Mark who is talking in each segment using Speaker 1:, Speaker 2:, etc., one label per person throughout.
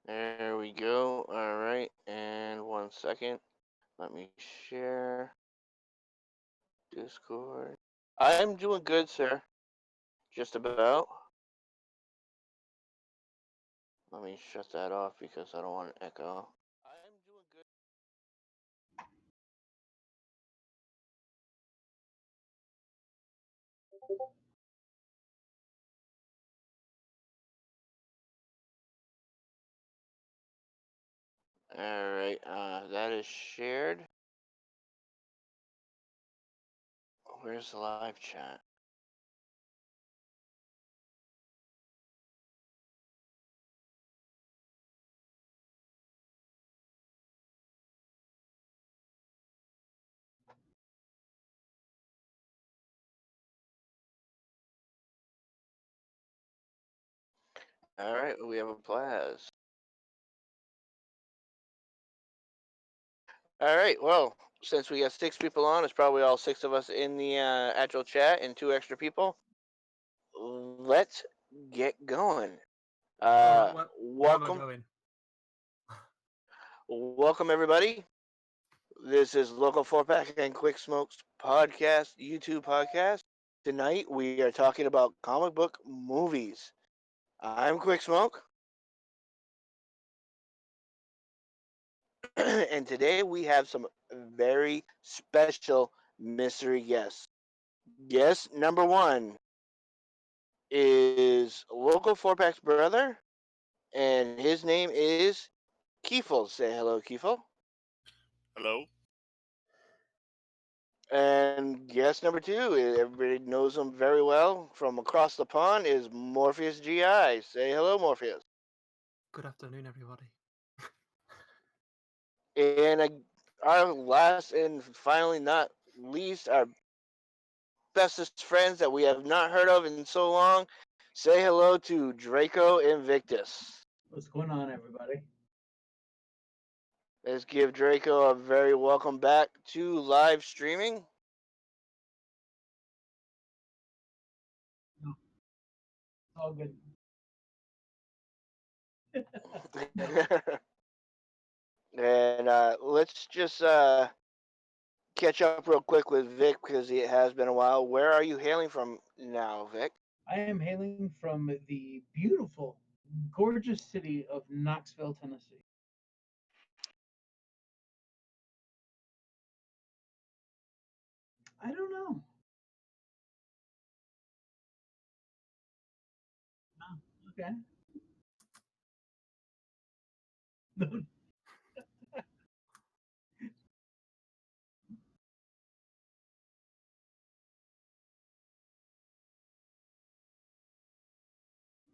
Speaker 1: There we go. All right. And 1 second. Let me share Discord. I'm doing good, sir. Just about. Let me shut that off because I don't want an echo. I'm doing good. All right. That is shared. Where's the live chat? All right. We have a Plaz. All right. Well, since we got 6 people on, it's probably all 6 of us in the actual chat and 2 extra people. Let's get going.
Speaker 2: Where am I
Speaker 1: Welcome,
Speaker 2: going?
Speaker 1: welcome everybody. This is Loco4Pack and Quicksmoke's podcast, YouTube podcast. Tonight we are talking about comic book movies. I'm Quicksmoke, and today we have some very special mystery guests. Guest number one is Loco4Pack's brother, and his name is Kefull. Say hello, Kefull.
Speaker 3: Hello.
Speaker 1: And guest number two, everybody knows him very well from across the pond, is Morpheus GI. Say hello, Morpheus.
Speaker 2: Good afternoon, everybody.
Speaker 1: And our last and finally not least, our bestest friends that we have not heard of in so long, say hello to Draco Invictus.
Speaker 4: What's going on, everybody?
Speaker 1: Let's give Draco a very welcome back to live streaming.
Speaker 4: No, it's all good.
Speaker 1: And let's just catch up real quick with Vic because it has been a while. Where are you hailing from now, Vic?
Speaker 4: I am hailing from the beautiful, gorgeous city of Knoxville, Tennessee. I don't know. Oh, okay.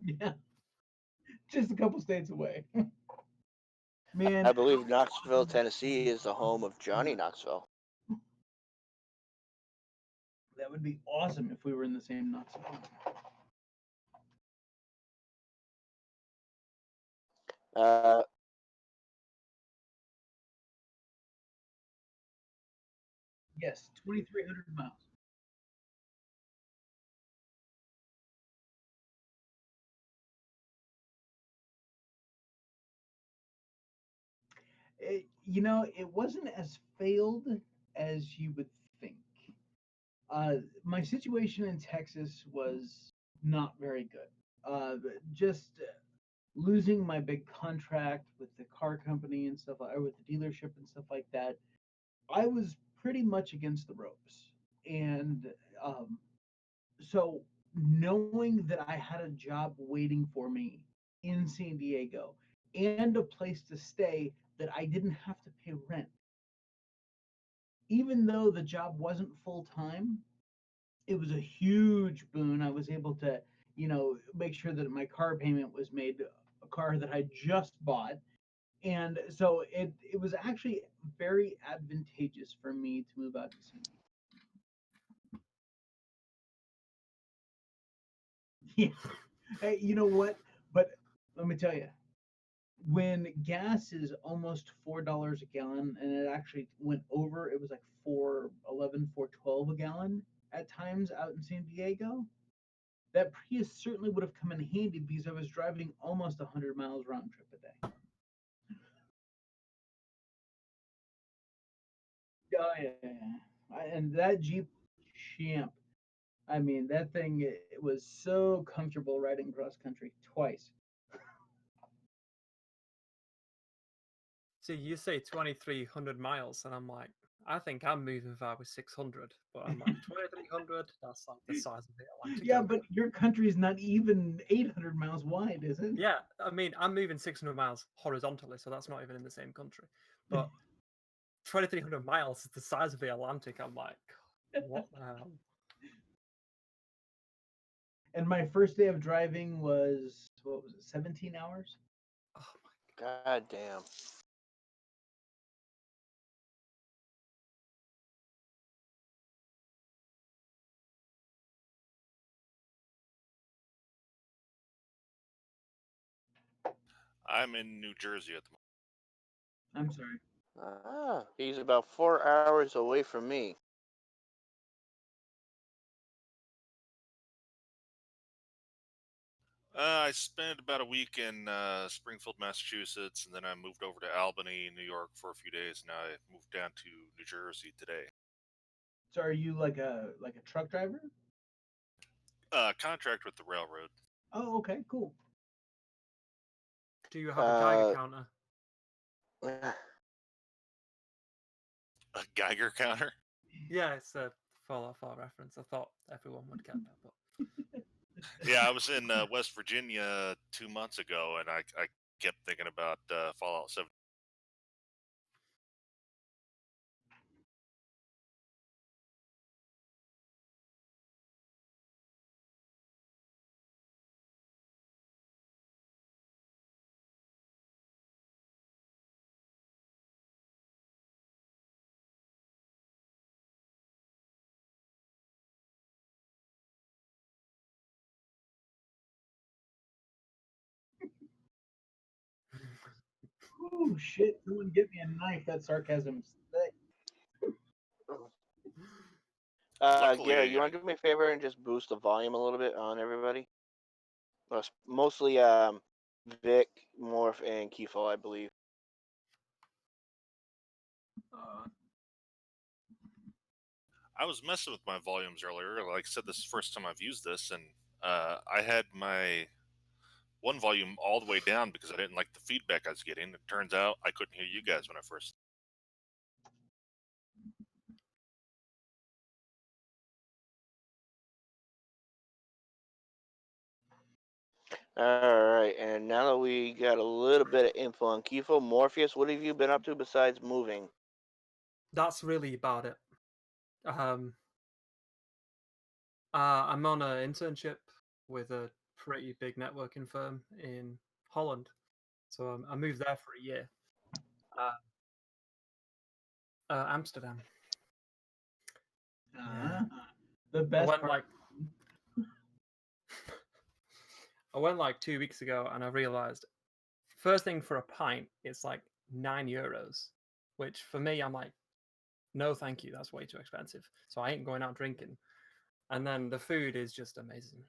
Speaker 4: Yeah, just a couple states away. Man,
Speaker 1: I
Speaker 4: how
Speaker 1: believe Knoxville,
Speaker 4: awesome
Speaker 1: Tennessee is the home of Johnny Knoxville.
Speaker 4: that would be awesome if we were in the same Knoxville.
Speaker 1: Uh,
Speaker 4: Yes, 2,300 miles. It wasn't as failed as you would think. My situation in Texas was not very good. Just losing my big contract with the car company and stuff, or with the dealership and stuff like that. I was pretty much against the ropes, and um, so knowing that I had a job waiting for me in San Diego and a place to stay that I didn't have to pay rent, even though the job wasn't full time, it was a huge boon. I was able to, make sure that my car payment was made, a car that I just bought. And so it was actually very advantageous for me to move out to San Diego. Yeah. Hey, you know what? But let me tell you, when gas is almost $4 a gallon, and it actually went over, it was like 4.11, 4.12 a gallon at times out in San Diego. That Prius certainly would have come in handy because I was driving almost 100 miles round trip a day. Oh yeah, and that Jeep Champ. I mean, that thing it was so comfortable riding cross country twice.
Speaker 2: See, you say 2,300 miles, and I'm like, I think I'm moving far with 600, but I'm like 2,300. That's like the size of the Atlantic
Speaker 4: Yeah,
Speaker 2: Ocean.
Speaker 4: but your country is not even 800 miles wide, is it?
Speaker 2: Yeah, I mean, I'm moving 600 miles horizontally, so that's not even in the same country. But 2,300 miles is the size of the Atlantic. I'm like, what the hell?
Speaker 4: And my first day of driving was what was it, 17 hours?
Speaker 2: Oh
Speaker 1: God damn.
Speaker 3: I'm in New Jersey at the
Speaker 4: I'm sorry.
Speaker 1: Ah, he's about 4 hours away from me.
Speaker 3: moment. I spent about a week in Springfield, Massachusetts, and then I moved over to Albany, New York for a few days. Now I moved down to New Jersey today.
Speaker 4: So are you like a truck driver?
Speaker 3: Contract with the railroad.
Speaker 4: Oh, okay, cool.
Speaker 2: Do you have a Geiger
Speaker 1: Uh,
Speaker 2: counter?
Speaker 3: A Geiger counter.
Speaker 2: Yeah, it's a Fallout 4 reference. I thought everyone would get that, but
Speaker 3: Yeah, I was in West Virginia 2 months ago, and I kept thinking about Fallout 7.
Speaker 4: Oh shit! Someone get me a knife. That sarcasm's thick.
Speaker 1: Gary,
Speaker 3: Luckily,
Speaker 1: you
Speaker 3: I,
Speaker 1: want to do me a favor and just boost the volume a little bit on everybody? Mostly Vic, Morph, and Kefull, I believe.
Speaker 2: uh,
Speaker 3: I was messing with my volumes earlier. Like I said, this is the first time I've used this, and I had my one volume all the way down because I didn't like the feedback I was getting. It turns out I couldn't hear you guys when I first.
Speaker 1: All right, and now that we got a little bit of info on Kefull, Morpheus, what have you been up to besides moving?
Speaker 2: that's really about it. Um, I'm on an internship with a pretty big networking firm in Holland, so I moved there for a year. Amsterdam. Yeah,
Speaker 4: The
Speaker 2: I
Speaker 4: best
Speaker 2: went
Speaker 4: part.
Speaker 2: like I went like 2 weeks ago, and I realized first thing for a pint, it's like €9, which for me, I'm like, no, thank you, that's way too expensive. So I ain't going out drinking. And then the food is just amazing.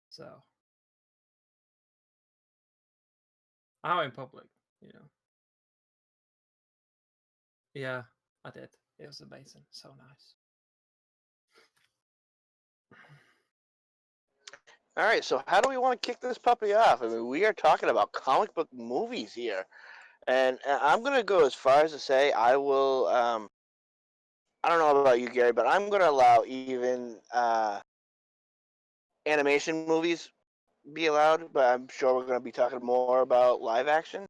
Speaker 2: So out in public, you know. Yeah, I did. It was amazing. So nice.
Speaker 1: All right, so how do we want to kick this puppy off? I mean, we are talking about comic book movies here, and I'm gonna go as far as to say I will. I don't know about you, Gary, but I'm gonna allow even animation movies be allowed. But I'm sure we're gonna be talking more about live action.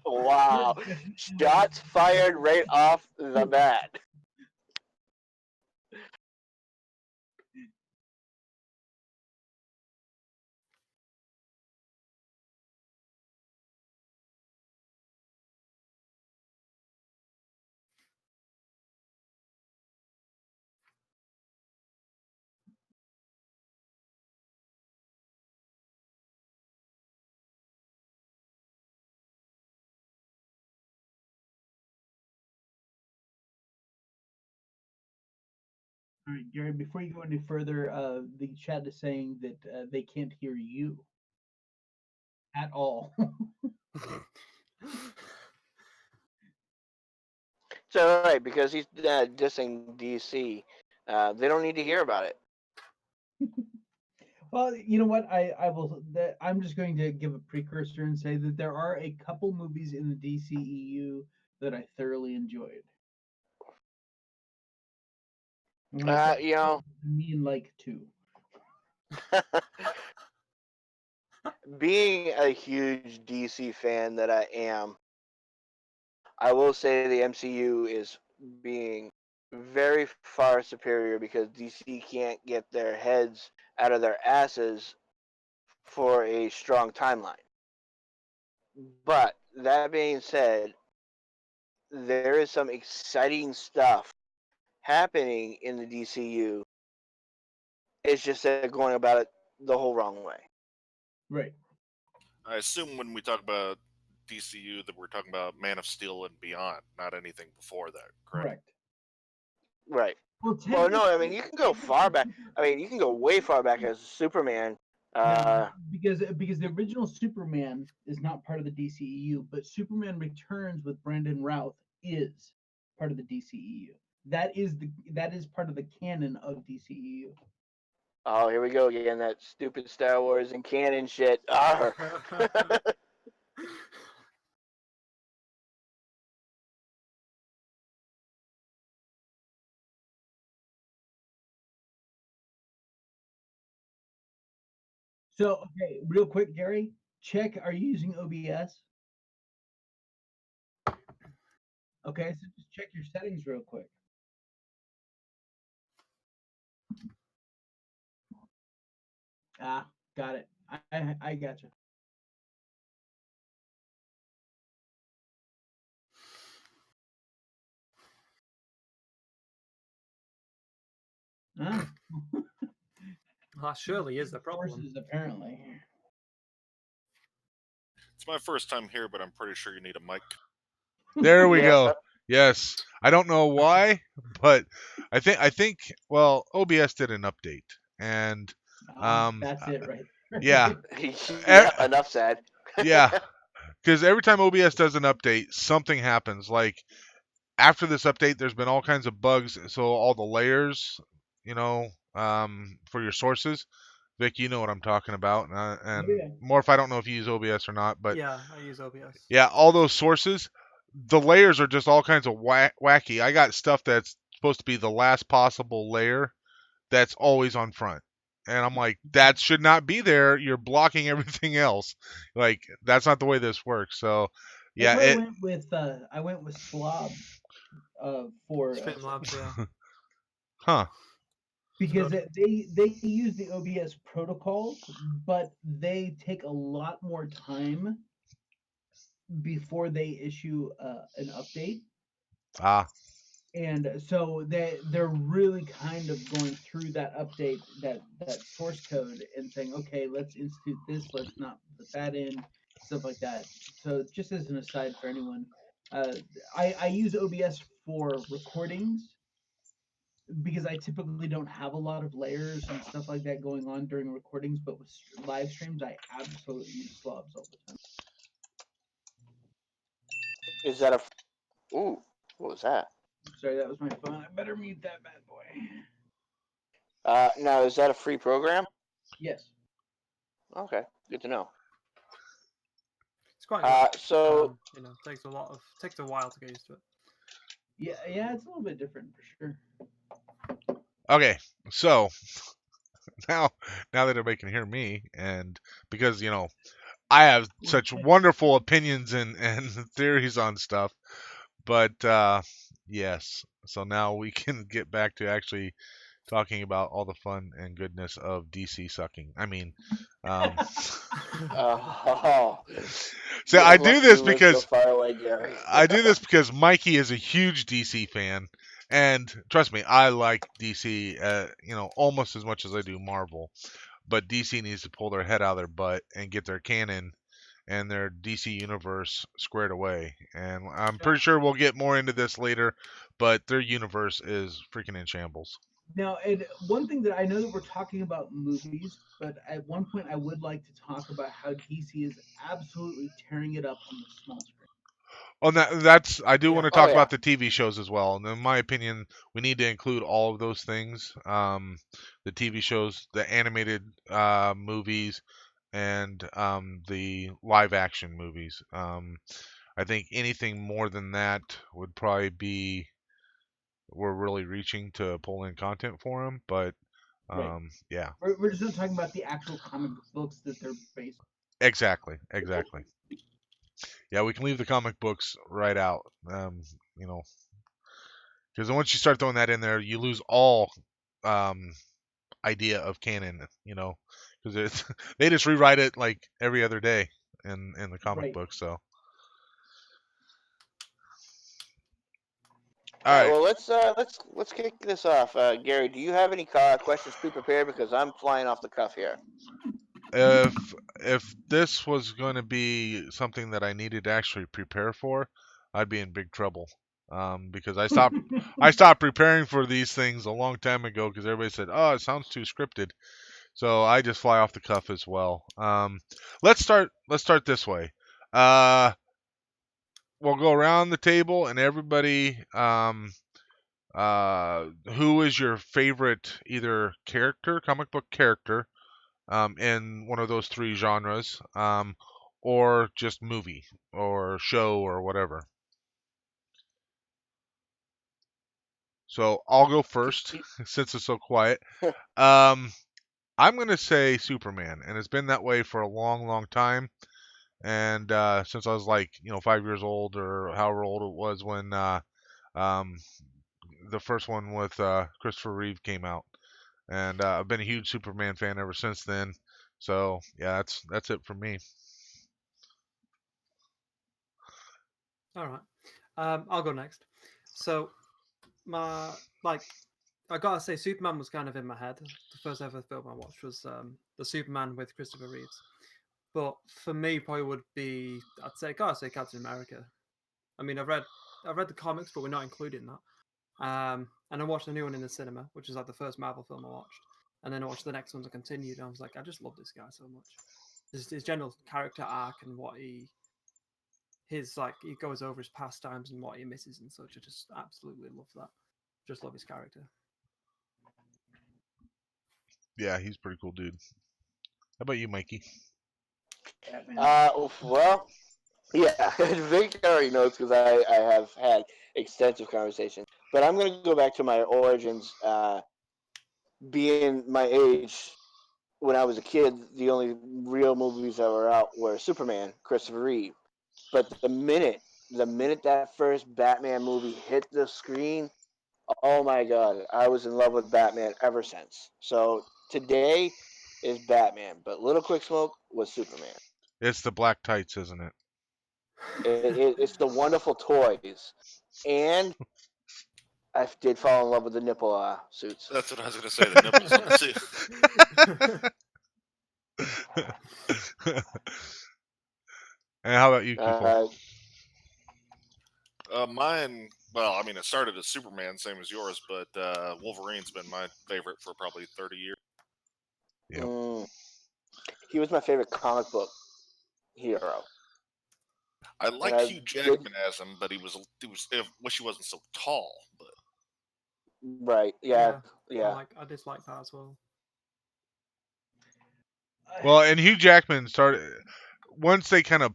Speaker 1: Wow, shots fired right off the bat.
Speaker 4: All right, Gary. Before you go any further, the chat is saying that they can't hear you at all.
Speaker 1: It's all right because he's dissing DC. They don't need to hear about it.
Speaker 4: Well, you know what? I will. I'm just going to give a precursor and say that there are a couple movies in the DCEU that I thoroughly enjoyed. And when I say
Speaker 1: You know,
Speaker 4: I mean like two.
Speaker 1: being a huge DC fan that I am, I will say the MCU is being very far superior because DC can't get their heads out of their asses for a strong timeline. But that being said, there is some exciting stuff happening in the DCU. It's just they're going about it the whole wrong way.
Speaker 4: Right.
Speaker 3: I assume when we talk about DCU that we're talking about Man of Steel and beyond, not anything before that, correct?
Speaker 4: Correct.
Speaker 1: Right.
Speaker 4: Well,
Speaker 1: Well, no, I mean
Speaker 4: technically,
Speaker 1: you can go far back. I mean you can go way far back as Superman.
Speaker 4: no, because the original Superman is not part of the DCEU, but Superman Returns with Brandon Routh is part of the DCEU. That is part of the canon of DCEU.
Speaker 1: Oh, here we go again. That stupid Star Wars and canon shit. Arr.
Speaker 4: So, okay, real quick, Gary, check. Are you using OBS? Okay, so just check your settings real quick. Ah, got it. I got you. Ah,
Speaker 2: That surely is the problem.
Speaker 4: sources apparently.
Speaker 3: It's my first time here, but I'm pretty sure you need a mic.
Speaker 5: There we
Speaker 1: Yeah.
Speaker 5: go. Yes. I don't know why, but I think well, OBS did an update, and
Speaker 4: That's it right there.
Speaker 5: yeah,
Speaker 1: Yeah. Enough said.
Speaker 5: yeah, because every time OBS does an update, something happens. Like after this update, there's been all kinds of bugs. So all the layers, for your sources, Vic, you know what I'm talking about, and
Speaker 4: yeah.
Speaker 5: more if I don't know if you use OBS or not, but
Speaker 2: Yeah, I use OBS.
Speaker 5: yeah, all those sources, the layers are just all kinds of wacky. I got stuff that's supposed to be the last possible layer that's always on front. And I'm like, that should not be there. You're blocking everything else. Like, that's not the way this works. So,
Speaker 4: That's
Speaker 5: yeah,
Speaker 4: why I went with Slob for
Speaker 2: Streamlabs, yeah.
Speaker 5: huh.
Speaker 4: because
Speaker 2: good.
Speaker 4: they use the OBS protocols, but they take a lot more time before they issue an update.
Speaker 5: Ah,
Speaker 4: And so they're really kind of going through that update, that source code, and saying, okay, let's institute this, let's not put that in, stuff like that. So just as an aside for anyone, uh, I use OBS for recordings because I typically don't have a lot of layers and stuff like that going on during recordings, but with live streams, I absolutely use slobs all the time.
Speaker 1: Is that a? Ooh, what was that?
Speaker 4: Sorry, that was my phone. I better mute that bad boy.
Speaker 1: Now is that a free program?
Speaker 4: Yes.
Speaker 1: Okay, good to know.
Speaker 2: It's quite good.
Speaker 1: So
Speaker 2: Takes a while to get used to it.
Speaker 4: Yeah, it's a little bit different for sure.
Speaker 5: okay. So, now that everybody can hear me, and because, I have such wonderful opinions and theories on stuff, but yes. So now we can get back to actually talking about all the fun and goodness of DC sucking. I mean,
Speaker 1: oh,
Speaker 5: so
Speaker 1: you're
Speaker 5: I do
Speaker 1: lucky
Speaker 5: this
Speaker 1: you live so
Speaker 5: because
Speaker 1: far away, Gary.
Speaker 5: Mikey is a huge DC fan, and trust me, I like DC, almost as much as I do Marvel. But DC needs to pull their head out of their butt and get their canon and their DC universe squared away. And I'm pretty sure we'll get more into this later, but their universe is freaking in shambles.
Speaker 4: Now, and one thing that I know that we're talking about movies, but at one point I would like to talk about how DC is absolutely tearing it up on the small screen.
Speaker 5: Oh, that's I do
Speaker 2: Yeah.
Speaker 5: want to
Speaker 1: Oh
Speaker 5: talk
Speaker 1: yeah.
Speaker 5: about the TV shows as well. And in my opinion, we need to include all of those things: the TV shows, the animated movies, and the live action movies. I think anything more than that would probably be we're really reaching to pull in content for them. But
Speaker 4: Right.
Speaker 5: yeah,
Speaker 4: We're just not talking about the actual comic books that they're based.
Speaker 5: exactly. Yeah, we can leave the comic books right out. You know, because once you start throwing that in there, you lose all um, idea of canon. Because it's they just rewrite it like every other day in the comic
Speaker 4: Right.
Speaker 5: book. So,
Speaker 1: All
Speaker 5: all
Speaker 1: right.
Speaker 5: right,
Speaker 1: Well, let's kick this off. Gary, do you have any questions pre-prepared? Because I'm flying off the cuff here.
Speaker 5: if this was going to be something that I needed to actually prepare for, I'd be in big trouble. Because I stopped preparing for these things a long time ago because everybody said, "Oh, it sounds too scripted." So I just fly off the cuff as well. Let's start this way. Uh, we'll go around the table and everybody. Who is your favorite either character, comic book character, in one of those three genres, or just movie or show or whatever. So I'll go first since it's so quiet. Um, I'm gonna say Superman, and it's been that way for a long, long time. And since I was like 5 years old or however old it was when um, the first one with Christopher Reeve came out, and I've been a huge Superman fan ever since then. So yeah, that's it for me.
Speaker 2: All right. I'll go next. So my like I gotta say, Superman was kind of in my head. The first ever film I watched was the Superman with Christopher Reeves. But for me, probably would be gotta say Captain America. I mean, I've read the comics, but we're not including that. And I watched the new one in the cinema, which is like the first Marvel film I watched. And then I watched the next ones and continued. And I was like, I just love this guy so much. His general character arc and what he goes over his pastimes and what he misses and such. I just absolutely love that. Just love his character.
Speaker 5: Yeah, he's a pretty cool dude. How about you, Mikey?
Speaker 1: Well, yeah, Victor already knows because I have had extensive conversations. But I'm going to go back to my origins. Being my age, when I was a kid, the only real movies that were out were Superman, Christopher Reeve. But the minute that first Batman movie hit the screen, oh my god, I was in love with Batman ever since. So today is Batman, but Little Quick Smoke was Superman.
Speaker 5: It's the black tights, isn't it?
Speaker 1: It's the wonderful toys, and I did fall in love with the nipple suits.
Speaker 3: That's what I was going to say. The nipples on the
Speaker 5: And how about you, Kefull?
Speaker 3: Mine, well, I mean, it started as Superman, same as yours, but Wolverine's been my favorite for probably 30 years.
Speaker 5: Yep.
Speaker 1: He was my favorite comic book hero.
Speaker 3: I
Speaker 1: And
Speaker 3: liked
Speaker 1: I
Speaker 3: Hugh
Speaker 1: did
Speaker 3: Jackman as him, but I wish he wasn't so tall. But
Speaker 1: right,
Speaker 2: Yeah,
Speaker 1: yeah.
Speaker 2: I dislike that as well.
Speaker 5: Well, and Hugh Jackman started once they kind of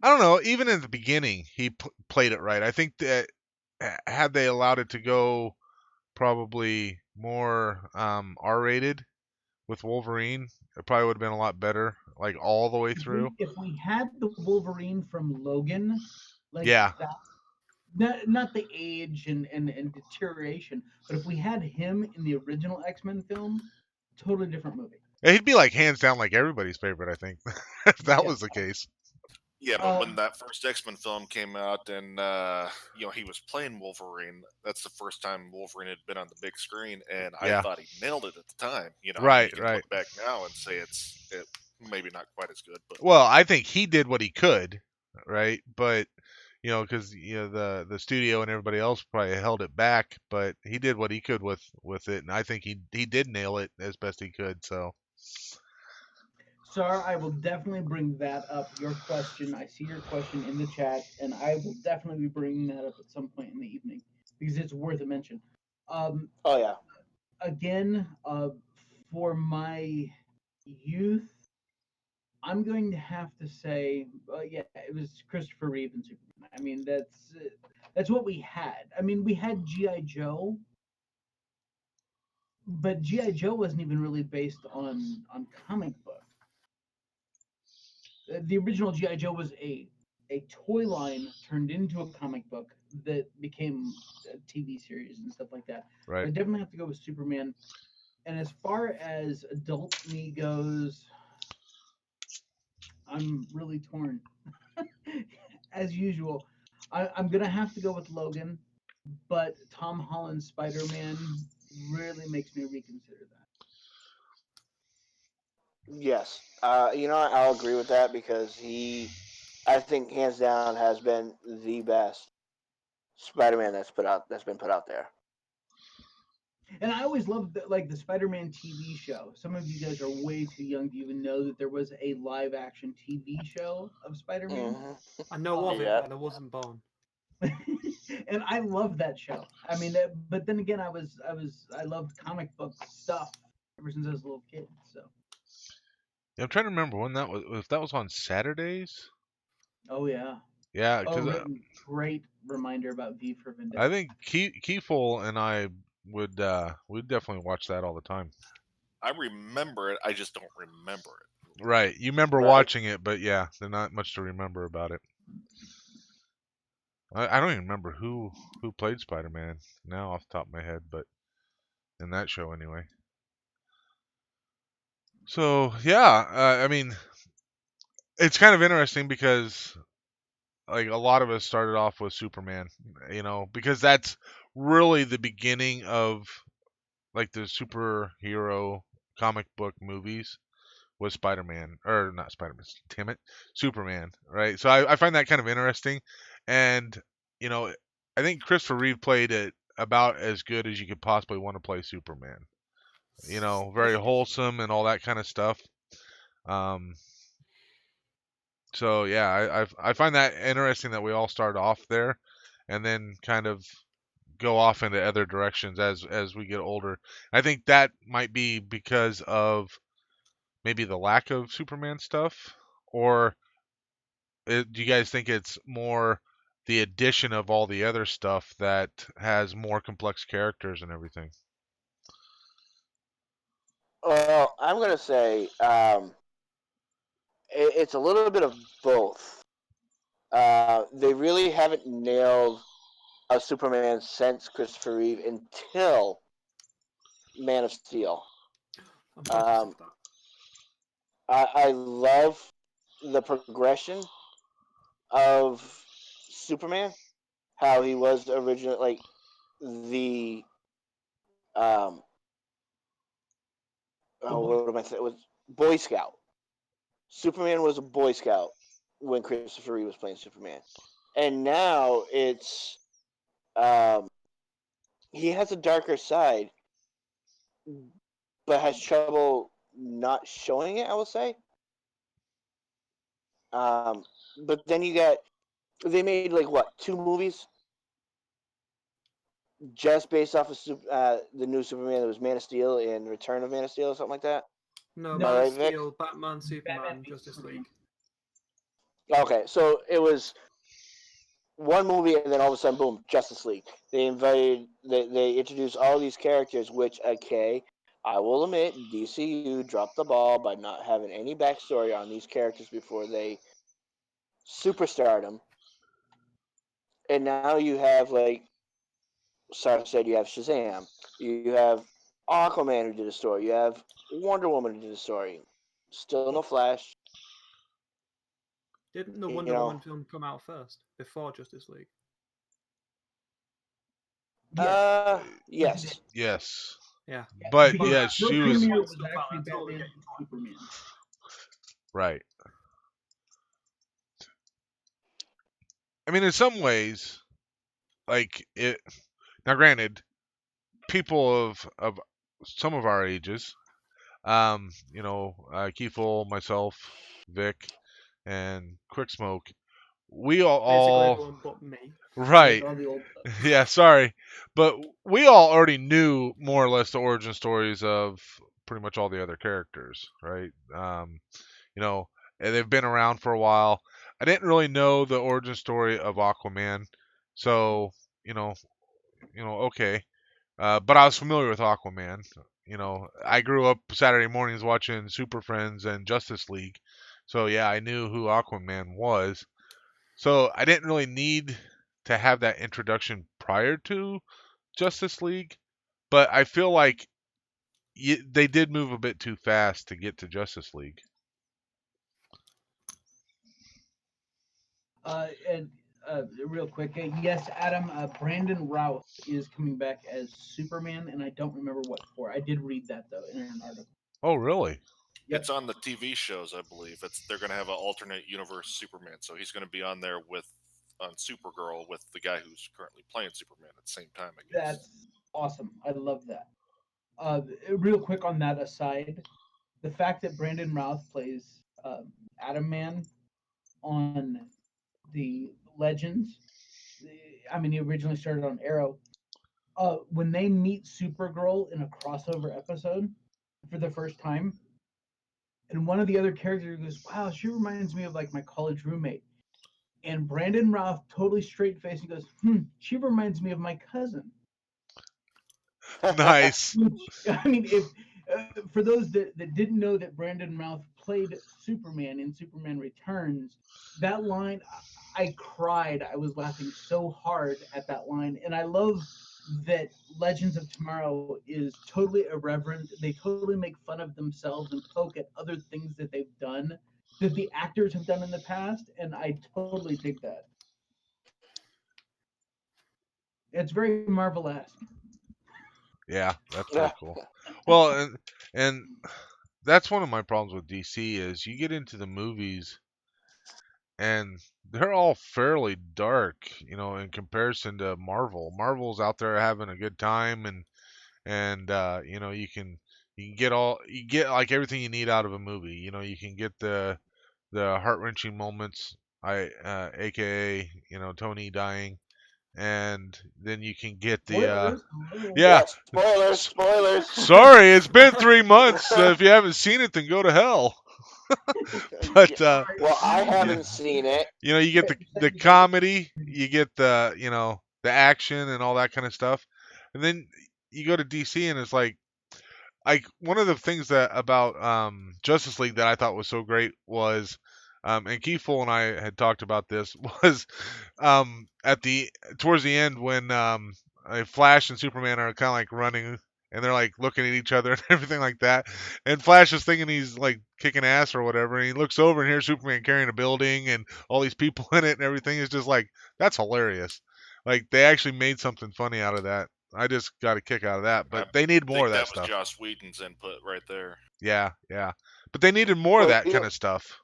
Speaker 5: I don't know. Even in the beginning, he played it right. I think that had they allowed it to go probably more R-rated with Wolverine, it probably would have been a lot better, like all the way through.
Speaker 4: If we had the Wolverine from Logan, like
Speaker 5: Yeah,
Speaker 4: that, not the age and deterioration, but if we had him in the original X-Men film, totally different movie.
Speaker 5: he'd be like hands down like everybody's favorite. I think if that
Speaker 4: Yeah.
Speaker 5: was the case.
Speaker 3: yeah, but when that first X-Men film came out and he was playing Wolverine, that's the first time Wolverine had been on the big screen, and I
Speaker 5: Yeah.
Speaker 3: thought he nailed it at the time. I mean,
Speaker 5: Right,
Speaker 3: you can
Speaker 5: right.
Speaker 3: look back now and say it maybe not quite as good, but
Speaker 5: Well, I think he did what he could, right? But because the studio and everybody else probably held it back, but he did what he could with it, and I think he did nail it as best he could. So
Speaker 4: Sir, I will definitely bring that up. Your question, I see your question in the chat, and I will definitely be bringing that up at some point in the evening because it's worth a mention. Um,
Speaker 1: Oh yeah.
Speaker 4: Again, for my youth, I'm going to have to say, yeah, it was Christopher Reeve and Superman. I mean, that's what we had. I mean, we had GI Joe, but GI Joe wasn't even really based on comic book. The original GI Joe was a toy line turned into a comic book that became a TV series and stuff like that.
Speaker 5: right.
Speaker 4: I definitely have to go with Superman. And as far as adult me goes, I'm really torn. As usual, I'm gonna have to go with Logan, but Tom Holland's Spider-Man really makes me reconsider that.
Speaker 1: Yes. I'll agree with that because I think, hands down, has been the best Spider-Man that's been put out there.
Speaker 4: And I always loved like the Spider-Man TV show. Some of you guys are way too young to even know that there was a live-action TV show of Spider-Man.
Speaker 1: Hmm.
Speaker 2: I know of it,
Speaker 1: Yeah.
Speaker 2: but I wasn't born.
Speaker 4: And I loved that show. I mean, but then again, I loved comic book stuff ever since I was a little kid. So,
Speaker 5: Yeah, I'm trying to remember when that was. If that was on Saturdays.
Speaker 4: oh yeah,
Speaker 5: Yeah,
Speaker 4: oh
Speaker 5: because
Speaker 4: great reminder about V for
Speaker 5: I
Speaker 4: Vendetta.
Speaker 5: think Kefull and I would definitely watch that all the time.
Speaker 3: I remember it. I just don't remember it.
Speaker 5: Right. You remember
Speaker 1: Right.
Speaker 5: watching it, but yeah, there's not much to remember about it. I don't even remember who played Spider-Man now off the top of my head, but in that show anyway. So yeah, I mean, it's kind of interesting because like a lot of us started off with Superman, because that's really the beginning of like the superhero comic book movies was Spider-Man, or not Spider-Man, damn it, Superman, right? So I find that kind of interesting, and you know, I think Christopher Reeve played it about as good as you could possibly want to play Superman. Very wholesome and all that kind of stuff. Um, so yeah, I find that interesting that we all start off there, and then kind of go off into other directions as we get older. I think that might be because of maybe the lack of Superman stuff, or do you guys think it's more the addition of all the other stuff that has more complex characters and everything?
Speaker 1: Well, I'm gonna say it's a little bit of both. They really haven't nailed a Superman since Christopher Reeve until Man of Steel.
Speaker 2: I'm jealous
Speaker 1: Um,
Speaker 2: of that.
Speaker 1: I love the progression of Superman, how he was originally like the um
Speaker 4: The
Speaker 1: oh,
Speaker 4: boy.
Speaker 1: what am I saying? It was Boy Scout. Superman was a Boy Scout when Christopher Reeve was playing Superman, and now it's um he has a darker side, but has trouble not showing it. I will say. Um, but then they made like what, two movies just based off of the new Superman. It was Man of Steel and Return of Man of Steel or something like that.
Speaker 2: No,
Speaker 1: Am I
Speaker 2: Man
Speaker 4: No,
Speaker 2: of
Speaker 1: right, Vic?
Speaker 2: Steel, Batman,
Speaker 4: Batman
Speaker 2: Superman,
Speaker 4: v
Speaker 2: Justice
Speaker 4: Superman.
Speaker 2: League.
Speaker 1: Okay, so it was one movie, and then all of a sudden, boom, Justice League. They introduced all these characters, which, okay, I will admit, DCU dropped the ball by not having any backstory on these characters before they superstarred them. And now you have, like Sarah said, you have Shazam, you have Aquaman who did a story, you have Wonder Woman who did a story. Still no Flash,
Speaker 2: Didn't the
Speaker 1: you
Speaker 2: Wonder
Speaker 1: know.
Speaker 2: Woman film come out first before Justice League?
Speaker 4: Yes, yes, it did.
Speaker 1: Yes.
Speaker 5: Yes,
Speaker 2: Yeah.
Speaker 4: Yeah,
Speaker 5: but
Speaker 4: because
Speaker 5: yes,
Speaker 4: her
Speaker 5: she was
Speaker 4: premiere was
Speaker 2: Stuff out,
Speaker 4: actually
Speaker 2: I totally
Speaker 4: Batman
Speaker 2: get
Speaker 4: v
Speaker 2: your point.
Speaker 4: Superman.
Speaker 5: right. I mean, in some ways, like it. Now, granted, people of some of our ages, Kefull, myself, Vic, and Quicksmoke, we
Speaker 2: Basically,
Speaker 5: all
Speaker 2: everyone but me.
Speaker 5: right.
Speaker 4: All the old
Speaker 5: Yeah, sorry, but we all already knew more or less the origin stories of pretty much all the other characters, right? You know, and they've been around for a while. I didn't really know the origin story of Aquaman, so you know, okay. But I was familiar with Aquaman. I grew up Saturday mornings watching Super Friends and Justice League, so yeah, I knew who Aquaman was. So I didn't really need to have that introduction prior to Justice League, but I feel like they did move a bit too fast to get to Justice League.
Speaker 4: And real quick, yes, Adam, Brandon Routh is coming back as Superman, and I don't remember what for. I did read that though in an article.
Speaker 5: Oh, really?
Speaker 4: Yep.
Speaker 3: It's on the TV shows, I believe. They're going to have an alternate universe Superman, so he's going to be on there on Supergirl with the guy who's currently playing Superman at the same time, I guess.
Speaker 4: That's awesome. I love that. Real quick on that aside, the fact that Brandon Routh plays Adam Man on the Legends. I mean, he originally started on Arrow. When they meet Supergirl in a crossover episode for the first time, and one of the other characters goes, "Wow, she reminds me of like my college roommate." And Brandon Routh, totally straight faced, he goes, "She reminds me of my cousin."
Speaker 5: Nice.
Speaker 4: Which, I mean, if for those that didn't know that Brandon Routh played Superman in Superman Returns, that line, I cried. I was laughing so hard at that line, and I love that Legends of Tomorrow is totally irreverent. They totally make fun of themselves and poke at other things that they've done that the actors have done in the past, and I totally dig that. It's very Marvel-esque.
Speaker 5: Yeah, that's very cool. Well, and that's one of my problems with DC is you get into the movies and they're all fairly dark, in comparison to Marvel. Marvel's out there having a good time and you get like everything you need out of a movie. You can get the heart-wrenching moments, aka, Tony dying, and then you can get the
Speaker 4: Spoilers. Hello.
Speaker 5: yeah.
Speaker 1: Spoilers, spoilers.
Speaker 5: Sorry, it's been 3 months. If you haven't seen it, then go to hell. But
Speaker 1: Well, I
Speaker 5: yeah,
Speaker 1: haven't seen it.
Speaker 5: you get the comedy, you get the action and all that kind of stuff, and then you go to DC and it's like one of the things that about Justice League that I thought was so great was, and Kefull and I had talked about this was at the towards the end when Flash and Superman are kind of like running and they're like looking at each other and everything like that, and Flash is thinking he's like kicking ass or whatever, and he looks over and hears Superman carrying a building and all these people in it and everything is just like that's hilarious. Like they actually made something funny out of that. I just got a kick out of that, but
Speaker 3: I
Speaker 5: they need more
Speaker 3: think
Speaker 5: of that
Speaker 3: that was
Speaker 5: stuff.
Speaker 3: Joss Whedon's input right there.
Speaker 5: Yeah, yeah. But they needed more of
Speaker 1: Well,
Speaker 5: that kind of stuff.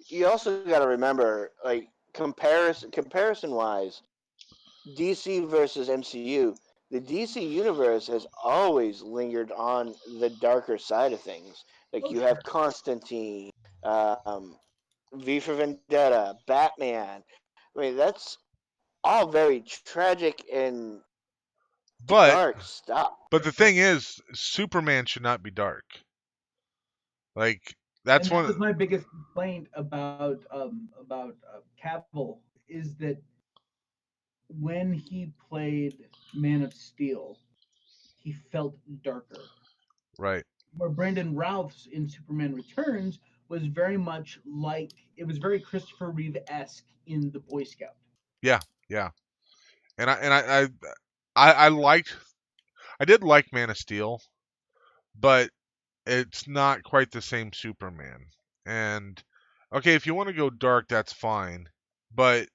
Speaker 1: you also got to remember, like comparison wise, DC versus MCU. The DC universe has always lingered on the darker side of things. Like
Speaker 4: Oh,
Speaker 1: you
Speaker 4: sure.
Speaker 1: have Constantine, um, V for Vendetta, Batman. I mean, that's all very tragic and
Speaker 5: But
Speaker 1: dark stuff.
Speaker 5: the thing is, Superman should not be dark. Like that's
Speaker 4: And that was
Speaker 5: one.
Speaker 4: my biggest complaint about Cavill is that when he played Man of Steel, he felt darker.
Speaker 5: Right.
Speaker 4: Where Brandon Routh's in Superman Returns was very much like it was very Christopher Reeve esque in The Boy Scout.
Speaker 5: Yeah, yeah. And I liked. I did like Man of Steel, but it's not quite the same Superman. And okay, if you want to go dark, that's fine. But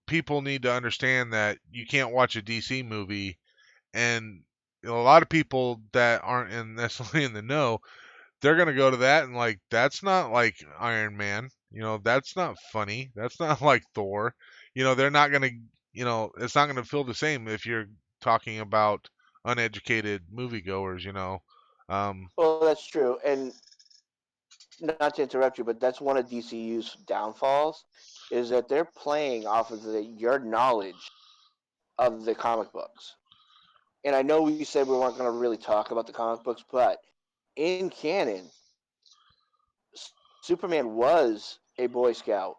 Speaker 5: people need to understand that you can't watch a DC movie and a lot of people that aren't necessarily in the know, they're gonna go to that and like that's not like Iron Man. That's not funny. That's not like Thor. They're not gonna. It's not gonna feel the same if you're talking about uneducated moviegoers.
Speaker 1: Well, that's true. And not to interrupt you, but that's one of DCU's downfalls is that they're playing off of your knowledge of the comic books. And I know we said we weren't going to really talk about the comic books, but in canon, Superman was a Boy Scout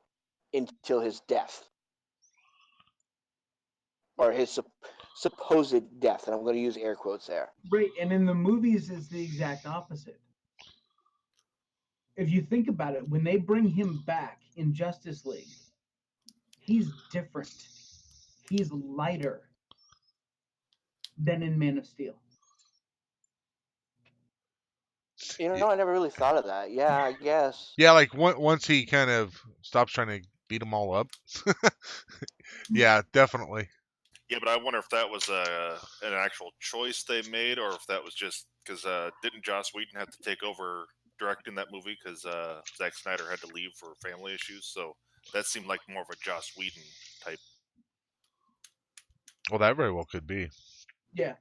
Speaker 1: until his death, or his supposed death. And I'm going to use air quotes there.
Speaker 4: Right, and in the movies, it's the exact opposite. If you think about it, when they bring him back in Justice League, he's different. He's lighter than in Man of Steel.
Speaker 1: I never really thought of that. Yeah, I guess.
Speaker 5: Yeah, like once he kind of stops trying to beat them all up. Yeah, definitely.
Speaker 3: Yeah, but I wonder if that was an actual choice they made, or if that was just because didn't Joss Whedon have to take over directing that movie because Zack Snyder had to leave for family issues? So that seemed like more of a Joss Whedon type.
Speaker 5: Well, that very well could be.
Speaker 4: Yeah.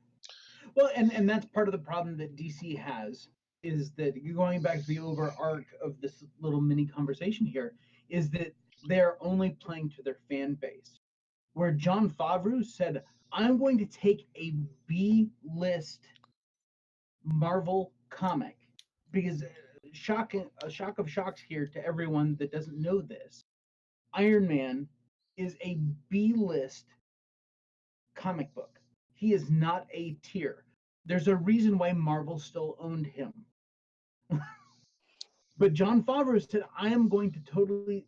Speaker 4: Well, and that's part of the problem that DC has is that going back to the over arc of this little mini conversation here is that they're only playing to their fan base. Where Jon Favreau said, "I'm going to take a B-list Marvel comic," because a shock of shocks here to everyone that doesn't know this. Iron Man is a B-list comic book. He is not A tier. There's a reason why Marvel still owned him. But Jon Favreau said, I am going to totally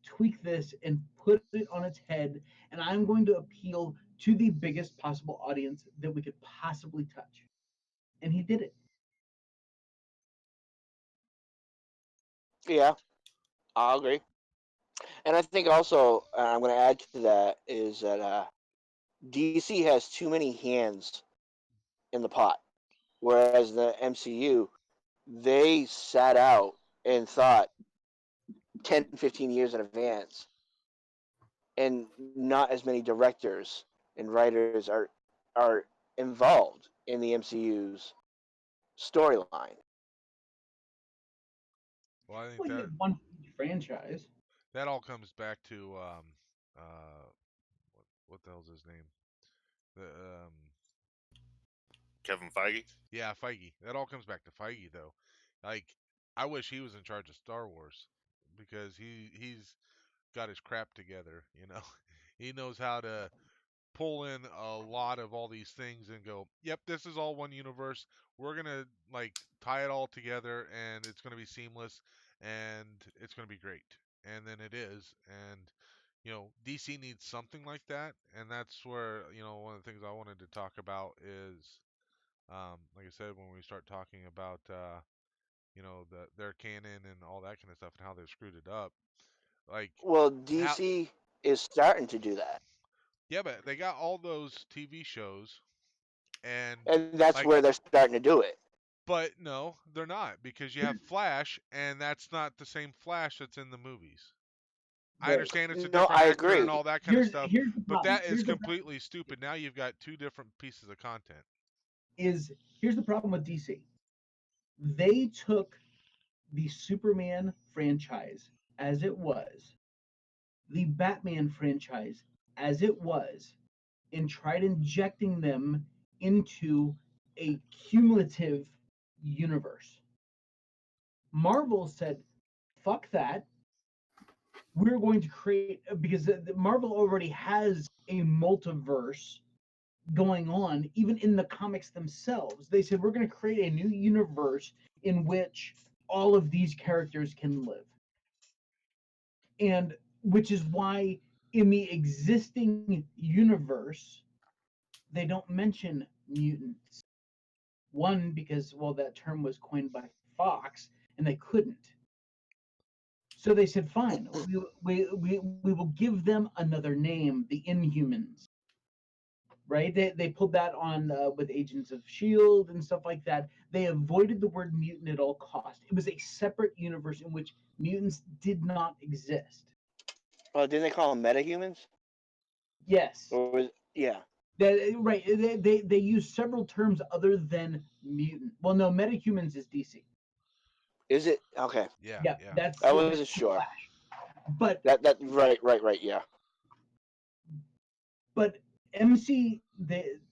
Speaker 4: tweak this and put it on its head, and I'm going to appeal to the biggest possible audience that we could possibly touch. And he did it.
Speaker 1: Yeah, I'll agree. And I think also, I'm going to add to that, is that DC has too many hands in the pot. Whereas the MCU, they sat out and thought 10, 15 years in advance. And not as many directors and writers are involved in the MCU's storyline.
Speaker 5: Well, I think
Speaker 4: Well, you
Speaker 5: that
Speaker 4: have one franchise.
Speaker 5: that all comes back to what the hell's his name? The
Speaker 3: Kevin Feige.
Speaker 5: Yeah, Feige. That all comes back to Feige though. Like, I wish he was in charge of Star Wars because he's got his crap together. He knows how to pull in a lot of all these things and go, yep, this is all one universe. We're gonna like tie it all together, and it's gonna be seamless, and it's gonna be great. And then it is, and DC needs something like that, and that's where one of the things I wanted to talk about is, like I said, when we start talking about their canon and all that kind of stuff and how they've screwed it up, like
Speaker 1: Well,
Speaker 5: how
Speaker 1: DC is starting to do that.
Speaker 5: yeah, but they got all those TV shows and
Speaker 1: And that's
Speaker 5: like,
Speaker 1: where they're starting to do it.
Speaker 5: but no, they're not because you have Flash, and that's not the same Flash that's in the movies. I
Speaker 4: Right.
Speaker 5: understand it's a
Speaker 1: No,
Speaker 5: different
Speaker 1: I
Speaker 5: actor and
Speaker 1: agree.
Speaker 5: all that kind of stuff,
Speaker 4: Here's the
Speaker 5: but
Speaker 4: problem.
Speaker 5: that is completely stupid. Now you've got two different pieces of content.
Speaker 4: Here's the problem with DC. They took the Superman franchise as it was, the Batman franchise as it was, and tried injecting them into a cumulative universe. Marvel said, fuck that. We're going to create, because Marvel already has a multiverse going on, even in the comics themselves. They said, we're going to create a new universe in which all of these characters can live. And which is why in the existing universe, they don't mention mutants. One, because, well, that term was coined by Fox and they couldn't. So they said, fine, we will give them another name, the Inhumans. right? They pulled that on with Agents of Shield and stuff like that. They avoided the word mutant at all cost. It was a separate universe in which mutants did not exist.
Speaker 1: Oh, didn't they call them metahumans?
Speaker 4: Yes,
Speaker 1: Or was yeah?
Speaker 4: right. They use several terms other than mutant. Well, no, metahumans is DC.
Speaker 1: Is it okay?
Speaker 5: Yeah,
Speaker 4: Yeah,
Speaker 5: yeah.
Speaker 1: I
Speaker 4: that's
Speaker 1: wasn't sure.
Speaker 4: Flash. But
Speaker 1: That right. Yeah.
Speaker 4: but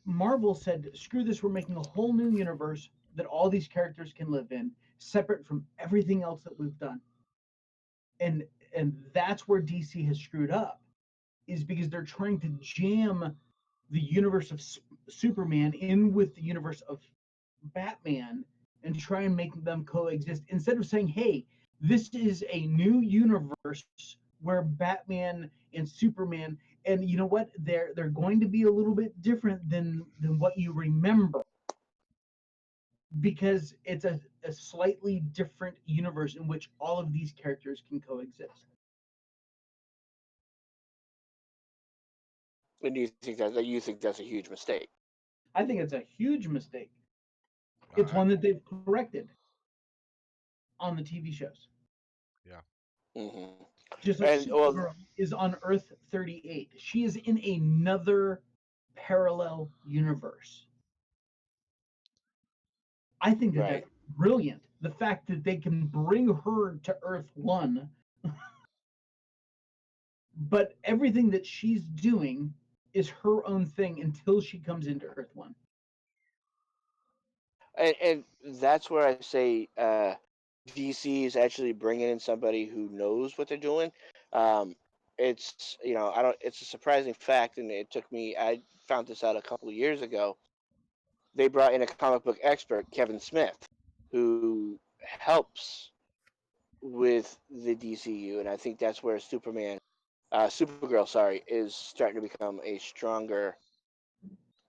Speaker 4: Marvel said, screw this, we're making a whole new universe that all these characters can live in, separate from everything else that we've done. And that's where DC has screwed up, is because they're trying to jam the universe of Superman in with the universe of Batman and try and make them coexist instead of saying, hey, this is a new universe where Batman and Superman, and you know what, they're going to be a little bit different than what you remember, because it's a slightly different universe in which all of these characters can coexist.
Speaker 1: And do you think that's a huge mistake?
Speaker 4: I think it's a huge mistake. It's
Speaker 5: I
Speaker 4: one that they've corrected on the TV shows.
Speaker 5: yeah.
Speaker 1: Hmm.
Speaker 4: Just like
Speaker 1: And well,
Speaker 4: Supergirl is on Earth 38. She is in another parallel universe. I think that
Speaker 1: right.
Speaker 4: that's brilliant. The fact that they can bring her to Earth 1, but everything that she's doing is her own thing until she comes into Earth 1.
Speaker 1: And that's where I say DC is actually bringing in somebody who knows what they're doing. Um, it's I don't. It's a surprising fact, and it took me. I found this out a couple of years ago. They brought in a comic book expert, Kevin Smith, who helps with the DCU, and I think that's where Supergirl, sorry, is starting to become a stronger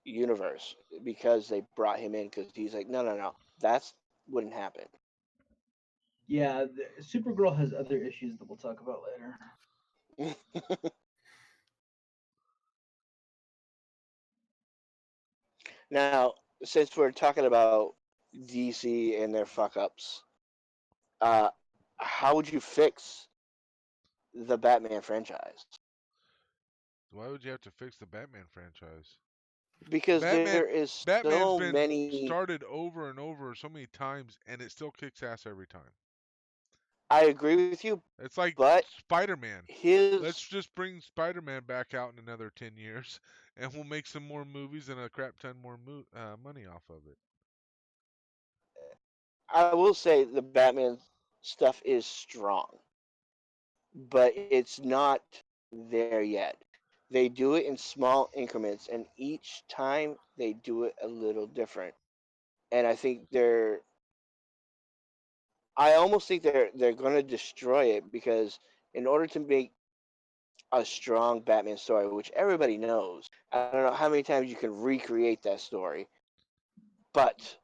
Speaker 1: universe because they brought him in because he's like, no, that's wouldn't happen.
Speaker 4: Yeah, Supergirl has other issues that we'll talk about later.
Speaker 1: Now, since we're talking about DC and their fuck ups, uh, how would you fix the Batman franchise?
Speaker 5: Why would you have to fix the Batman franchise?
Speaker 1: Because there
Speaker 5: Batman
Speaker 1: is
Speaker 5: Batman's
Speaker 1: so
Speaker 5: been
Speaker 1: many.
Speaker 5: started over and over so many times and it still kicks ass every time.
Speaker 1: I agree with you,
Speaker 5: It's like
Speaker 1: but
Speaker 5: Spider-Man. Let's
Speaker 1: his
Speaker 5: just bring Spider-Man back out in another 10 years and we'll make some more movies and a crap ton more money off of it.
Speaker 1: I will say the Batman stuff is strong, but it's not there yet. They do it in small increments, and each time they do it a little different. And I think I almost think they're going to destroy it because in order to make a strong Batman story, which everybody knows, I don't know how many times you can recreate that story, but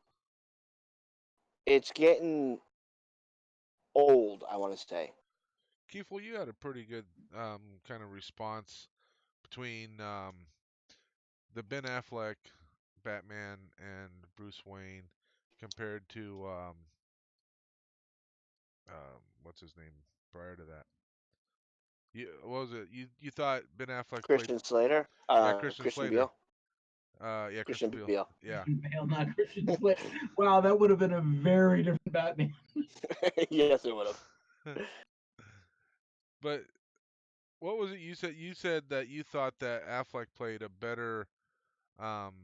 Speaker 1: it's getting old. I want to say.
Speaker 5: Kefull, you had a pretty good kind of response between the Ben Affleck Batman and Bruce Wayne compared to what's his name prior to that. What was it? You thought Ben Affleck played?
Speaker 1: Christian Slater,
Speaker 5: Yeah, Christian
Speaker 1: Christian
Speaker 5: Slater.
Speaker 1: Bale,
Speaker 5: Yeah,
Speaker 1: Christian
Speaker 5: Christian Bale.
Speaker 1: Bale.
Speaker 5: Yeah,
Speaker 4: Christian Bale, not Christian Slater. Wow, that would have been a very different Batman.
Speaker 1: Yes, it would have.
Speaker 5: but what was it you said? You said that you thought that Affleck played um,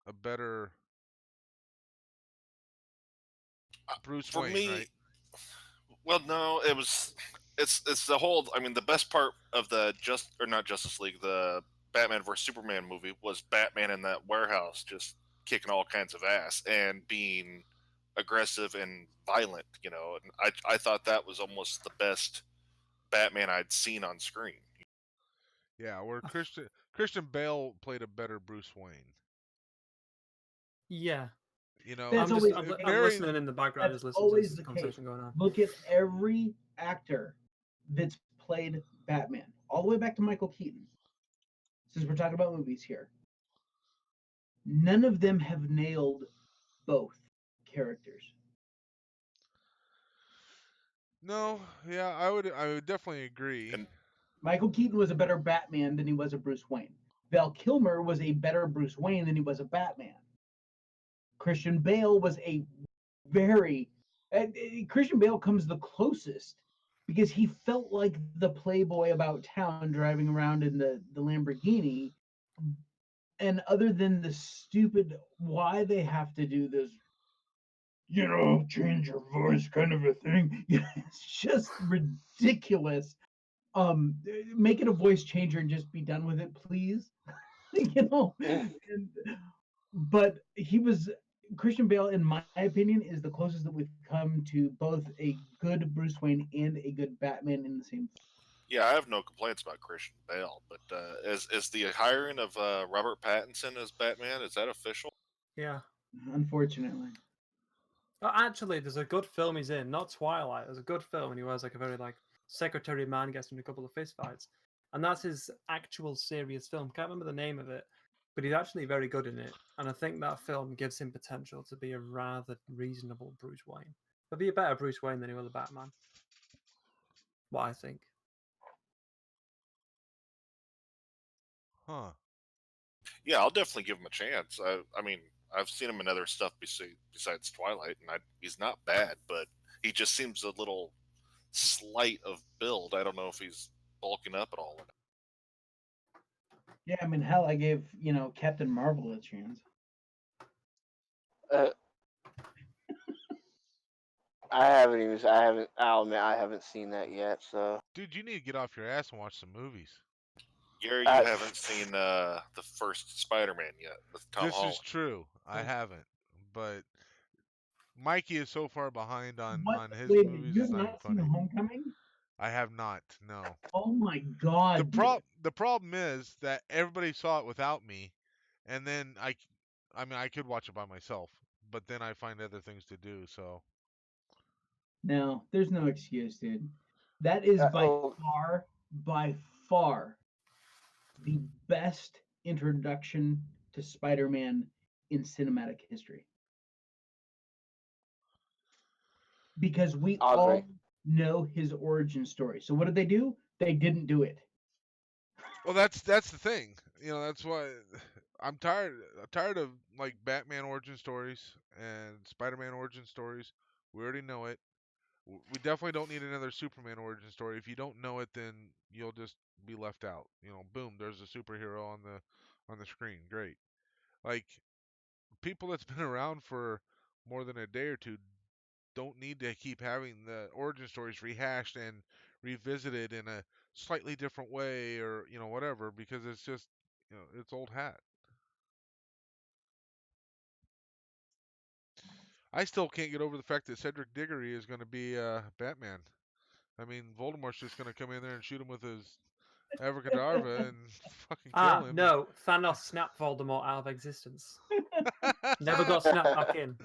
Speaker 5: a better Bruce
Speaker 3: For
Speaker 5: Wayne,
Speaker 3: me,
Speaker 5: right?
Speaker 3: well, no, it's the whole. I mean, the best part of the not Justice League, the Batman vs Superman movie was Batman in that warehouse just kicking all kinds of ass and being aggressive and violent. And I thought that was almost the best Batman I'd seen on screen.
Speaker 5: Yeah, where Christian Bale played a better Bruce Wayne.
Speaker 2: Yeah,
Speaker 5: You know,
Speaker 4: That's
Speaker 2: I'm
Speaker 5: it's
Speaker 2: just
Speaker 4: always
Speaker 2: I'm,
Speaker 4: the
Speaker 2: I'm
Speaker 4: case.
Speaker 5: very
Speaker 2: listening in the background,
Speaker 4: That's
Speaker 2: just listening to
Speaker 4: always
Speaker 2: this
Speaker 4: the case.
Speaker 2: conversation going on.
Speaker 4: Look at every actor that's played Batman, all the way back to Michael Keaton, since we're talking about movies here. None of them have nailed both characters.
Speaker 5: No, yeah, I would definitely agree.
Speaker 3: And
Speaker 4: Michael Keaton was a better Batman than he was a Bruce Wayne. Val Kilmer was a better Bruce Wayne than he was a Batman. Christian Bale was a very Christian Bale comes the closest because he felt like the playboy about town driving around in the Lamborghini. And other than the stupid why they have to do this, change your voice kind of a thing, it's just ridiculous. Make it a voice changer and just be done with it, please. And, but he was Christian Bale, in my opinion, is the closest that we've come to both a good Bruce Wayne and a good Batman in the same film.
Speaker 3: yeah, I have no complaints about Christian Bale, but is the hiring of Robert Pattinson as Batman, is that official?
Speaker 2: Yeah.
Speaker 4: Unfortunately.
Speaker 2: Actually, there's a good film he's in, not Twilight. There's a good film, and he wears like a very like secretary man, gets in a couple of fist fights, and that's his actual serious film. Can't remember the name of it, but he's actually very good in it, and I think that film gives him potential to be a rather reasonable Bruce Wayne. He'll be a better Bruce Wayne than he will a Batman. What I think.
Speaker 5: Huh.
Speaker 3: Yeah, I'll definitely give him a chance. I mean, I've seen him in other stuff besides Twilight, and he's not bad, but he just seems a little slight of build. I don't know if he's bulking up at all.
Speaker 4: Yeah, I mean, hell, I gave Captain Marvel a chance.
Speaker 1: Uh, I haven't even. I haven't. I'll admit I haven't seen that yet. So.
Speaker 5: Dude, you need to get off your ass and watch some movies.
Speaker 3: Gary, you
Speaker 1: Uh,
Speaker 3: haven't seen the first Spider-Man yet with Tom
Speaker 5: This
Speaker 3: Holland.
Speaker 5: is true. I haven't. But Mikey is so far behind on
Speaker 4: What?
Speaker 5: his
Speaker 4: Wait,
Speaker 5: movies,
Speaker 4: you
Speaker 5: it's
Speaker 4: have
Speaker 5: not even
Speaker 4: not seen
Speaker 5: funny.
Speaker 4: Homecoming?
Speaker 5: I have not. No.
Speaker 4: Oh my
Speaker 5: The
Speaker 4: God, dude.
Speaker 5: the problem is that everybody saw it without me, and then I mean I could watch it by myself, but then I find other things to do. So
Speaker 4: No, there's no excuse, dude. That is
Speaker 1: oh,
Speaker 4: by far, the best introduction to Spider-Man in cinematic history. Because we
Speaker 1: I'll agree.
Speaker 4: all know his origin story. So what did they do? They didn't do it.
Speaker 5: well, that's the thing. That's why I'm tired. I'm tired of like Batman origin stories and Spider-Man origin stories. We already know it. We definitely don't need another Superman origin story. If you don't know it, then you'll just be left out. Boom, there's a superhero on the screen. Great. Like people that's been around for more than a day or two don't need to keep having the origin stories rehashed and revisited in a slightly different way or whatever because it's just it's old hat. I still can't get over the fact that Cedric Diggory is going to be Batman. I mean, Voldemort's just going to come in there and shoot him with his Abracadabra and fucking kill him.
Speaker 2: No, Thanos snapped Voldemort out of existence. Never got snapped back in.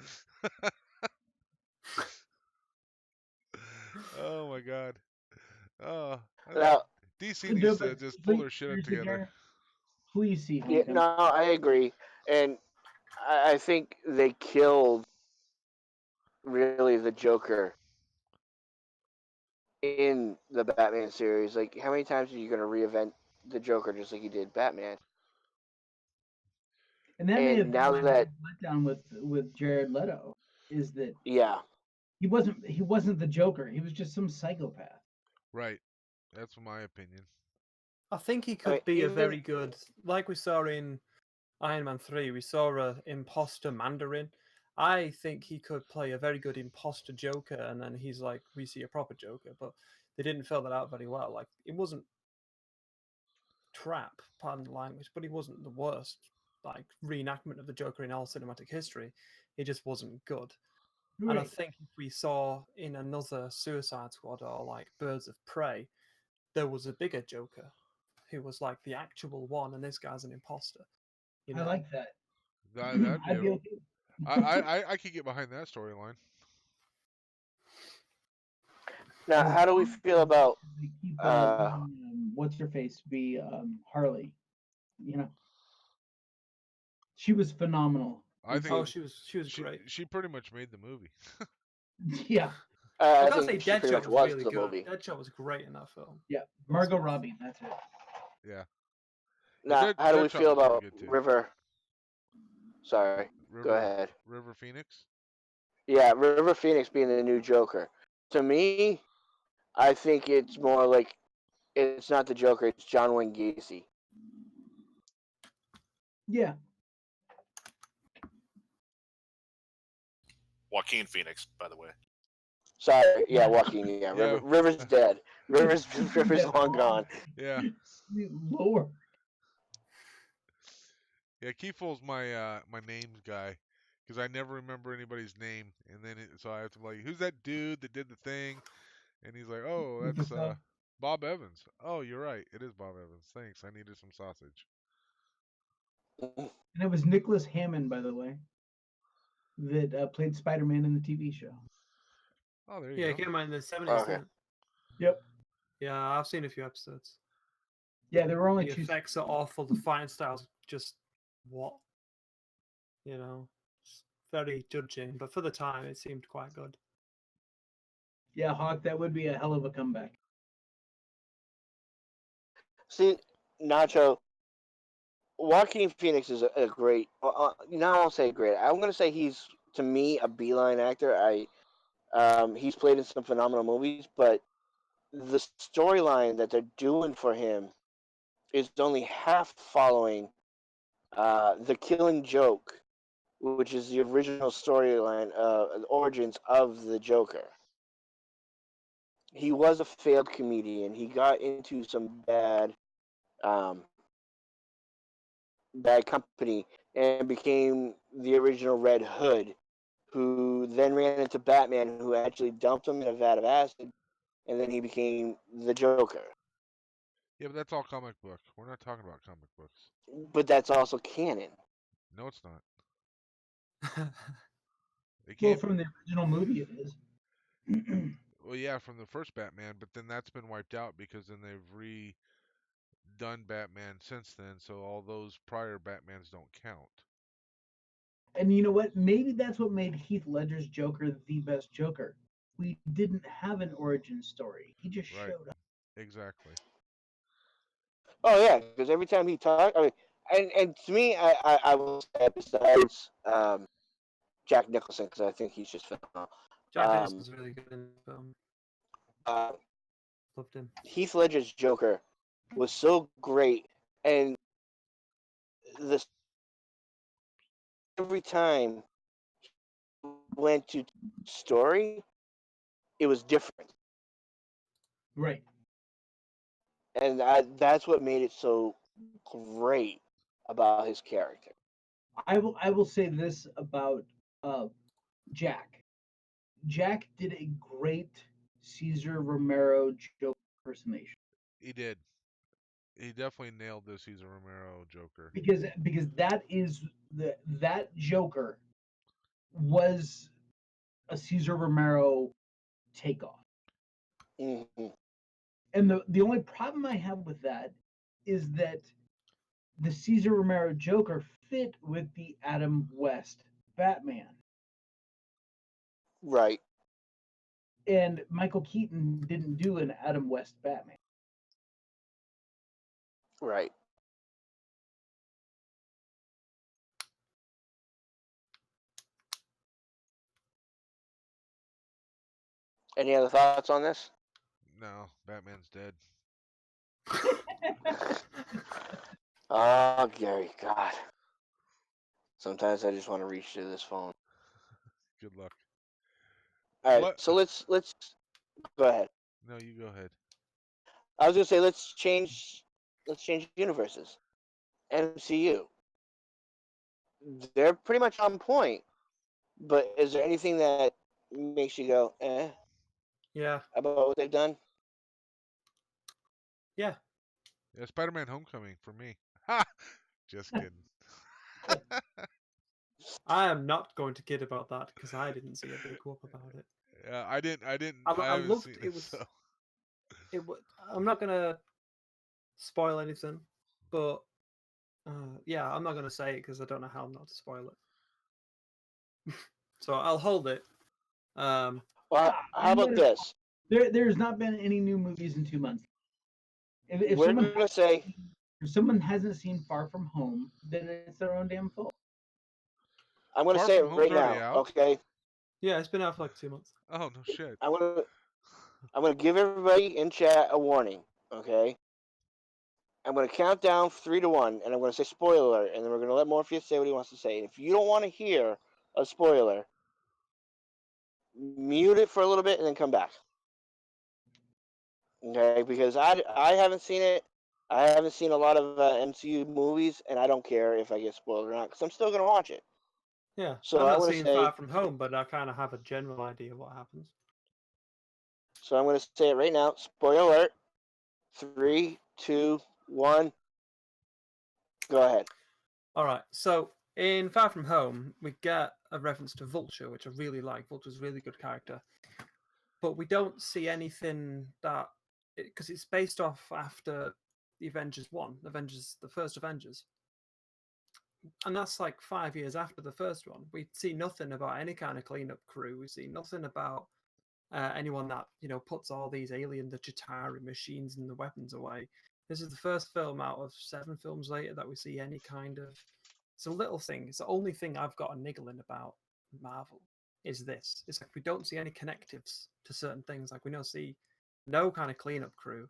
Speaker 5: Oh my god. Oh,
Speaker 1: Now,
Speaker 5: DC needs to just pull their shit up together.
Speaker 4: Please see
Speaker 1: yeah,
Speaker 4: Homecoming.
Speaker 1: no, I agree, and I think they killed really the Joker in the Batman series. Like, how many times are you going to reinvent the Joker just like you did Batman?
Speaker 4: And that may
Speaker 1: And
Speaker 4: have been
Speaker 1: now
Speaker 4: my
Speaker 1: that,
Speaker 4: letdown with Jared Leto, is that
Speaker 1: yeah,
Speaker 4: he wasn't the Joker. He was just some psychopath.
Speaker 5: Right. That's my opinion.
Speaker 2: I think he
Speaker 1: I
Speaker 2: could
Speaker 1: mean,
Speaker 2: be a
Speaker 1: even
Speaker 2: very good, like we saw in Iron Man 3, we saw a imposter Mandarin. I think he could play a very good imposter Joker, and then he's like, we see a proper Joker, but they didn't fill that out very well. Like, it wasn't crap, pardon the language, but he wasn't the worst, like, reenactment of the Joker in all cinematic history. He just wasn't good. And I
Speaker 4: Right.
Speaker 2: think if we saw in another Suicide Squad or like Birds of Prey, there was a bigger Joker who was like the actual one, and this guy's an imposter.
Speaker 4: I like that.
Speaker 5: That'd be
Speaker 4: I'd be okay.
Speaker 5: I could get behind that storyline.
Speaker 1: now,
Speaker 4: As
Speaker 1: how do we
Speaker 4: long
Speaker 1: feel about
Speaker 4: as they keep
Speaker 1: uh,
Speaker 4: what's her face be Harley, you know. She was phenomenal.
Speaker 5: I think
Speaker 2: Oh, she was great.
Speaker 5: she pretty much made the movie.
Speaker 4: Yeah,
Speaker 2: I
Speaker 1: I
Speaker 2: gotta say,
Speaker 1: think she pretty
Speaker 2: Deadshot
Speaker 1: much
Speaker 2: was
Speaker 1: was
Speaker 2: really
Speaker 1: the
Speaker 2: good.
Speaker 1: movie.
Speaker 2: Deadshot was great in that film.
Speaker 4: yeah. Margot Robbie. That's it.
Speaker 5: Yeah.
Speaker 1: Now, how do we
Speaker 5: Deadshot
Speaker 1: feel
Speaker 5: was pretty
Speaker 1: about
Speaker 5: good too.
Speaker 1: River? Sorry, go
Speaker 5: River
Speaker 1: ahead.
Speaker 5: River Phoenix.
Speaker 1: Yeah, River Phoenix being the new Joker. To me, I think it's more like it's not the Joker; it's John Wayne Gacy.
Speaker 4: Yeah.
Speaker 3: Joaquin Phoenix, by the way.
Speaker 1: Sorry, yeah, Joaquin. Yeah,
Speaker 5: Yeah.
Speaker 1: River's dead. River's
Speaker 4: That
Speaker 1: long gone.
Speaker 5: Yeah.
Speaker 4: Lord.
Speaker 5: Yeah, Kefull's my names guy, because I never remember anybody's name, and then so I have to be like, who's that dude that did the thing? And he's like, oh,
Speaker 4: With the
Speaker 5: that's
Speaker 4: sub.
Speaker 5: Bob Evans. Oh, you're right, it is Bob Evans. Thanks, I needed some sausage.
Speaker 4: And it was Nicholas Hammond, by the way, that played Spider-Man in the TV show.
Speaker 5: Oh, there you
Speaker 2: Yeah, it
Speaker 5: go.
Speaker 2: came out in the 70s,
Speaker 1: Okay.
Speaker 2: didn't it?
Speaker 4: Yep.
Speaker 2: Yeah, I've seen a few episodes.
Speaker 4: Yeah, there were only
Speaker 2: The
Speaker 4: two.
Speaker 2: effects are awful. The fighting style's just what? You know, it's very judging. But for the time, it seemed quite good.
Speaker 4: Yeah, Hawk, that would be a hell of a comeback.
Speaker 1: See, Nacho, Joaquin Phoenix is a great. Now I won't say great. I'm gonna say he's to me a beeline actor. He's played in some phenomenal movies, but the storyline that they're doing for him is only half following the Killing Joke, which is the original storyline, origins of the Joker. He was a failed comedian. He got into some um, bad company and became the original Red Hood, who then ran into Batman, who actually dumped him in a vat of acid, and then he became the Joker.
Speaker 5: Yeah, but that's all comic book. We're not talking about comic books.
Speaker 1: But that's also canon.
Speaker 5: No, it's not. It
Speaker 4: Well,
Speaker 5: can't
Speaker 4: from
Speaker 5: be.
Speaker 4: the original movie, it is.
Speaker 5: Well, yeah, from the first Batman, but then that's been wiped out because then they've redone Batman since then, so all those prior Batmans don't count.
Speaker 4: And you know what? Maybe that's what made Heath Ledger's Joker the best Joker. We didn't have an origin story. He just
Speaker 5: Right.
Speaker 4: showed up.
Speaker 5: Exactly.
Speaker 1: Oh yeah, because every time he talked, I mean, and to me, I will say besides Jack Nicholson, because I think he's just phenomenal.
Speaker 2: Jack Nicholson's really good in the film.
Speaker 1: Uh,
Speaker 2: Loved him.
Speaker 1: Heath Ledger's Joker was so great, and this every time he went to story, it was different,
Speaker 4: Right.
Speaker 1: and that's what made it so great about his character.
Speaker 4: I will say this about uh, Jack. Jack did a great Caesar Romero Joker impersonation
Speaker 5: He did. He definitely nailed the Cesar Romero Joker.
Speaker 4: because that Joker was a Caesar Romero takeoff.
Speaker 1: Mm-hmm.
Speaker 4: And the only problem I have with that is that the Caesar Romero Joker fit with the Adam West Batman.
Speaker 1: Right,
Speaker 4: And Michael Keaton didn't do an Adam West Batman.
Speaker 1: right. Any other thoughts on this?
Speaker 5: No, Batman's dead.
Speaker 1: Oh, Gary, God. Sometimes I just want to reach to this phone.
Speaker 5: Good luck.
Speaker 1: All right,
Speaker 5: What?
Speaker 1: so let's go ahead.
Speaker 5: No, you go ahead.
Speaker 1: I was gonna say let's change universes. MCU. They're pretty much on point, but is there anything that makes you go,
Speaker 2: Yeah.
Speaker 1: about what they've done?
Speaker 2: Yeah.
Speaker 5: Yeah, Spider-Man: Homecoming for me. Ha! Just kidding.
Speaker 2: I am not going to kid about that because I didn't see a big whoop about it.
Speaker 5: Yeah, I didn't.
Speaker 2: I,
Speaker 5: I
Speaker 2: I
Speaker 5: haven't
Speaker 2: loved
Speaker 5: seen
Speaker 2: it.
Speaker 5: it.
Speaker 2: Was
Speaker 5: So
Speaker 2: it? I'm not gonna spoil anything, but Yeah, I'm not going to say it because I don't know how not to spoil it. So I'll hold it.
Speaker 1: Well,
Speaker 4: Yeah,
Speaker 1: how
Speaker 4: and
Speaker 1: about this?
Speaker 4: there's not been any new movies in 2 months. If
Speaker 1: We're
Speaker 4: someone
Speaker 1: gonna say
Speaker 4: if someone hasn't seen Far From Home, then it's their own damn fault.
Speaker 1: I'm gonna
Speaker 5: Far
Speaker 1: say
Speaker 5: From
Speaker 1: it
Speaker 5: Home's
Speaker 1: right
Speaker 5: already
Speaker 1: now.
Speaker 5: out.
Speaker 1: Okay,
Speaker 2: Yeah, it's been out for like 2 months.
Speaker 5: Oh no shit.
Speaker 1: I'm gonna give everybody in chat a warning. Okay, I'm gonna count down 3 to 1, and I'm gonna say spoiler, and then we're gonna let Morpheus say what he wants to say. And if you don't want to hear a spoiler, mute it for a little bit and then come back. Okay, because I haven't seen it. I haven't seen a lot of MCU movies, and I don't care if I get spoiled or not because I'm still gonna watch it.
Speaker 2: Yeah,
Speaker 1: So
Speaker 2: I've
Speaker 1: I'm
Speaker 2: not
Speaker 1: gonna
Speaker 2: seen Far
Speaker 1: say.
Speaker 2: From Home, but I kind of have a general idea of what happens.
Speaker 1: So I'm gonna say it right now. Spoiler alert. 3, 2, 1. Go ahead.
Speaker 2: All right, so in Far From Home, we get a reference to Vulture, which I really like. Vulture's a really good character, but we don't see anything that because it's based off after the Avengers one, Avengers, the first Avengers, and that's like 5 years after the first one. We see nothing about any kind of cleanup crew. We see nothing about anyone that puts all these alien, the Chitauri machines and the weapons away. This is the first film out of 7 films later that we see any kind of. It's a little thing. It's the only thing I've got a niggling about Marvel is this. It's like we don't see any connectives to certain things. Like we don't see no kind of cleanup crew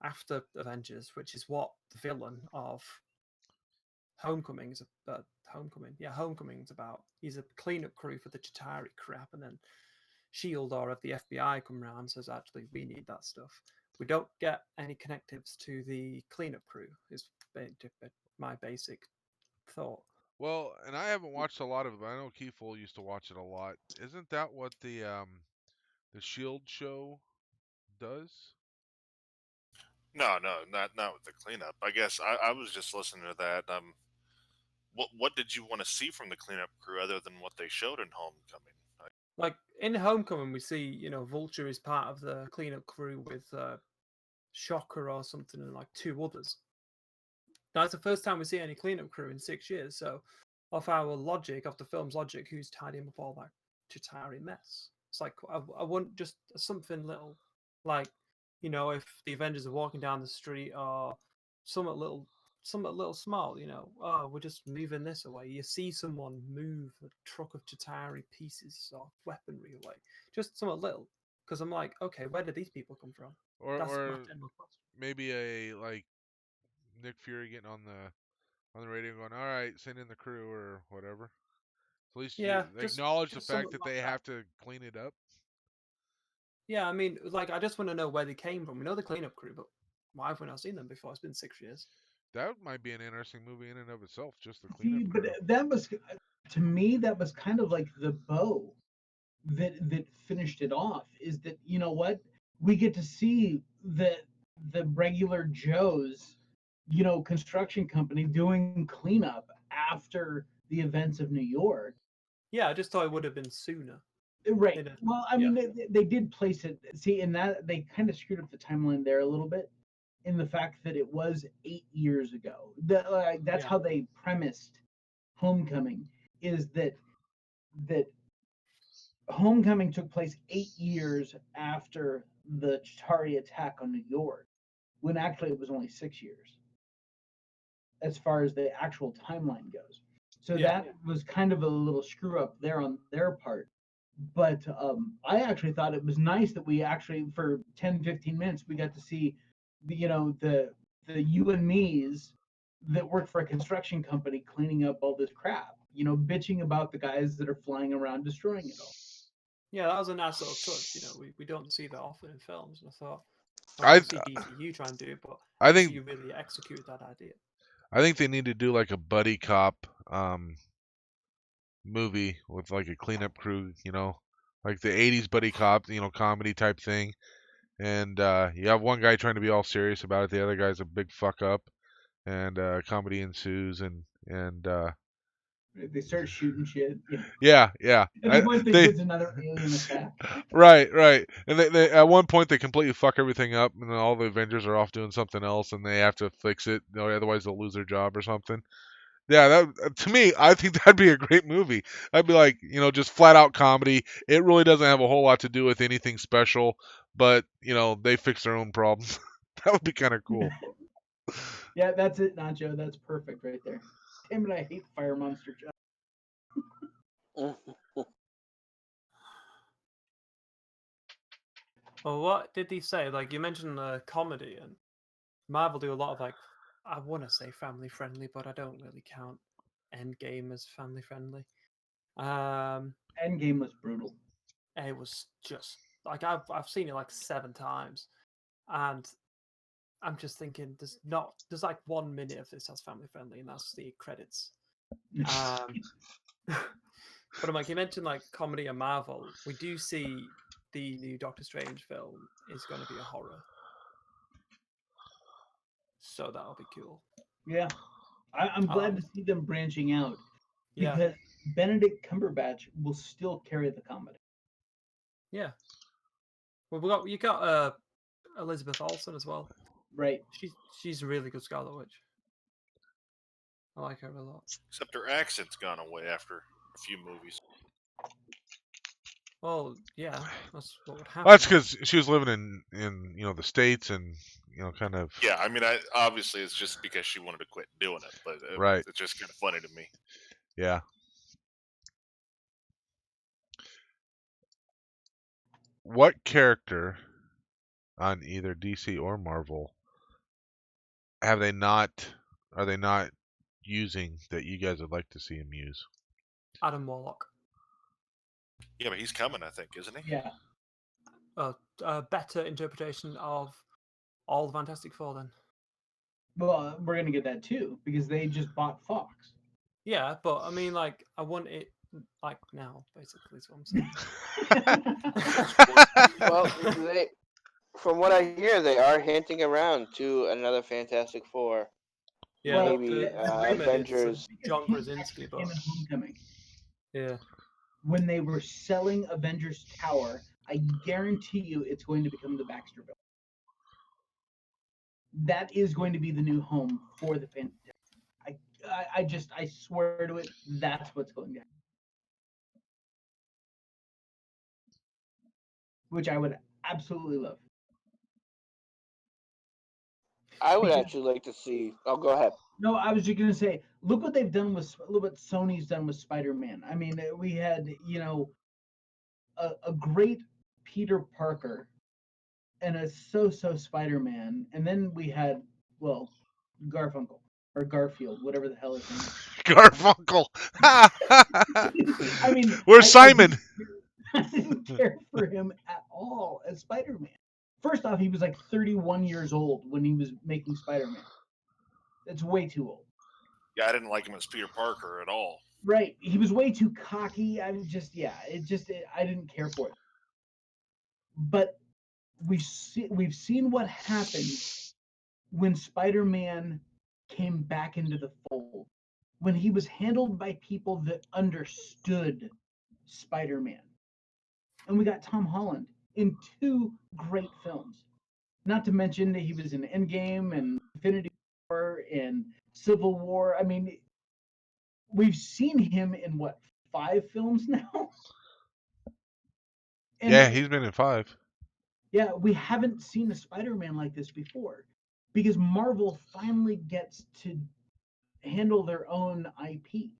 Speaker 2: after Avengers, which is what the villain of Homecoming is about. Homecoming is about. He's a cleanup crew for the Chitauri crap, and then Shield or if the FBI come around and says, actually, we need that stuff. We don't get any connectives to the cleanup crew, is my basic thought.
Speaker 5: Well, and I haven't watched a lot of it, but I know Kefull used to watch it a lot. Isn't that what the Shield show does?
Speaker 3: No, not with the cleanup. I guess I was just listening to that. What did you want to see from the cleanup crew other than what they showed in Homecoming?
Speaker 2: Like in Homecoming, we see, Vulture is part of the cleanup crew with Shocker or something and like 2 others. Now, it's the first time we see any cleanup crew in 6 years, so off our logic, off the film's logic, who's tidying up all that Chitauri mess? It's like, I want just something little, like, if the Avengers are walking down the street or something little small, oh, we're just moving this away. You see someone move a truck of Chitauri pieces or weaponry away, just something little. Because I'm like, okay, where did these people come from? That's my
Speaker 5: Or
Speaker 2: general question.
Speaker 5: maybe a like Nick Fury getting on the radio going, "All right, send in the crew or whatever." At least you
Speaker 2: Yeah,
Speaker 5: acknowledge the
Speaker 2: just
Speaker 5: fact
Speaker 2: something
Speaker 5: that
Speaker 2: like
Speaker 5: they
Speaker 2: that.
Speaker 5: have to clean it up.
Speaker 2: Yeah, I mean, like, I just want to know where they came from. We know the cleanup crew, but why have we not seen them before? It's been 6 years.
Speaker 5: That might be an interesting movie in and of itself, just the
Speaker 4: See,
Speaker 5: cleanup
Speaker 4: but
Speaker 5: crew.
Speaker 4: that was to me that was kind of like the bow that finished it off. Is that you know what we get to see the regular Joes, construction company doing cleanup after the events of New York.
Speaker 2: Yeah, I just thought it would have been sooner.
Speaker 4: Right.
Speaker 2: They did.
Speaker 4: Well, I
Speaker 2: Yeah,
Speaker 4: mean, they did place it. See, and that they kind of screwed up the timeline there a little bit in the fact that it was 8 years ago. That's
Speaker 2: yeah,
Speaker 4: how they premised Homecoming. Is that Homecoming took place 8 years after the Chitauri attack on New York, when actually it was only 6 years as far as the actual timeline goes. So
Speaker 2: yeah.
Speaker 4: that was kind of a little screw up there on their part. But I actually thought it was nice that we actually for 10, 15 minutes we got to see the you and me's that work for a construction company cleaning up all this crap, bitching about the guys that are flying around destroying it all.
Speaker 2: Yeah, that was a nice little touch. We don't see that often in films. And I thought, like,
Speaker 5: I
Speaker 2: obviously DCU try and do it, but
Speaker 5: I think
Speaker 2: MCU really executed that idea.
Speaker 5: I think they need to do like a buddy cop movie with like a cleanup crew, like the 80s buddy cop, comedy type thing. And you have one guy trying to be all serious about it, the other guy's a big fuck up, and comedy ensues, and
Speaker 4: They start shooting shit. You know.
Speaker 5: Yeah.
Speaker 4: Everyone thinks
Speaker 5: They
Speaker 4: it's another alien attack.
Speaker 5: right. And they at one point they completely fuck everything up, and then all the Avengers are off doing something else, and they have to fix it. Otherwise they'll lose their job or something. Yeah, that to me, I think that'd be a great movie. I'd be like, just flat out comedy. It really doesn't have a whole lot to do with anything special, but they fix their own problems. That would be kind of cool.
Speaker 4: Yeah, that's it, Nacho. That's perfect right there. Damn it, I hate fire monster.
Speaker 2: Well, what did he say? Like you mentioned comedy, and Marvel do a lot of like, I want to say family friendly, but I don't really count Endgame as family friendly.
Speaker 4: Endgame was brutal.
Speaker 2: It was just like I've seen it like 7 times, and I'm just thinking there's like 1 minute of this that's family friendly, and that's the credits. But I'm like, you mentioned like comedy and Marvel. We do see the new Doctor Strange film is going to be a horror, so that'll be cool.
Speaker 4: Yeah, I'm
Speaker 2: I
Speaker 4: glad
Speaker 2: like
Speaker 4: to see them branching out
Speaker 2: Yeah,
Speaker 4: because Benedict Cumberbatch will still carry the comedy.
Speaker 2: yeah. Well, you got Elizabeth Olsen as well.
Speaker 4: Right.
Speaker 2: She's a really good Scarlet Witch. I like her a lot.
Speaker 3: Except her accent's gone away after a few movies.
Speaker 2: Well, yeah, that's what would happen.
Speaker 5: Well, that's because she was living in the States, and kind of
Speaker 3: Yeah, I mean, obviously it's just because she wanted to quit doing it, but
Speaker 5: right.
Speaker 3: it's just kind of funny to me.
Speaker 5: Yeah. What character on either DC or Marvel are they not using that you guys would like to see him use?
Speaker 2: Adam Warlock.
Speaker 3: Yeah, but he's coming, I think, isn't he?
Speaker 4: Yeah.
Speaker 2: A better interpretation of all the Fantastic Four then.
Speaker 4: Well, we're gonna get that too because they just bought Fox.
Speaker 2: Yeah, but I mean, like, I want it like now, basically, is what I'm saying.
Speaker 1: Well, from what I hear, they are hinting around to another Fantastic Four.
Speaker 2: Yeah,
Speaker 4: Well,
Speaker 1: maybe
Speaker 4: the
Speaker 1: Avengers.
Speaker 2: John Krasinski,
Speaker 4: came
Speaker 2: but
Speaker 4: in Homecoming.
Speaker 2: yeah,
Speaker 4: When they were selling Avengers Tower, I guarantee you it's going to become the Baxter Building. That is going to be the new home for the Fantastic. I swear to it, that's what's going to happen. Which I would absolutely love.
Speaker 1: I would
Speaker 4: Because-
Speaker 1: actually like to see. Oh, go ahead.
Speaker 4: No, I was just gonna say, look what they've done with look what Sony's done with Spider-Man. I mean, we had a great Peter Parker and a so-so Spider-Man, and then we had Garfunkel or Garfield, whatever the hell his name is.
Speaker 5: Garfunkel.
Speaker 4: I mean,
Speaker 5: Where's Simon?
Speaker 4: I didn't care for him at all as Spider-Man. First off, he was like 31 years old when he was making Spider-Man. That's way too old.
Speaker 3: Yeah, I didn't like him as Peter Parker at all.
Speaker 4: Right. He was way too cocky. I was just, I didn't care for it. But we've seen what happened when Spider-Man came back into the fold. When he was handled by people that understood Spider-Man. And we got Tom Holland in 2 great films. Not to mention that he was in Endgame and Infinity War and Civil War. I mean, we've seen him in what, 5 films now? And
Speaker 5: Yeah, he's been in 5.
Speaker 4: yeah, we haven't seen a Spider-Man like this before because Marvel finally gets to handle their own IP.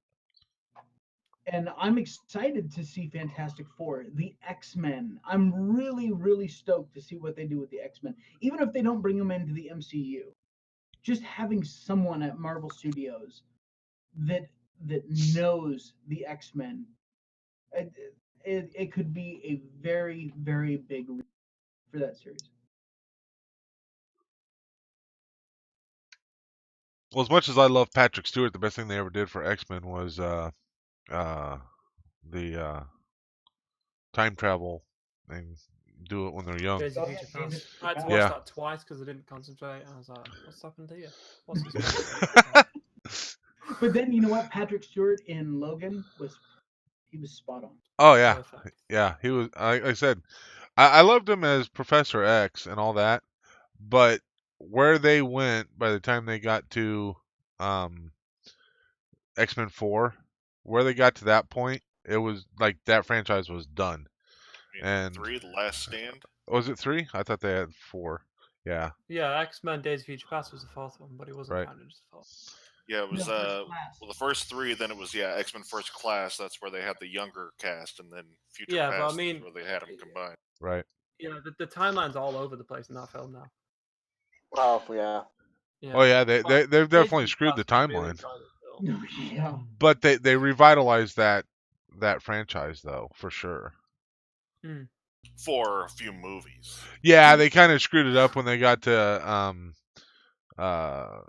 Speaker 4: And I'm excited to see Fantastic Four, the X-Men. I'm really, really stoked to see what they do with the X-Men. Even if they don't bring them into the MCU, just having someone at Marvel Studios that knows the X-Men, it could be a very, very big for that series.
Speaker 5: Well, as much as I love Patrick Stewart, the best thing they ever did for X-Men was the time travel and do it when they're young.
Speaker 2: Days of
Speaker 4: Oh,
Speaker 2: Future
Speaker 4: yeah, Days
Speaker 2: Past.
Speaker 4: of
Speaker 2: I had to
Speaker 4: Future
Speaker 2: watch
Speaker 5: Yeah.
Speaker 2: that twice because I didn't concentrate. I was like, "What's happened here? What's this?"
Speaker 4: But then you know what? Patrick Stewart in Logan he was spot on.
Speaker 5: Oh yeah,
Speaker 2: Perfect.
Speaker 5: yeah. He was. I said I loved him as Professor X and all that, but where they went by the time they got to um, X-Men 4, where they got to that point, it was like that franchise was done.
Speaker 3: I mean,
Speaker 5: And
Speaker 3: 3, The Last Stand.
Speaker 5: was it 3? I thought they had 4. Yeah,
Speaker 2: Yeah, X-Men Days of Future Past was the fourth one, but it wasn't
Speaker 5: right.
Speaker 2: counted as the fourth.
Speaker 3: Yeah, it
Speaker 4: No,
Speaker 3: was
Speaker 4: First Class.
Speaker 3: well, the first 3, then it was X-Men First Class. That's where they had the younger cast, and then Future
Speaker 2: Yeah, but I
Speaker 3: Past is
Speaker 2: mean,
Speaker 3: where they had them combined.
Speaker 5: Right.
Speaker 2: the timeline's all over the place in that film now.
Speaker 1: Oh yeah.
Speaker 5: Oh
Speaker 2: Yeah.
Speaker 5: yeah,
Speaker 2: But
Speaker 5: they've
Speaker 2: Days of
Speaker 5: definitely
Speaker 2: Future
Speaker 5: screwed the
Speaker 2: Past was a really
Speaker 5: timeline.
Speaker 2: enjoyable film.
Speaker 4: No, yeah.
Speaker 5: But they revitalized that franchise though, for sure.
Speaker 2: Mm.
Speaker 3: For a few movies.
Speaker 5: Yeah, they kind of screwed it up when they got to uh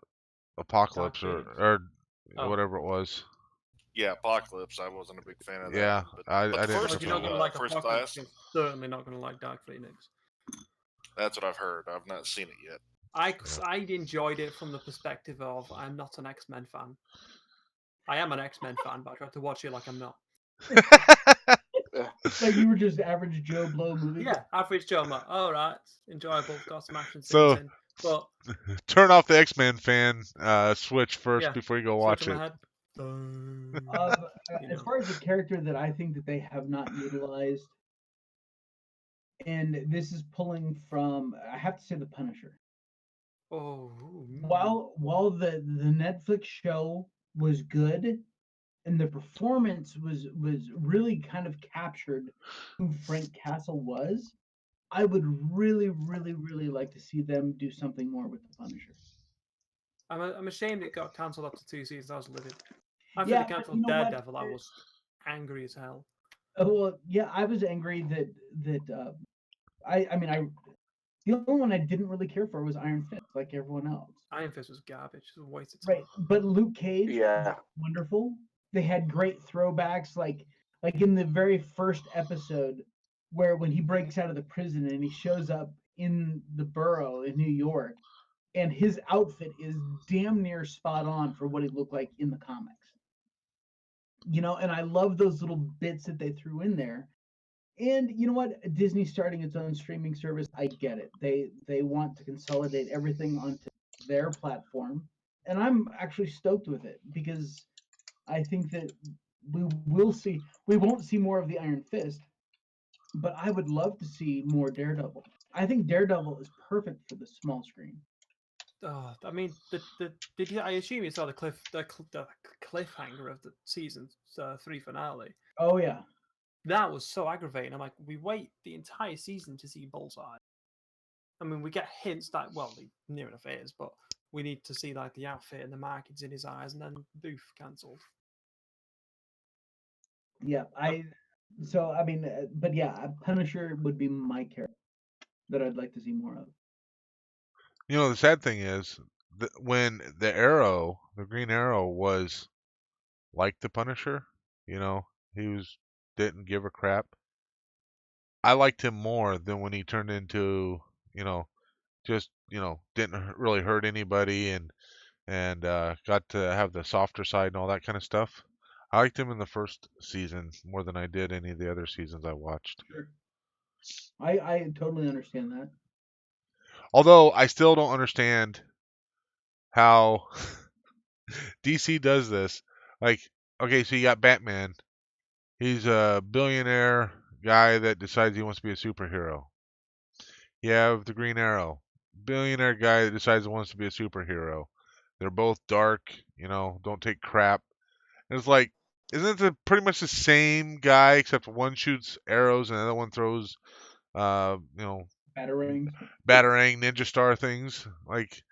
Speaker 2: Dark
Speaker 5: Apocalypse
Speaker 2: Phoenix.
Speaker 5: or
Speaker 2: Oh.
Speaker 5: whatever it was.
Speaker 3: Yeah, Apocalypse. I wasn't a big fan of that
Speaker 5: Yeah,
Speaker 3: one, but
Speaker 5: I
Speaker 3: the
Speaker 5: didn't.
Speaker 2: Well,
Speaker 3: first
Speaker 2: if you're
Speaker 3: two,
Speaker 2: not going to like
Speaker 3: First
Speaker 2: Apocalypse,
Speaker 3: Class.
Speaker 2: you're certainly not going to like Dark Phoenix.
Speaker 3: That's what I've heard. I've not seen it yet.
Speaker 2: I enjoyed it from the perspective of I'm not an X-Men fan. I am an X-Men fan, but I try to watch it like I'm not.
Speaker 4: Like you were just average Joe Blow movie.
Speaker 2: Yeah, average Joe. I'm like, all right, enjoyable, got some action scenes
Speaker 5: So
Speaker 2: in, but
Speaker 5: turn off the X-Men fan switch first
Speaker 2: yeah,
Speaker 5: before you go
Speaker 2: switch
Speaker 5: watch
Speaker 2: in my
Speaker 5: it.
Speaker 2: head.
Speaker 4: As far as the character that I think that they have not utilized, and this is pulling from, I have to say, the Punisher.
Speaker 2: Oh,
Speaker 4: While the Netflix show was good, and the performance was really kind of captured who Frank Castle was, I would really, really, really like to see them do something more with the Punisher.
Speaker 2: I'm ashamed it got cancelled after 2 seasons. I was livid. After they
Speaker 4: Yeah, but you
Speaker 2: cancelled
Speaker 4: know what?
Speaker 2: Daredevil, I was angry as hell.
Speaker 4: Well, yeah, I was angry that I mean I the only one I didn't really care for was Iron Fist, like everyone else.
Speaker 2: Iron Fist was garbage. It was a waste of time.
Speaker 4: Right, but Luke Cage,
Speaker 1: Yeah.
Speaker 4: wonderful. They had great throwbacks, like in the very first episode, where when he breaks out of the prison and he shows up in the borough in New York, and his outfit is damn near spot on for what he looked like in the comics. And I love those little bits that they threw in there. And you know what? Disney starting its own streaming service, I get it. They want to consolidate everything onto their platform, and I'm actually stoked with it because I think that we won't see more of the Iron Fist, but I would love to see more Daredevil. I think Daredevil is perfect for the small screen.
Speaker 2: Oh, I mean, did you? I assume you saw the cliffhanger of the season 3 finale.
Speaker 4: Oh yeah.
Speaker 2: That was so aggravating. I'm like, we wait the entire season to see Bullseye. I mean, we get hints that, well, near enough it is, but we need to see like the outfit and the markings in his eyes, and then boof, cancelled.
Speaker 4: Yeah, so I mean, but yeah, Punisher would be my character that I'd like to see more of.
Speaker 5: You know, the sad thing is when the Green Arrow was like the Punisher, he didn't give a crap. I liked him more than when he turned into, just, didn't really hurt anybody and got to have the softer side and all that kind of stuff. I liked him in the first season more than I did any of the other seasons I watched.
Speaker 4: Sure. I totally understand that.
Speaker 5: Although I still don't understand how DC does this. Like, okay, so you got Batman. He's a billionaire guy that decides he wants to be a superhero. You have the Green Arrow, billionaire guy that decides he wants to be a superhero. They're both dark, don't take crap. And it's like, isn't it pretty much the same guy except one shoots arrows and the other one throws,
Speaker 4: Batarangs.
Speaker 5: batarang ninja star things? Like,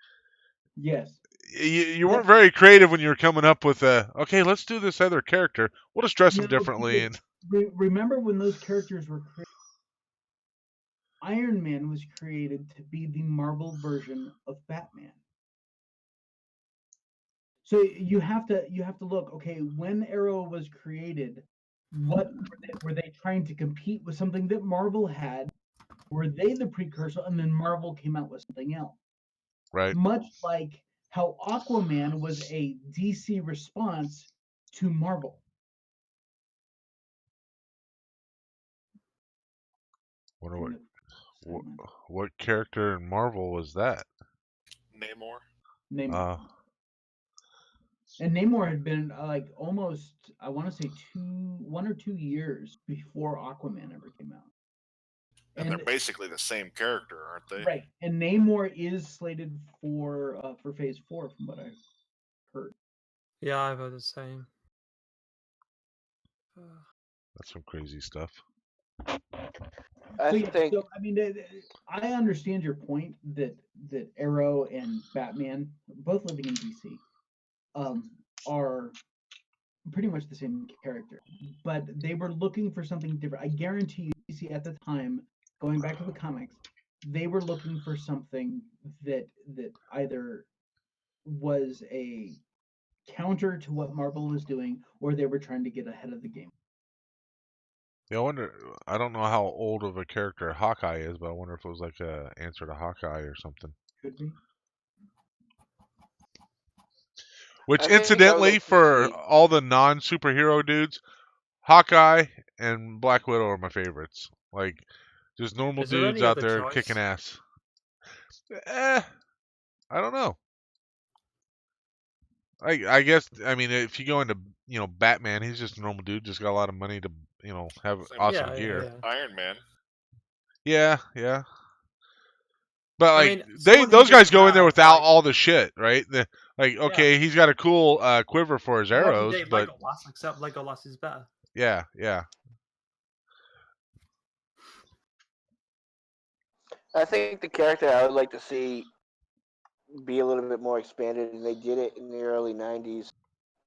Speaker 4: Yes.
Speaker 5: you weren't very creative when you were coming up with okay, let's do this other character. We'll just dress him
Speaker 4: No,
Speaker 5: differently.
Speaker 4: because remember when those characters were created? Iron Man was created to be the Marvel version of Batman. So you have to look. Okay, when Arrow was created, what were they trying to compete with something that Marvel had? Were they the precursor, and then Marvel came out with something else?
Speaker 5: Right.
Speaker 4: Much like how Aquaman was a DC response to Marvel.
Speaker 5: Wonder
Speaker 4: In
Speaker 5: what
Speaker 4: the
Speaker 5: what character in Marvel was that?
Speaker 3: Namor.
Speaker 4: Namor.
Speaker 5: Uh,
Speaker 4: And Namor had been like almost, I want to say 1 or 2 years before Aquaman ever came out.
Speaker 3: And they're
Speaker 4: And
Speaker 3: basically the same character, aren't they?
Speaker 4: right, and Namor is slated for Phase 4, from what I heard.
Speaker 2: Yeah, I've heard the same.
Speaker 5: that's some crazy stuff.
Speaker 1: I
Speaker 4: So yeah,
Speaker 1: think
Speaker 4: so I mean, I understand your point that Arrow and Batman, both living in DC, are pretty much the same character, but they were looking for something different. I guarantee you, DC at the time, going back to the comics, they were looking for something that either was a counter to what Marvel was doing, or they were trying to get ahead of the game.
Speaker 5: Yeah, I wonder. I don't know how old of a character Hawkeye is, but I wonder if it was like a answer to Hawkeye or something.
Speaker 4: Could be.
Speaker 5: Which,
Speaker 1: I think I would
Speaker 5: incidentally,
Speaker 1: like to
Speaker 5: for
Speaker 1: see.
Speaker 5: all the non-superhero dudes, Hawkeye and Black Widow are my favorites. Like, just normal
Speaker 2: Is there
Speaker 5: dudes
Speaker 2: any
Speaker 5: out
Speaker 2: other
Speaker 5: there kicking
Speaker 2: choice?
Speaker 5: ass. Eh, I don't know. I guess, I mean, if you go into Batman, he's just a normal dude, just got a lot of money to have
Speaker 3: Same with
Speaker 5: awesome
Speaker 2: Yeah, yeah,
Speaker 5: gear.
Speaker 2: yeah.
Speaker 3: Iron Man.
Speaker 5: Yeah, yeah. But
Speaker 2: I
Speaker 5: like
Speaker 2: mean, someone who
Speaker 5: those guys
Speaker 2: didn't
Speaker 5: go in there
Speaker 2: have
Speaker 5: without
Speaker 2: like,
Speaker 5: all the shit, right? Like,
Speaker 2: yeah,
Speaker 5: okay, he's got a cool quiver for his
Speaker 2: modern
Speaker 5: arrows,
Speaker 2: day
Speaker 5: but
Speaker 2: Legolas, except Legolas is better.
Speaker 5: yeah, yeah.
Speaker 1: I think the character I would like to see be a little bit more expanded, and they did it in the early '90s.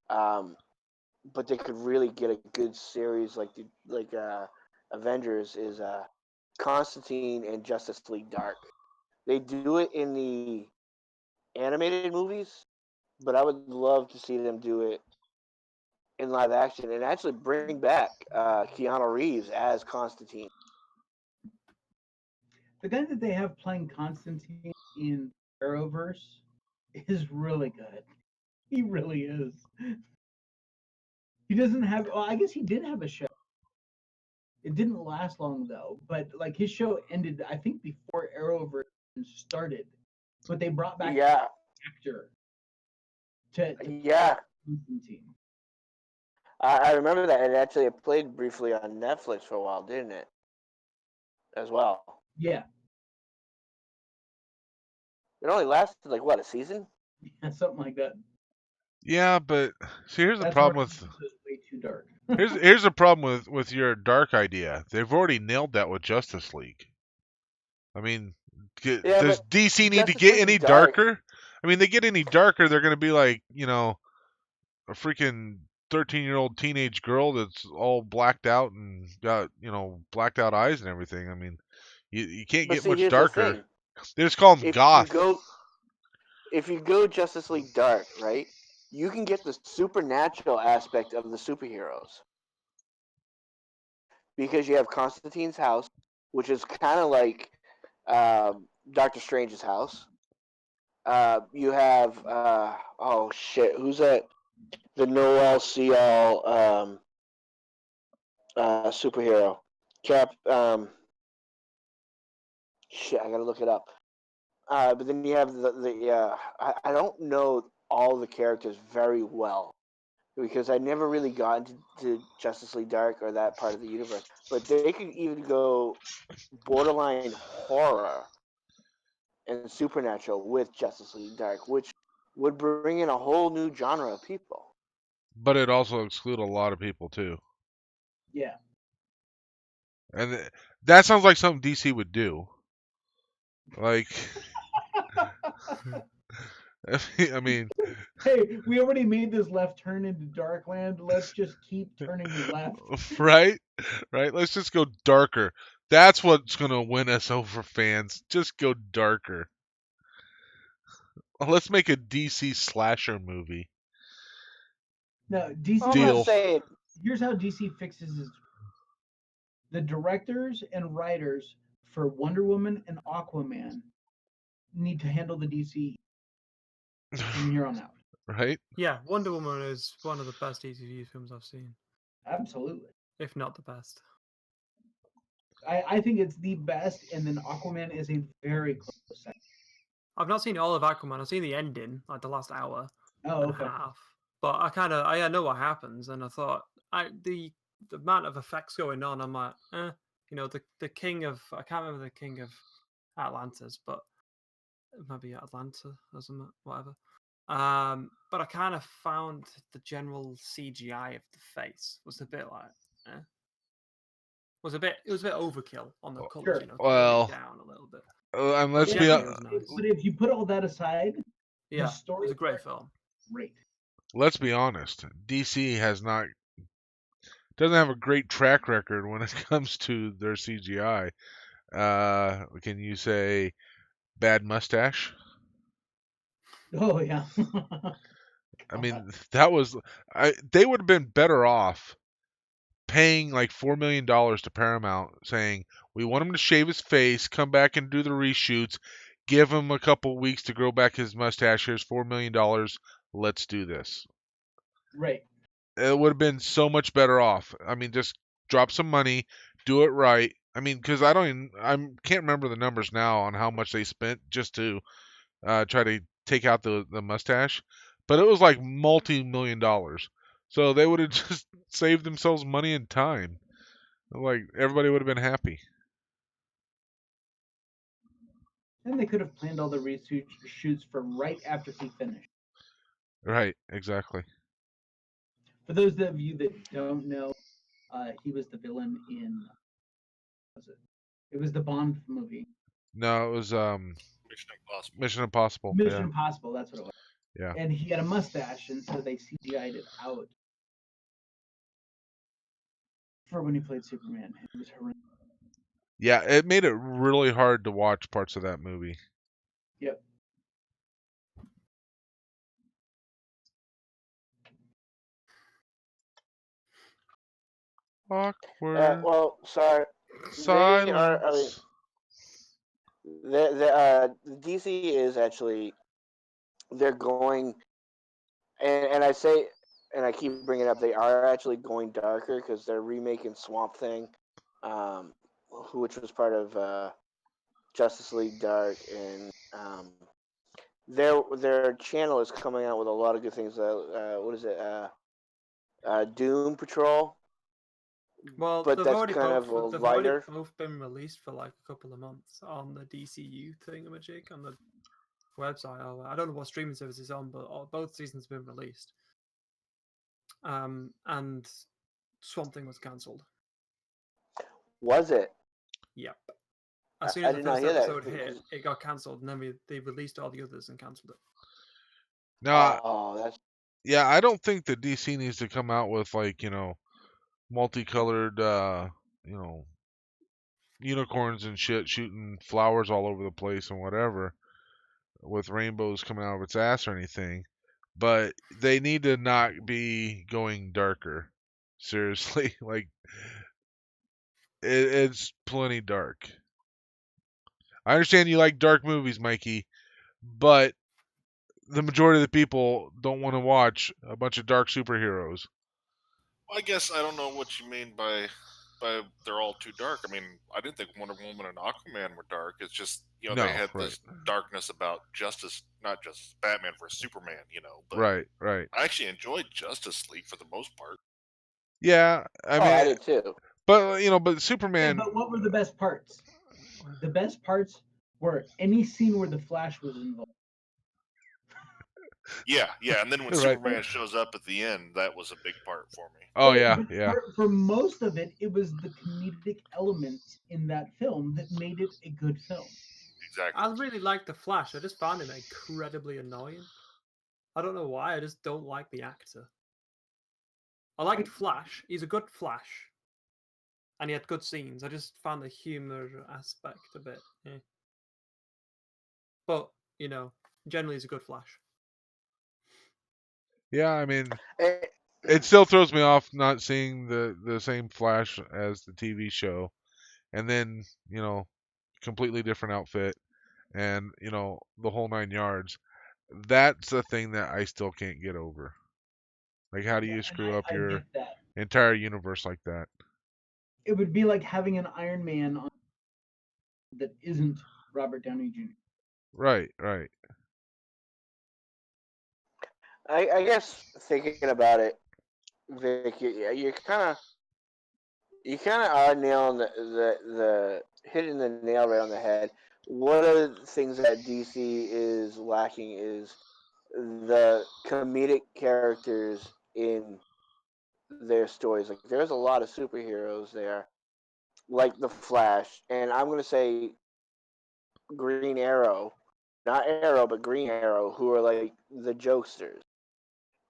Speaker 1: Um, but they could really get a good series like Avengers is Constantine and Justice League Dark. They do it in the animated movies, but I would love to see them do it in live action and actually bring back Keanu Reeves as Constantine.
Speaker 4: The guy that they have playing Constantine in Arrowverse is really good. He really is. He doesn't have. Well, I guess he did have a show. It didn't last long though, but like his show ended, I think, before Arrowverse started. But they brought back
Speaker 1: Yeah,
Speaker 4: an actor to play
Speaker 1: yeah.
Speaker 4: Constantine.
Speaker 1: I remember that. It actually played briefly on Netflix for a while, didn't it? As well.
Speaker 4: Yeah,
Speaker 1: It only lasted like what, a season?
Speaker 4: something like that.
Speaker 5: Yeah, but see, here's the
Speaker 4: That's where
Speaker 5: problem with
Speaker 4: it was way too dark.
Speaker 5: here's the problem with your dark idea. They've already nailed that with Justice League. I mean,
Speaker 1: Yeah,
Speaker 5: does
Speaker 1: but
Speaker 5: DC need to
Speaker 1: Justice
Speaker 5: get
Speaker 1: League
Speaker 5: any
Speaker 1: Dark.
Speaker 5: darker? I mean, they get any darker, they're gonna be like, a freaking 13-year-old teenage girl that's all blacked out and got, blacked out eyes and everything. I mean, you can't
Speaker 1: But
Speaker 5: get
Speaker 1: see,
Speaker 5: much
Speaker 1: here's the
Speaker 5: darker.
Speaker 1: thing:
Speaker 5: They just call them
Speaker 1: if you
Speaker 5: goth.
Speaker 1: go, if you go Justice League Dark, right, you can get the supernatural aspect of the superheroes because you have Constantine's house, which is kind of like Doctor Strange's house. You have oh shit, who's that? The Noel See All superhero. Cap. Shit, I gotta look it up. But then you have I don't know all the characters very well because I never really got into Justice League Dark or that part of the universe. But they could even go borderline horror and supernatural with Justice League Dark, which would bring in a whole new genre of people.
Speaker 5: But it also exclude a lot of people too.
Speaker 4: Yeah.
Speaker 5: And that sounds like something DC would do. Like, I mean,
Speaker 4: Hey, we already made this left turn into Darkland. Let's just keep turning left.
Speaker 5: right? Right? Let's just go darker. That's what's going to win us over, fans. Just go darker. Let's make a DC slasher movie.
Speaker 4: No, DC.
Speaker 1: I'm not
Speaker 5: Deal.
Speaker 1: saying
Speaker 4: Here's how DC fixes it. The directors and writers for Wonder Woman and Aquaman need to handle the DC. from here on out.
Speaker 5: Right?
Speaker 2: Yeah, Wonder Woman is one of the best DCU films I've seen,
Speaker 4: Absolutely.
Speaker 2: if not the best.
Speaker 4: I think it's the best, and then Aquaman is a very close second.
Speaker 2: I've not seen all of Aquaman. I've seen the ending, like the last hour
Speaker 4: Oh,
Speaker 2: and a
Speaker 4: okay.
Speaker 2: half. But I know what happens, and I thought the amount of effects going on. I'm like, the king of I can't remember the king of Atlantis, but it might be Atlanta or something, whatever. But I kind of found the general CGI of the face was a bit like, it was a bit overkill on the colors,
Speaker 4: Sure.
Speaker 2: toning
Speaker 5: Well,
Speaker 2: it down a little bit.
Speaker 5: and
Speaker 2: But
Speaker 5: let's be
Speaker 2: generally, it was nice.
Speaker 4: But if you put all that aside,
Speaker 2: Yeah,
Speaker 4: the story
Speaker 2: it was a great film.
Speaker 4: great.
Speaker 5: let's be honest. DC doesn't have a great track record when it comes to their CGI. Can you say bad mustache?
Speaker 4: Oh yeah.
Speaker 5: I mean, that was they would have been better off paying like $4 million to Paramount, saying we want him to shave his face, come back and do the reshoots, give him a couple weeks to grow back his mustache. Here's $4 million. Let's do this.
Speaker 4: Right.
Speaker 5: It would have been so much better off. I mean, just drop some money, do it right. I mean, because I can't remember the numbers now on how much they spent just to try to take out the mustache, but it was like multi-million dollars. So they would have just saved themselves money and time. Like everybody would have been happy.
Speaker 4: And they could have planned all the reshoots for right after he finished.
Speaker 5: Right, exactly.
Speaker 4: For those of you that don't know, he was the villain in what was it? It was the Bond movie.
Speaker 5: No, it was
Speaker 3: Mission Impossible.
Speaker 5: Mission Impossible.
Speaker 4: Mission Impossible, that's what it was.
Speaker 5: Yeah.
Speaker 4: And he had a mustache, and so they CGI'd it out for when he played Superman. It was horrendous.
Speaker 5: Yeah, it made it really hard to watch parts of that movie.
Speaker 4: Yep.
Speaker 5: Awkward
Speaker 1: well, sorry. They are. I mean,
Speaker 5: silence.
Speaker 1: the DC is actually they're going, and I say, and I keep bringing it up. They are actually going darker because they're remaking Swamp Thing, um, which was part of Justice League Dark, and their channel is coming out with a lot of good things. What is it? Doom Patrol.
Speaker 2: Well,
Speaker 1: But
Speaker 2: they've
Speaker 1: that's
Speaker 2: already
Speaker 1: kind
Speaker 2: both
Speaker 1: of a
Speaker 2: they've already
Speaker 1: lighter.
Speaker 2: both been released for like a couple of months on the DCU thingamajig on the website. I don't know what streaming service it's on, but both seasons have been released. And Swamp Thing was cancelled.
Speaker 1: Was it?
Speaker 2: Yep. As soon
Speaker 1: I
Speaker 2: as the
Speaker 1: did not
Speaker 2: first
Speaker 1: hear that.
Speaker 2: episode hit, it got cancelled, and then they released all the others and cancelled it.
Speaker 5: No,
Speaker 1: Oh, that's
Speaker 5: yeah, I don't think that DC needs to come out with like, multicolored unicorns and shit shooting flowers all over the place and whatever with rainbows coming out of its ass or anything. But they need to not be going darker. Seriously, like it's plenty dark. I understand you like dark movies, Mikey, but the majority of the people don't want to watch a bunch of dark superheroes.
Speaker 3: Well, I guess I don't know what you mean by they're all too dark. I mean, I didn't think Wonder Woman and Aquaman were dark. It's just
Speaker 5: No,
Speaker 3: they had
Speaker 5: right.
Speaker 3: this darkness about Justice, not just Batman versus Superman. But
Speaker 5: Right.
Speaker 3: I actually enjoyed Justice League for the most part.
Speaker 5: Yeah,
Speaker 1: I did too.
Speaker 5: but but
Speaker 4: Yeah,
Speaker 5: Superman.
Speaker 4: but what were the best parts? The best parts were any scene where the Flash was involved.
Speaker 3: Yeah, and then when
Speaker 5: Right.
Speaker 3: Superman shows up at the end, that was a big part for me.
Speaker 5: Oh
Speaker 4: But
Speaker 5: yeah.
Speaker 4: For most of it, it was the comedic elements in that film that made it a good film.
Speaker 3: Exactly.
Speaker 2: I really liked the Flash. I just found him incredibly annoying. I don't know why. I just don't like the actor. I liked Flash. He's a good Flash, and he had good scenes. I just found the humor aspect a bit. But generally, he's a good Flash.
Speaker 5: Yeah, I mean,
Speaker 1: Eh,
Speaker 5: it still throws me off not seeing the same Flash as the TV show, and then completely different outfit, and the whole 9 yards. That's the thing that I still can't get over. Like, how do
Speaker 4: Yeah,
Speaker 5: you
Speaker 4: and
Speaker 5: screw up
Speaker 4: I
Speaker 5: your
Speaker 4: get that.
Speaker 5: entire universe like that?
Speaker 4: It would be like having an Iron Man on that isn't Robert Downey Jr.
Speaker 5: Right, right.
Speaker 1: I guess thinking about it, Vic, you kind of are nailing the hitting the nail right on the head. One of the things that DC is lacking is the comedic characters in their stories. Like there's a lot of superheroes there, like the Flash, and I'm gonna say Green Arrow, not Arrow, but Green Arrow, who are like the jokesters,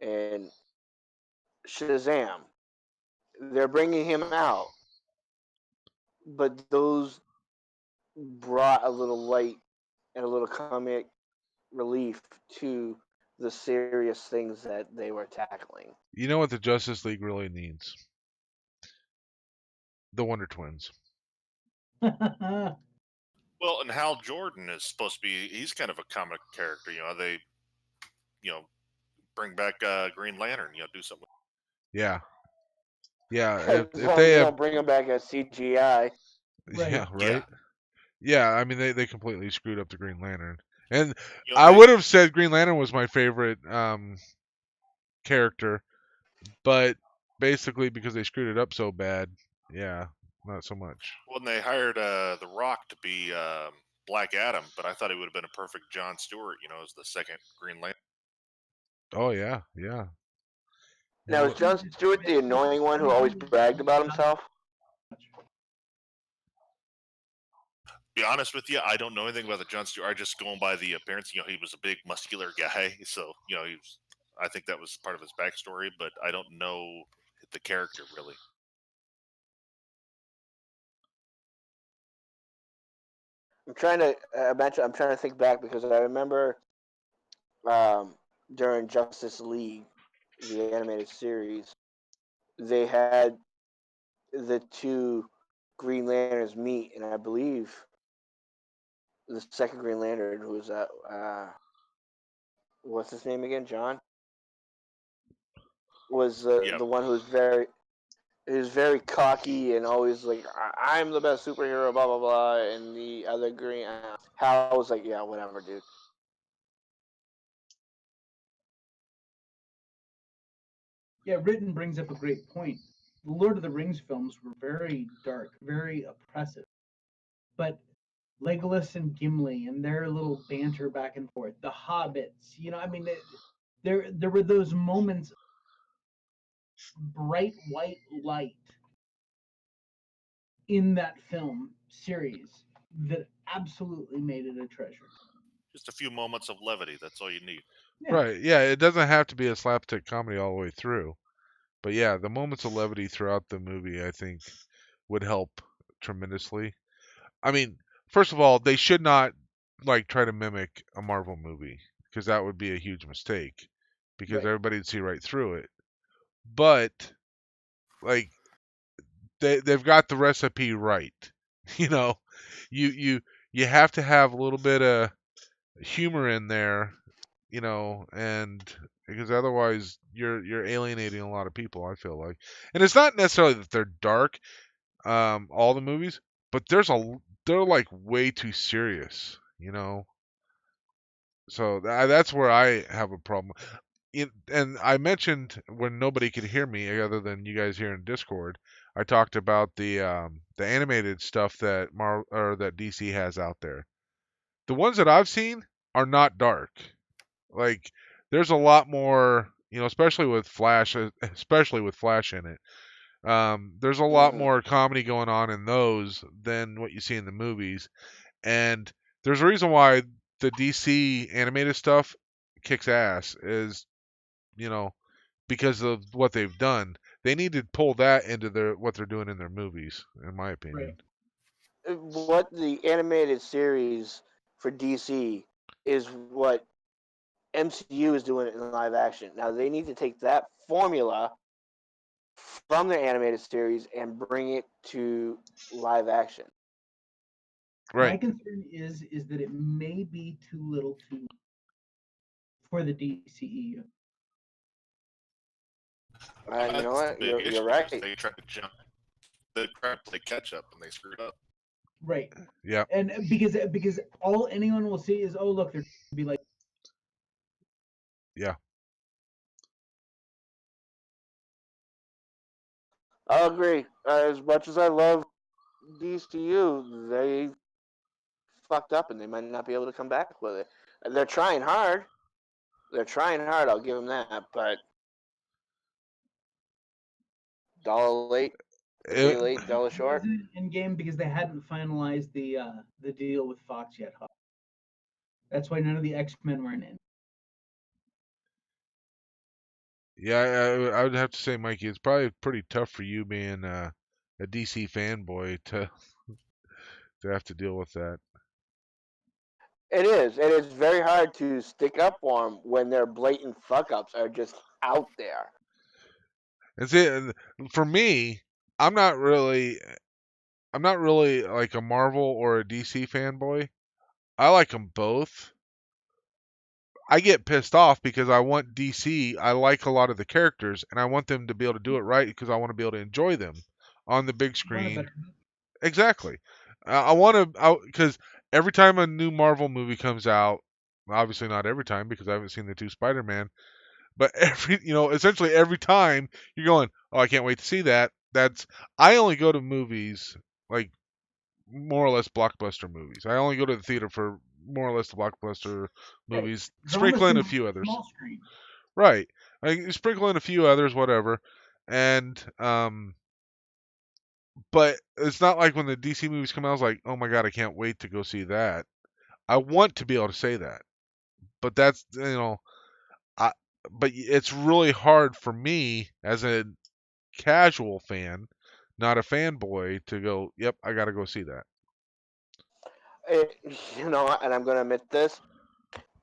Speaker 1: and Shazam. They're bringing him out, but those brought a little light and a little comic relief to the serious things that they were tackling.
Speaker 5: You know what the Justice League really needs? The Wonder Twins.
Speaker 3: Well, and Hal Jordan is supposed to be—he's kind of a comic character. They, you know, bring back Green Lantern. Do something.
Speaker 5: Yeah, yeah.
Speaker 1: As
Speaker 5: If
Speaker 1: long as
Speaker 5: they
Speaker 1: they
Speaker 5: have,
Speaker 1: don't bring him back as CGI.
Speaker 5: yeah,
Speaker 4: Right.
Speaker 3: Yeah,
Speaker 5: right. Yeah, I mean they completely screwed up the Green Lantern, and
Speaker 3: you know
Speaker 5: I
Speaker 3: they
Speaker 5: would have said Green Lantern was my favorite character, but basically because they screwed it up so bad, yeah, not so much.
Speaker 3: when they hired The Rock to be Black Adam, but I thought he would have been a perfect John Stewart. As the second Green Lantern.
Speaker 5: Oh yeah, yeah. You
Speaker 1: Now,
Speaker 5: know
Speaker 1: is
Speaker 5: what?
Speaker 1: John Stewart the annoying one who always bragged about himself?
Speaker 3: Be honest with you, I don't know anything about the John Stewart. I just going by the appearance. He was a big, muscular guy, so he was. I think that was part of his backstory, but I don't know the character really.
Speaker 1: I'm trying to imagine. I'm trying to think back because I remember um, during Justice League, the animated series, they had the two Green Lanterns meet, and I believe the second Green Lantern, who was what's his name again, John, was
Speaker 3: Yep.
Speaker 1: the one who was very cocky and always like I'm the best superhero, blah blah blah, and the other Green Hal was like, yeah, whatever, dude.
Speaker 4: Yeah, Written brings up a great point. The Lord of the Rings films were very dark, very oppressive. But Legolas and Gimli and their little banter back and forth, the hobbits, I mean, there were those moments, bright white light in that film series that absolutely made it a treasure.
Speaker 3: Just a few moments of levity. That's all you need.
Speaker 4: Yeah,
Speaker 5: Right? Yeah, it doesn't have to be a slapstick comedy all the way through, but yeah, the moments of levity throughout the movie, I think, would help tremendously. I mean, first of all, they should not like try to mimic a Marvel movie because that would be a huge mistake because
Speaker 4: right.
Speaker 5: everybody would see right through it. But like they've got the recipe right. You know, you you have to have a little bit of humor in there, and because otherwise you're alienating a lot of people, I feel like. And it's not necessarily that they're dark, all the movies, but they're like way too serious. So that's where I have a problem. And I mentioned when nobody could hear me other than you guys here in Discord, I talked about the animated stuff that or that DC has out there. The ones that I've seen are not dark. Like there's a lot more, especially with Flash, especially with Flash in it. There's a lot
Speaker 1: Hmm.
Speaker 5: more comedy going on in those than what you see in the movies. And there's a reason why the DC animated stuff kicks ass is, you know, because of what they've done. They need to pull that into what they're doing in their movies, in my
Speaker 4: Right.
Speaker 5: opinion.
Speaker 1: What the animated series for DC is what MCU is doing in live action. Now they need to take that formula from their animated series and bring it to live action.
Speaker 4: My
Speaker 5: Right.
Speaker 4: concern is that it may be too little too late. for the DCEU.
Speaker 1: You know
Speaker 3: That's the
Speaker 1: what?
Speaker 3: big
Speaker 1: You're
Speaker 3: issue.
Speaker 1: right.
Speaker 3: Is they tried to jump, they tried to play catch up, and they screwed up.
Speaker 4: Right.
Speaker 5: Yeah.
Speaker 4: And because all anyone will see is, oh look, they're gonna be like,
Speaker 5: Yeah.
Speaker 1: I'll agree. As much as I love DCU, they fucked up and they might not be able to come back with it. They're trying hard. They're trying hard. I'll give them that. But dollar late, a day
Speaker 5: It,
Speaker 1: late, dollar
Speaker 4: it
Speaker 1: short.
Speaker 4: wasn't in game because they hadn't finalized the deal with Fox yet. Huh? That's why none of the X-Men were in.
Speaker 5: yeah, I would have to say, Mikey, it's probably pretty tough for you being a DC fanboy to have to deal with that.
Speaker 1: It is. It is very hard to stick up for them when their blatant fuck ups are just out there.
Speaker 5: And see, for me, I'm not really like a Marvel or a DC fanboy. I like them both. I get pissed off because I want DC. I like a lot of the characters, and I want them to be able to do it right because I want to be able to enjoy them on the big
Speaker 4: Want a
Speaker 5: screen.
Speaker 4: better
Speaker 5: Exactly. I want to, because every time a new Marvel movie comes out, obviously not every time because I haven't seen the two Spider-Man, but essentially every time you're going, oh, I can't wait to see that. I only go to movies like more or less blockbuster movies. I only go to the theater for more or less the blockbuster
Speaker 4: right.
Speaker 5: movies,
Speaker 4: Dramas
Speaker 5: sprinkle in
Speaker 4: from
Speaker 5: a few others.
Speaker 4: small screen.
Speaker 5: Right. Sprinkle in a few others, whatever. And but it's not like when the DC movies come out, I was like, oh my god, I can't wait to go see that. I want to be able to say that, but that's I. But it's really hard for me as a casual fan, not a fanboy, to go. Yep, I got to go see that.
Speaker 1: It, and I'm going to admit this.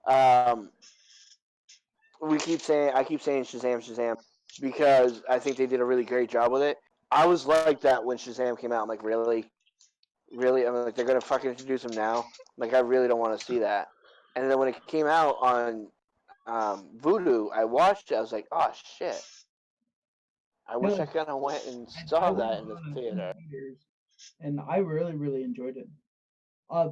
Speaker 1: Um, I keep saying Shazam, Shazam, because I think they did a really great job with it. I was like that when Shazam came out. I'm like, really, really? I'm like, they're gonna fucking introduce him now. I'm like, I really don't want to see that. And then when it came out on Voodoo, I watched it. I was like, oh shit! I wish
Speaker 4: No,
Speaker 1: I kind of went and
Speaker 4: I
Speaker 1: saw
Speaker 4: went
Speaker 1: that
Speaker 4: and
Speaker 1: in the
Speaker 4: saw it in
Speaker 1: theater.
Speaker 4: theaters, and I really enjoyed it. Uh,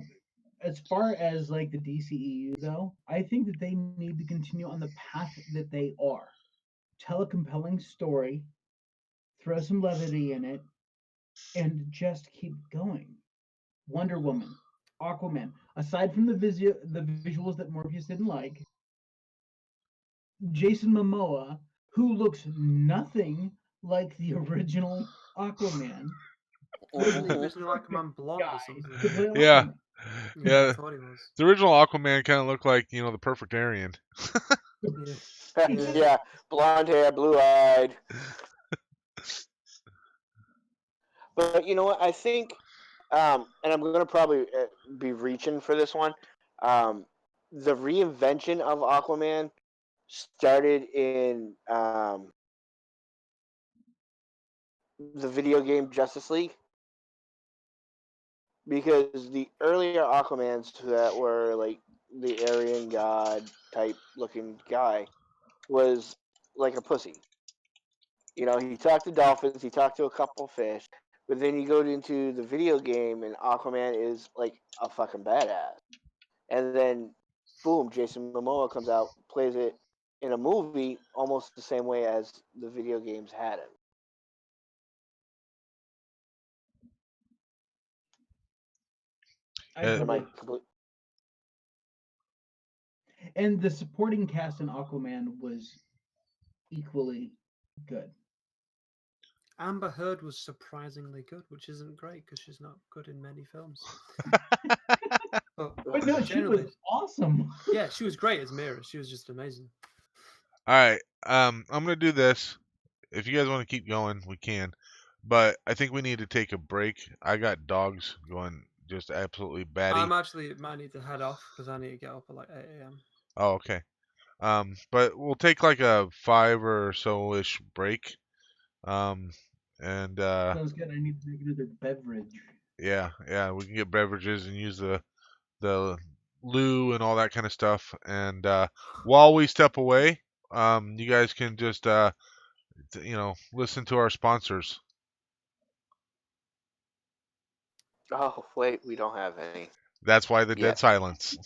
Speaker 4: as far as like the DCEU though, I think that they need to continue on the path that they are. Tell a compelling story, throw some levity in it, and just keep going. Wonder Woman, Aquaman. Aside from the visuals that Morpheus didn't like, Jason Momoa, who looks nothing like the original Aquaman, was
Speaker 2: Wasn't the
Speaker 1: Mhm.
Speaker 4: the
Speaker 2: original
Speaker 4: perfect
Speaker 2: Aquaman blonde or
Speaker 4: guy
Speaker 2: something?
Speaker 4: to play
Speaker 5: Yeah,
Speaker 4: Aquaman.
Speaker 2: Yeah, I
Speaker 5: yeah.
Speaker 2: thought he was.
Speaker 5: The original Aquaman kind of looked like the perfect Aryan.
Speaker 2: Yeah, yeah.
Speaker 1: Yeah, blonde hair, blue eyed. But you know what? I think, and I'm going to probably be reaching for this one. Um, the reinvention of Aquaman started in the video game Justice League, because the earlier Aquamans that were like the Aryan god type looking guy was like a pussy. He talked to dolphins, he talked to a couple fish, but then you go into the video game and Aquaman is like a fucking badass. And then, boom, Jason Momoa comes out, plays it in a movie almost the same way as the video games had it.
Speaker 4: I
Speaker 5: Uh,
Speaker 1: Am I
Speaker 4: agree.
Speaker 1: complete?
Speaker 4: And the supporting cast in Aquaman was equally good.
Speaker 2: Amber Heard was surprisingly good, which isn't great because she's not good in many films. But
Speaker 4: But no, she
Speaker 2: generally,
Speaker 4: was awesome.
Speaker 2: yeah, she was great as Mira. She was just amazing.
Speaker 5: all right. I'm gonna do this. If you guys want to keep going, we can. But I think we need to take a break. I got dogs going just absolutely batty.
Speaker 2: I'm actually might need to head off because I need to get up at like 8 a.m.
Speaker 5: Oh, okay. But we'll take like a 5 or so ish break. Um, and
Speaker 4: Sounds good. I need to make another beverage.
Speaker 5: yeah, we can get beverages and use the Lou and all that kind of stuff. And while we step away, you guys can just listen to our sponsors.
Speaker 1: Oh, wait, we don't have any.
Speaker 5: That's why the
Speaker 1: Yeah.
Speaker 5: dead silence.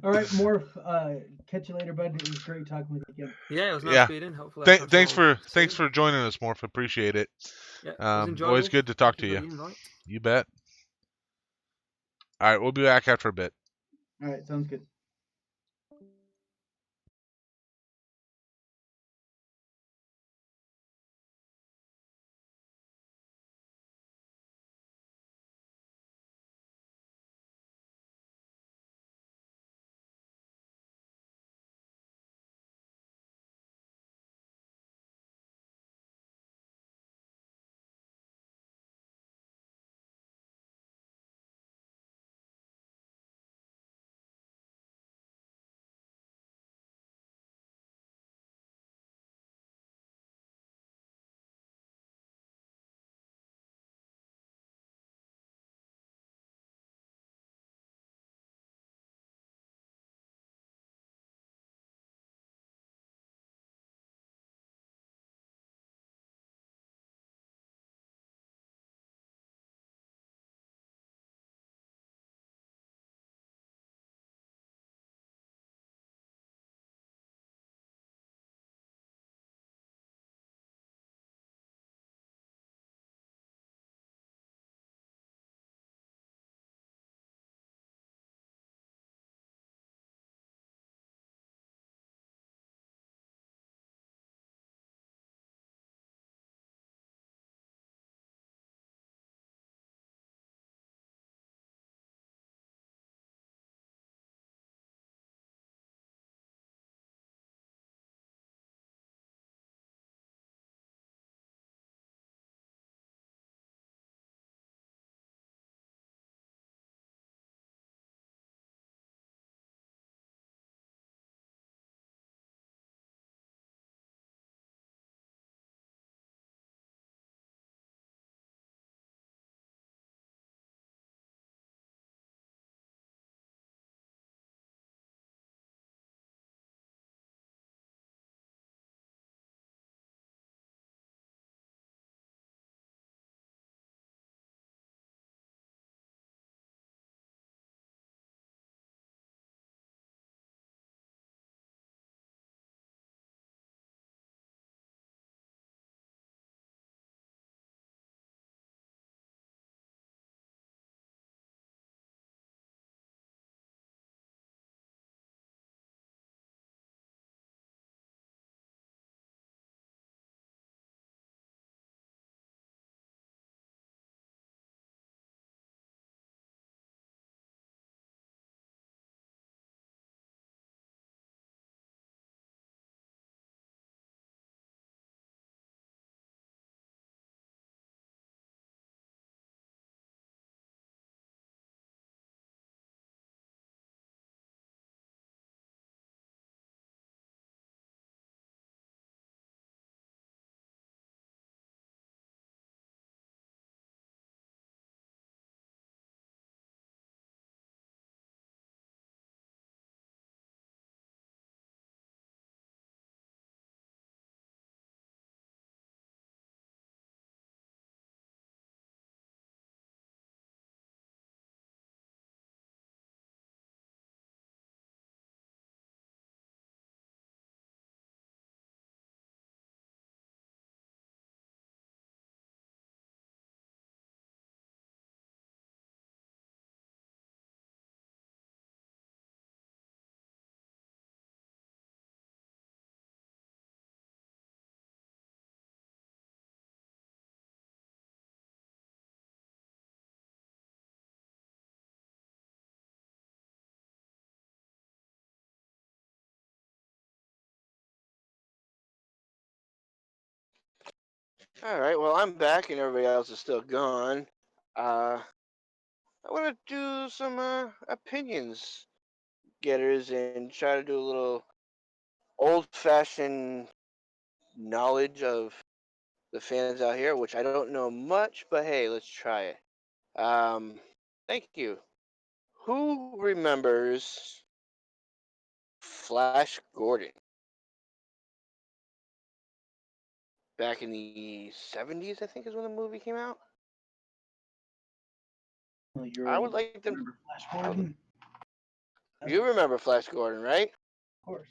Speaker 4: All right, Morph. Catch you later, bud. It was great talking with you again.
Speaker 2: Yeah, it was nice
Speaker 5: Yeah.
Speaker 2: being in. Hopefully, I'll catch you
Speaker 5: Thanks
Speaker 2: all
Speaker 5: thanks
Speaker 2: soon.
Speaker 5: for joining us, Morph. Appreciate it.
Speaker 2: Yeah, it was enjoyable.
Speaker 5: Always good to talk
Speaker 2: Thank
Speaker 5: to
Speaker 2: you
Speaker 5: you.
Speaker 2: for the invite.
Speaker 5: You bet. All right, we'll be back after a bit.
Speaker 4: All right, sounds good.
Speaker 1: All right. Well, I'm back, and everybody else is still gone. Uh, I want to do some opinions getters and try to do a little old-fashioned knowledge of the fans out here, which I don't know much, but hey, let's try it. Um, Thank you. Who remembers Flash Gordon back in the 70s? I think is when the movie came out.
Speaker 4: Well, you're
Speaker 1: I
Speaker 4: old
Speaker 1: would
Speaker 4: enough
Speaker 1: like
Speaker 4: to
Speaker 1: them.
Speaker 4: remember Flash Gordon.
Speaker 1: You remember Flash Gordon, right?
Speaker 4: Of course.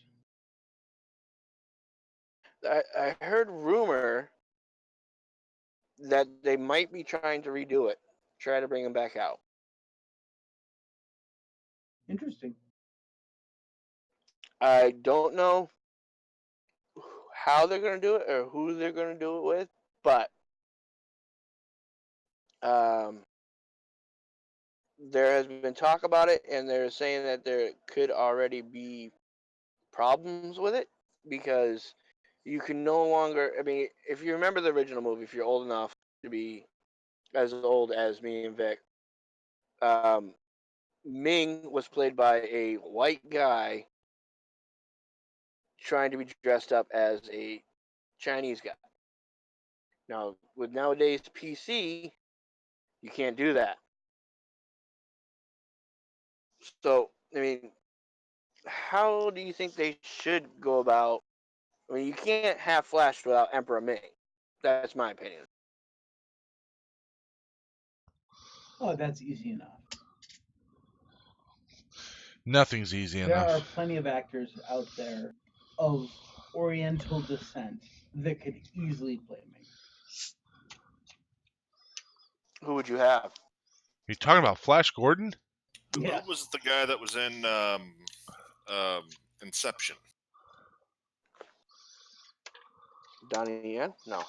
Speaker 1: I heard rumor that they might be trying to redo it, try to bring him back out.
Speaker 4: Interesting.
Speaker 1: I don't know how they're going to do it or who they're going to do it with, but um, there has been talk about it, and they're saying that there could already be problems with it because you can no longer. I mean, if you remember the original movie, if you're old enough to be as old as me and Vic, um, Ming was played by a white guy trying to be dressed up as a Chinese guy. Now, with nowadays PC, you can't do that. So, I mean, how do you think they should go about? I mean, you can't have Flash without Emperor Ming. That's my opinion.
Speaker 4: Oh, that's easy enough.
Speaker 5: Nothing's easy
Speaker 4: There are
Speaker 5: enough.
Speaker 4: plenty of actors out there of Oriental descent that could easily play me.
Speaker 1: Who would you have?
Speaker 5: You talking about Flash Gordon?
Speaker 4: Yes.
Speaker 3: Who was the guy that was in Inception?
Speaker 1: Donnie Yen? No.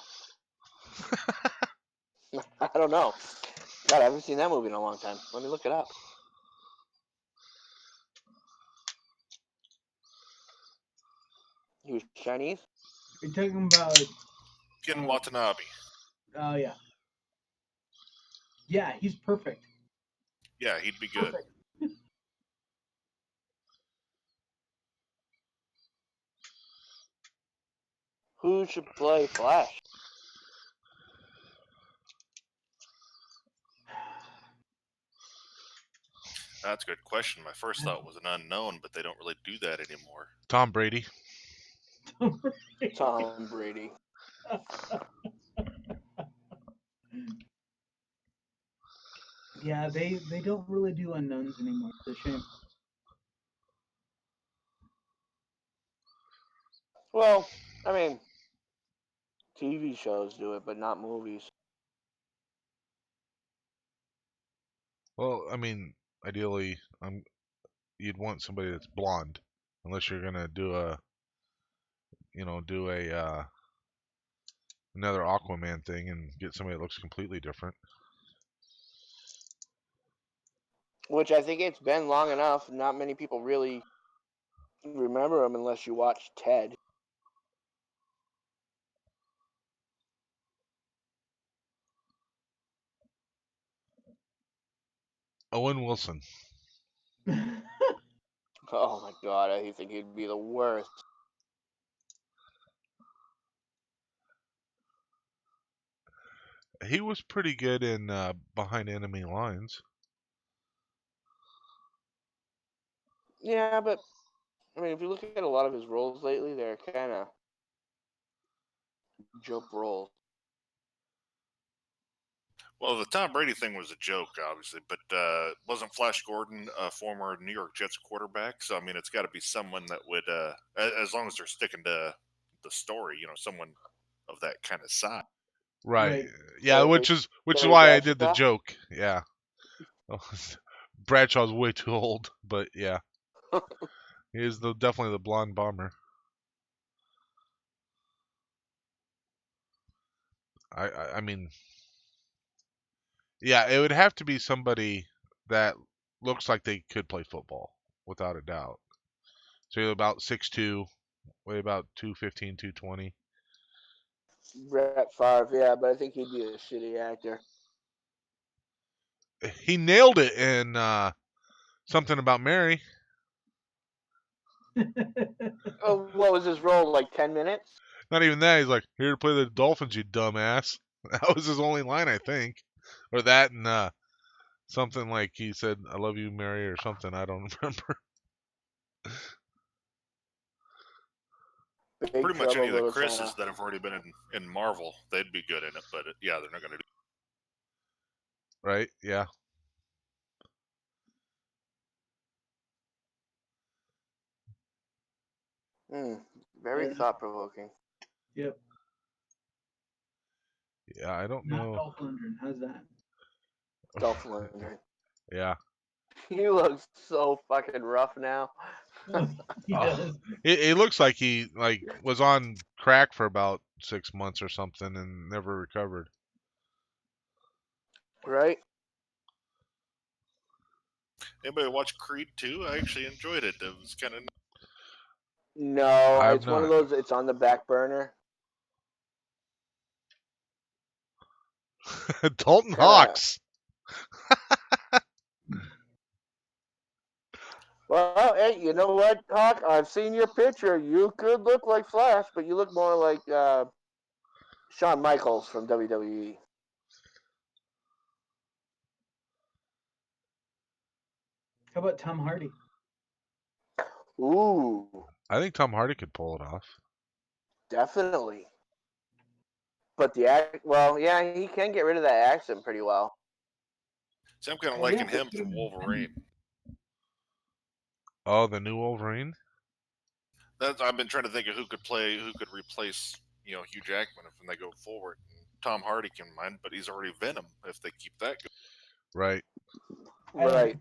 Speaker 1: I don't know. God, I haven't seen that movie in a long time. Let me look it up. He was Chinese?
Speaker 4: You're talking about.
Speaker 3: Ken Watanabe.
Speaker 4: Oh, yeah. Yeah, he's perfect.
Speaker 3: Yeah, he'd be good.
Speaker 4: Perfect.
Speaker 1: Who should play Flash?
Speaker 3: That's a good question. My first thought was an unknown, but they don't really do that anymore.
Speaker 5: Tom Brady.
Speaker 1: Tom Brady.
Speaker 4: Yeah, they don't really do unknowns anymore. It's a shame.
Speaker 1: Well, I mean, TV shows do it, but not movies.
Speaker 5: Well, I mean, ideally, you'd want somebody that's blonde, unless you're gonna do a another Aquaman thing and get somebody that looks completely different.
Speaker 1: Which I think it's been long enough. Not many people really remember him unless you watch Ted.
Speaker 5: Owen Wilson.
Speaker 1: Oh my god, I think he'd be the worst.
Speaker 5: He was pretty good in Behind Enemy Lines.
Speaker 1: Yeah, but I mean, if you look at a lot of his roles lately, they're kind of joke roles.
Speaker 3: Well, the Tom Brady thing was a joke, obviously, but wasn't Flash Gordon a former New York Jets quarterback? So, I mean, it's got to be someone that would, as long as they're sticking to the story, someone of that kind of size.
Speaker 5: Right.
Speaker 4: Right.
Speaker 5: Yeah,
Speaker 1: Terry,
Speaker 5: which is
Speaker 1: Terry
Speaker 5: why I did the
Speaker 1: Bradshaw?
Speaker 5: joke. Yeah. Bradshaw's way too old, but yeah, he is definitely the blonde bomber. I mean, yeah, it would have to be somebody that looks like they could play football, without a doubt. So you're about 6'2", weigh about 215, 220.
Speaker 1: Brett Favre, yeah, but I think he'd be a shitty actor.
Speaker 5: He nailed it in Something About Mary.
Speaker 1: Oh, what was his role? Like 10 minutes?
Speaker 5: Not even that. He's like, here to play the Dolphins, you dumbass. That was his only line, I think. Or that and Something like he said, "I love you, Mary," or something. I don't remember.
Speaker 1: Big
Speaker 3: Pretty much
Speaker 1: Trouble
Speaker 3: any of the
Speaker 1: Little
Speaker 3: Chris's
Speaker 1: China.
Speaker 3: that have already been in Marvel, they'd be good in it. But yeah, they're not going to do.
Speaker 5: Right? Yeah.
Speaker 1: Very
Speaker 4: Yeah.
Speaker 1: thought provoking.
Speaker 4: Yep.
Speaker 5: Yeah, I don't
Speaker 4: Not
Speaker 5: know.
Speaker 4: Dolph Lundgren. How's that?
Speaker 1: Dolph Lundgren.
Speaker 5: Yeah.
Speaker 1: He looks so fucking rough now.
Speaker 4: He
Speaker 5: Oh,
Speaker 4: does.
Speaker 5: it looks like he was on crack for about 6 months or something and never recovered.
Speaker 1: Right?
Speaker 3: Anybody watch Creed 2? I actually enjoyed it. It was kind of.
Speaker 1: No,
Speaker 5: I have
Speaker 1: it's one of
Speaker 5: not.
Speaker 1: those. It's on the back burner.
Speaker 5: Dalton
Speaker 1: Kind of.
Speaker 5: Hawks.
Speaker 1: Well, hey, you know what, Hawk? I've seen your picture. You could look like Flash, but you look more like Shawn Michaels from WWE.
Speaker 4: How about Tom Hardy?
Speaker 1: Ooh,
Speaker 5: I think Tom Hardy could pull it off.
Speaker 1: definitely. But the act, well, yeah, he can get rid of that accent pretty well.
Speaker 3: See, I'm kind of
Speaker 4: Well, yeah,
Speaker 3: liking him
Speaker 4: put
Speaker 3: from
Speaker 4: him in
Speaker 3: Wolverine.
Speaker 5: Oh, the new Wolverine?
Speaker 3: I've been trying to think of who could replace, Hugh Jackman if when they go forward. Tom Hardy can mind, but he's already Venom if they keep that going.
Speaker 5: Right.
Speaker 4: I don't
Speaker 1: Right.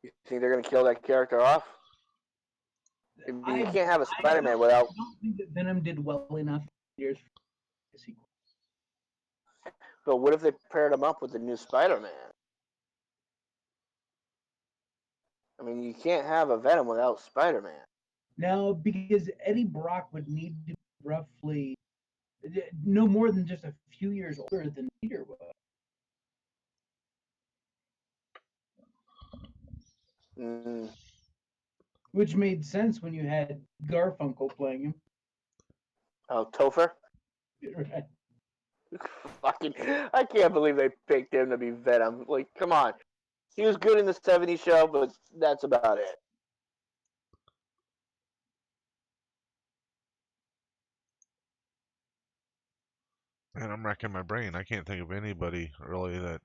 Speaker 1: You think they're gonna kill that character off? I mean, you can't have a Spider-Man without.
Speaker 4: don't think that Venom did well enough years for the sequel.
Speaker 1: But what if they paired him up with the new Spider-Man? I mean, you can't have a Venom without Spider-Man.
Speaker 4: No, because Eddie Brock would need to be roughly no more than just a few years older than Peter was.
Speaker 1: Mm.
Speaker 4: Which made sense when you had Garfunkel playing him.
Speaker 1: Oh, Topher?
Speaker 4: Right.
Speaker 1: Fucking, I can't believe they picked him to be Venom. Like, come on. He was good in the '70s show, but that's about it.
Speaker 5: Man, I'm racking my brain. I can't think of anybody really that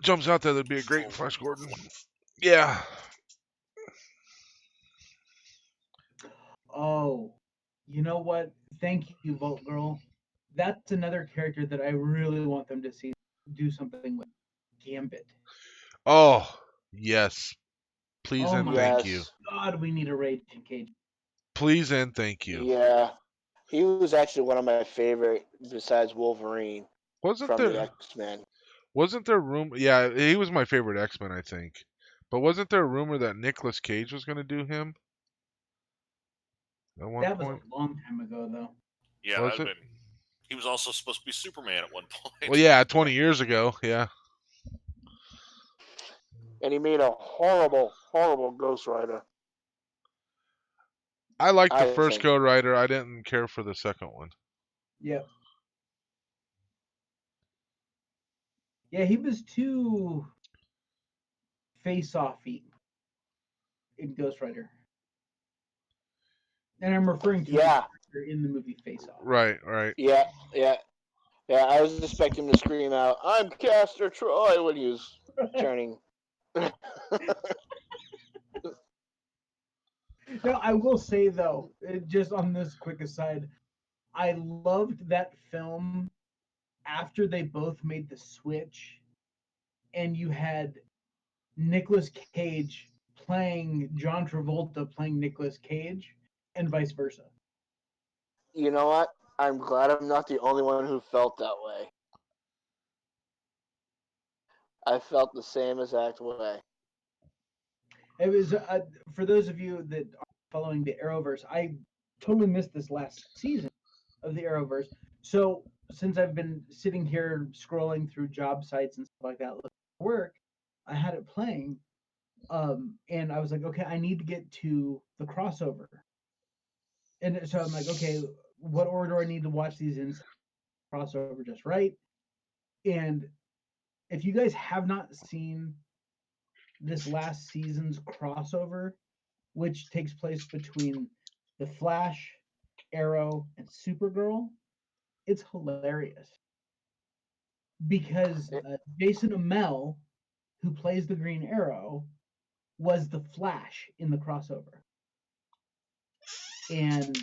Speaker 5: jumps out there that'd be a great Flash Gordon. Yeah.
Speaker 4: Oh, you know what? Thank you, Vote Girl. That's another character that I really want them to see do something with. Gambit.
Speaker 5: Oh, yes. Please
Speaker 4: Oh
Speaker 5: and
Speaker 4: my
Speaker 5: thank you.
Speaker 1: Yes.
Speaker 4: God, we need a Rage Cage.
Speaker 5: Please and thank you.
Speaker 1: Yeah. He was actually one of my favorite besides Wolverine
Speaker 5: Wasn't
Speaker 1: from the
Speaker 5: there
Speaker 1: X-Men.
Speaker 5: room? Yeah, he was my favorite X-Men, I think. But wasn't there a rumor that Nicolas Cage was going to do him at one
Speaker 4: That was
Speaker 5: point?
Speaker 4: a long time ago, though.
Speaker 3: Yeah,
Speaker 5: Was it?
Speaker 3: He was also supposed to be Superman at one point.
Speaker 5: Well, yeah, 20 years ago. Yeah.
Speaker 1: And he made a horrible, horrible Ghost Rider.
Speaker 5: I liked the
Speaker 1: I
Speaker 5: first
Speaker 1: think.
Speaker 5: Code Rider. I didn't care for the second one.
Speaker 4: Yep. Yeah, he was too face-offy in Ghost Rider. And I'm referring to
Speaker 1: Yeah.
Speaker 4: in the movie Face Off.
Speaker 5: Right, right.
Speaker 1: Yeah. Yeah. Yeah. I was expecting him to scream out, "I'm Castor Troy" when he was turning.
Speaker 4: Now, I will say though, just on this quick aside, I loved that film after they both made the switch, and you had Nicolas Cage playing John Travolta playing Nicolas Cage, and vice versa.
Speaker 1: You know what? I'm glad I'm not the only one who felt that way. I felt the same exact way.
Speaker 4: It was for those of you that are following the Arrowverse. I totally missed this last season of the Arrowverse. So since I've been sitting here scrolling through job sites and stuff like that, looking for work, I had it playing, and I was like, okay, I need to get to the crossover. And so I'm like, okay, what order I need to watch these in, crossover just right. And if you guys have not seen this last season's crossover, which takes place between the Flash, Arrow, and Supergirl, it's hilarious because Jason Amell, who plays the Green Arrow, was the Flash in the crossover, and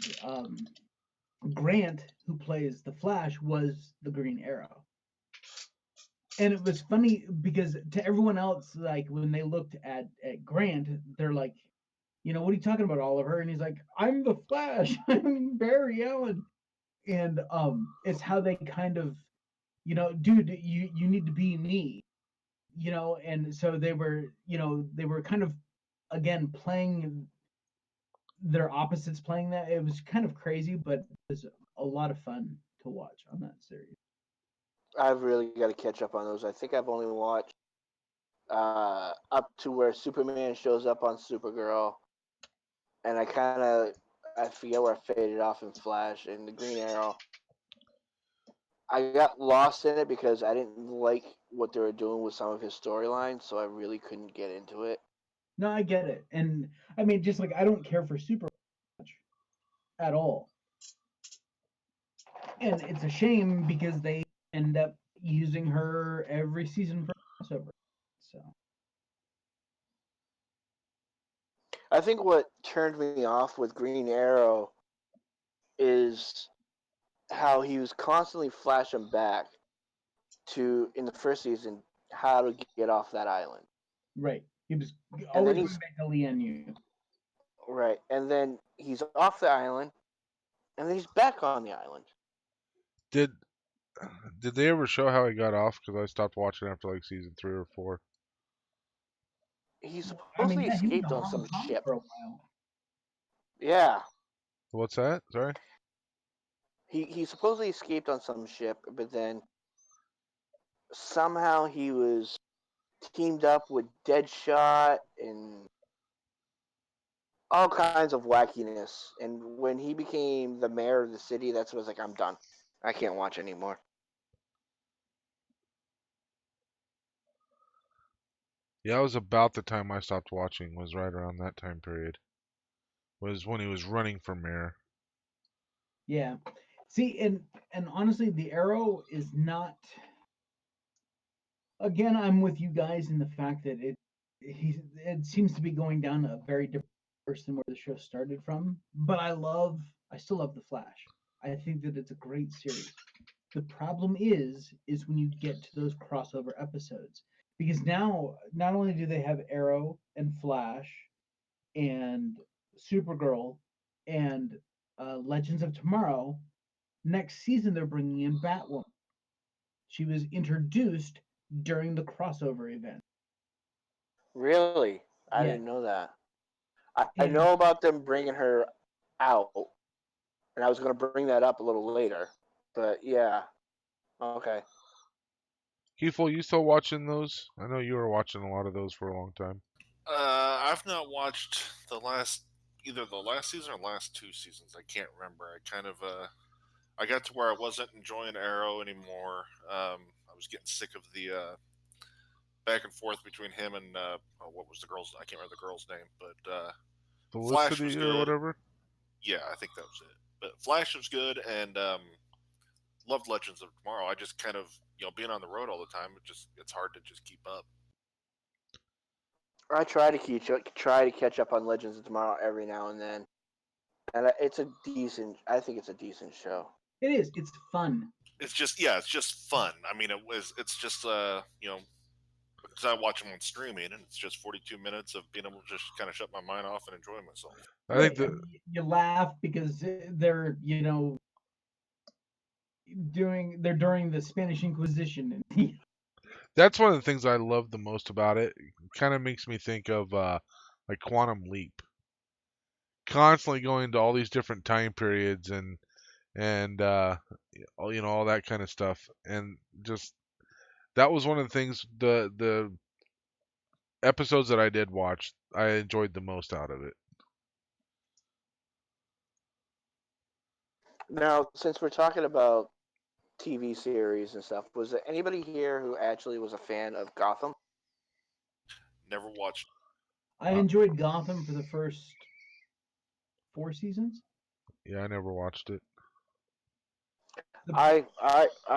Speaker 4: Grant, who plays the Flash, was the Green Arrow. And it was funny because to everyone else, like when they looked at Grant, they're like, what are you talking about, Oliver? And he's like, I'm the Flash. I'm Barry Allen. And it's how they kind of, dude, you need to be me, and so they were kind of again playing their opposites, playing that. It was kind of crazy, but it was a lot of fun to watch on that series.
Speaker 1: I've really got to catch up on those. I think I've only watched up to where Superman shows up on Supergirl, and I forget where I faded off in Flash and the Green Arrow. I got lost in it because I didn't like what they were doing with some of his storylines, so I really couldn't get into it.
Speaker 4: No, I get it. And I mean, just like I don't care for Super much at all. And it's a shame because they end up using her every season for crossover. So
Speaker 1: I think what turned me off with Green Arrow is how he was constantly flashing back to, in the first season, how to get off that island.
Speaker 4: right. He was
Speaker 1: And
Speaker 4: always
Speaker 1: then
Speaker 4: going back to Lian.
Speaker 1: right, and then he's off the island, and then he's back on the island.
Speaker 5: Did did they ever show how he got off? Because I stopped watching after like season 3 or 4.
Speaker 1: He
Speaker 4: I mean,
Speaker 1: supposedly
Speaker 4: yeah, he was
Speaker 1: escaped
Speaker 4: in
Speaker 1: on
Speaker 4: Hong
Speaker 1: some
Speaker 4: Kong
Speaker 1: ship.
Speaker 4: for a while.
Speaker 1: Yeah,
Speaker 5: What's that? Sorry.
Speaker 1: he supposedly escaped on some ship, but then somehow he was teamed up with Deadshot and all kinds of wackiness. And when he became the mayor of the city, that's when I was like, I'm done. I can't watch anymore.
Speaker 5: Yeah, it was about the time I stopped watching. Was right around that time period. Was when he was running for mayor.
Speaker 4: Yeah. See, and honestly, the Arrow is not. Again, I'm with you guys in the fact that it seems to be going down a very different course than where the show started from. But I still love the Flash. I think that it's a great series. The problem is when you get to those crossover episodes, because now not only do they have Arrow and Flash and Supergirl and Legends of Tomorrow, next season they're bringing in Batwoman. She was introduced during the crossover event.
Speaker 1: Really? I
Speaker 4: Yeah,
Speaker 1: didn't know that. I
Speaker 4: and
Speaker 1: know about them bringing her out, and I was going to bring that up a little later. But yeah, okay.
Speaker 5: Kefull, you still watching those? I know you were watching a lot of those for a long time.
Speaker 3: I've not watched either the last season or last 2 seasons. I can't remember. I got to where I wasn't enjoying Arrow anymore. I was getting sick of the back and forth between him and what was the girl's? I can't remember the girl's name, but Flash was
Speaker 5: Felicity or
Speaker 3: good.
Speaker 5: whatever.
Speaker 3: Yeah, I think that was it. But Flash was good, and loved Legends of Tomorrow. I just kind of being on the road all the time. It's hard to just keep up.
Speaker 1: I try to catch up on Legends of Tomorrow every now and then, and it's a decent. I think it's a decent show.
Speaker 4: it is. It's fun.
Speaker 3: It's just fun. I mean, it's just because I watch them on streaming, and it's just 42 minutes of being able to just kind of shut my mind off and enjoy myself.
Speaker 5: I
Speaker 4: Right.
Speaker 5: think that
Speaker 4: You laugh because they're they're during the Spanish Inquisition.
Speaker 5: that's one of the things I love the most about it. Kind of makes me think of like Quantum Leap. Constantly going to all these different time periods and all that kind of stuff, and just that was one of the things, the episodes that I did watch, I enjoyed the most out of it.
Speaker 1: Now, since we're talking about TV series and stuff, was there anybody here who actually was a fan of Gotham?
Speaker 3: Never watched.
Speaker 4: I enjoyed Gotham for the first 4 seasons.
Speaker 5: Yeah, I never watched it.
Speaker 1: I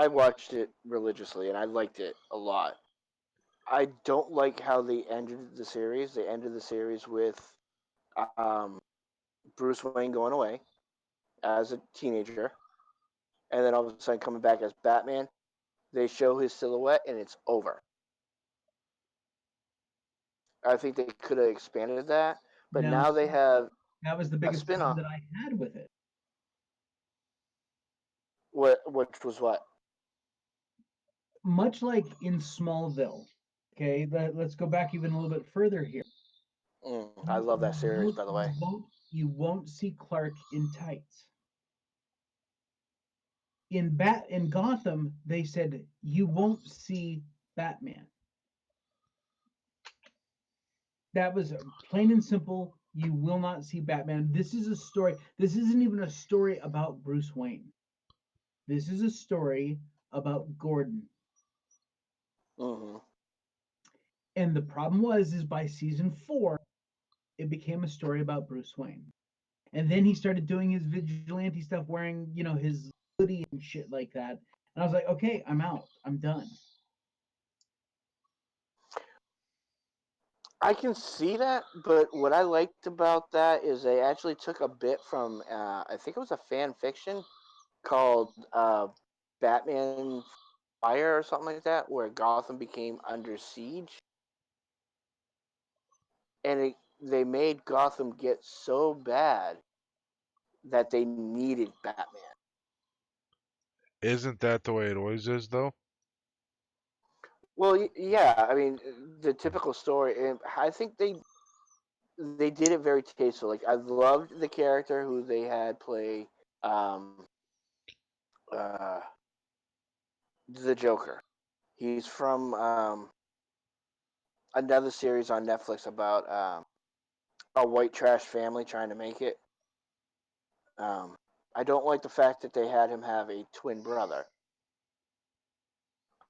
Speaker 1: watched it religiously and I liked it a lot. I don't like how they ended the series. They ended the series with um, Bruce Wayne going away as a teenager, and then all of a sudden coming back as Batman. They show his silhouette and it's over. I think they could have expanded that, but
Speaker 4: Now,
Speaker 1: now they have
Speaker 4: that was the
Speaker 1: a
Speaker 4: biggest problem
Speaker 1: spin-off.
Speaker 4: that I had with it.
Speaker 1: Which was what?
Speaker 4: Much like in Smallville. Okay, let's go back even a little bit further here.
Speaker 1: I love that series, by the way.
Speaker 4: You won't see Clark in tights. In Gotham, they said you won't see Batman. That was plain and simple. You will not see Batman. This is a story. This isn't even a story about Bruce Wayne. This is a story about Gordon.
Speaker 1: Hmm.
Speaker 4: And the problem is by season 4, it became a story about Bruce Wayne. And then he started doing his vigilante stuff, wearing, his hoodie and shit like that. And I was like, okay, I'm out. I'm done.
Speaker 1: I can see that, but what I liked about that is they actually took a bit from, I think it was a fan fiction called Batman Fire or something like that, where Gotham became under siege, and they made Gotham get so bad that they needed Batman.
Speaker 5: Isn't that the way it always is, though?
Speaker 1: Well, yeah, I mean the typical story, and I think they did it very tasteful. Like I loved the character who they had play um, uh, the Joker. He's from another series on Netflix about a white trash family trying to make it. Um, I don't like the fact that they had him have a twin brother.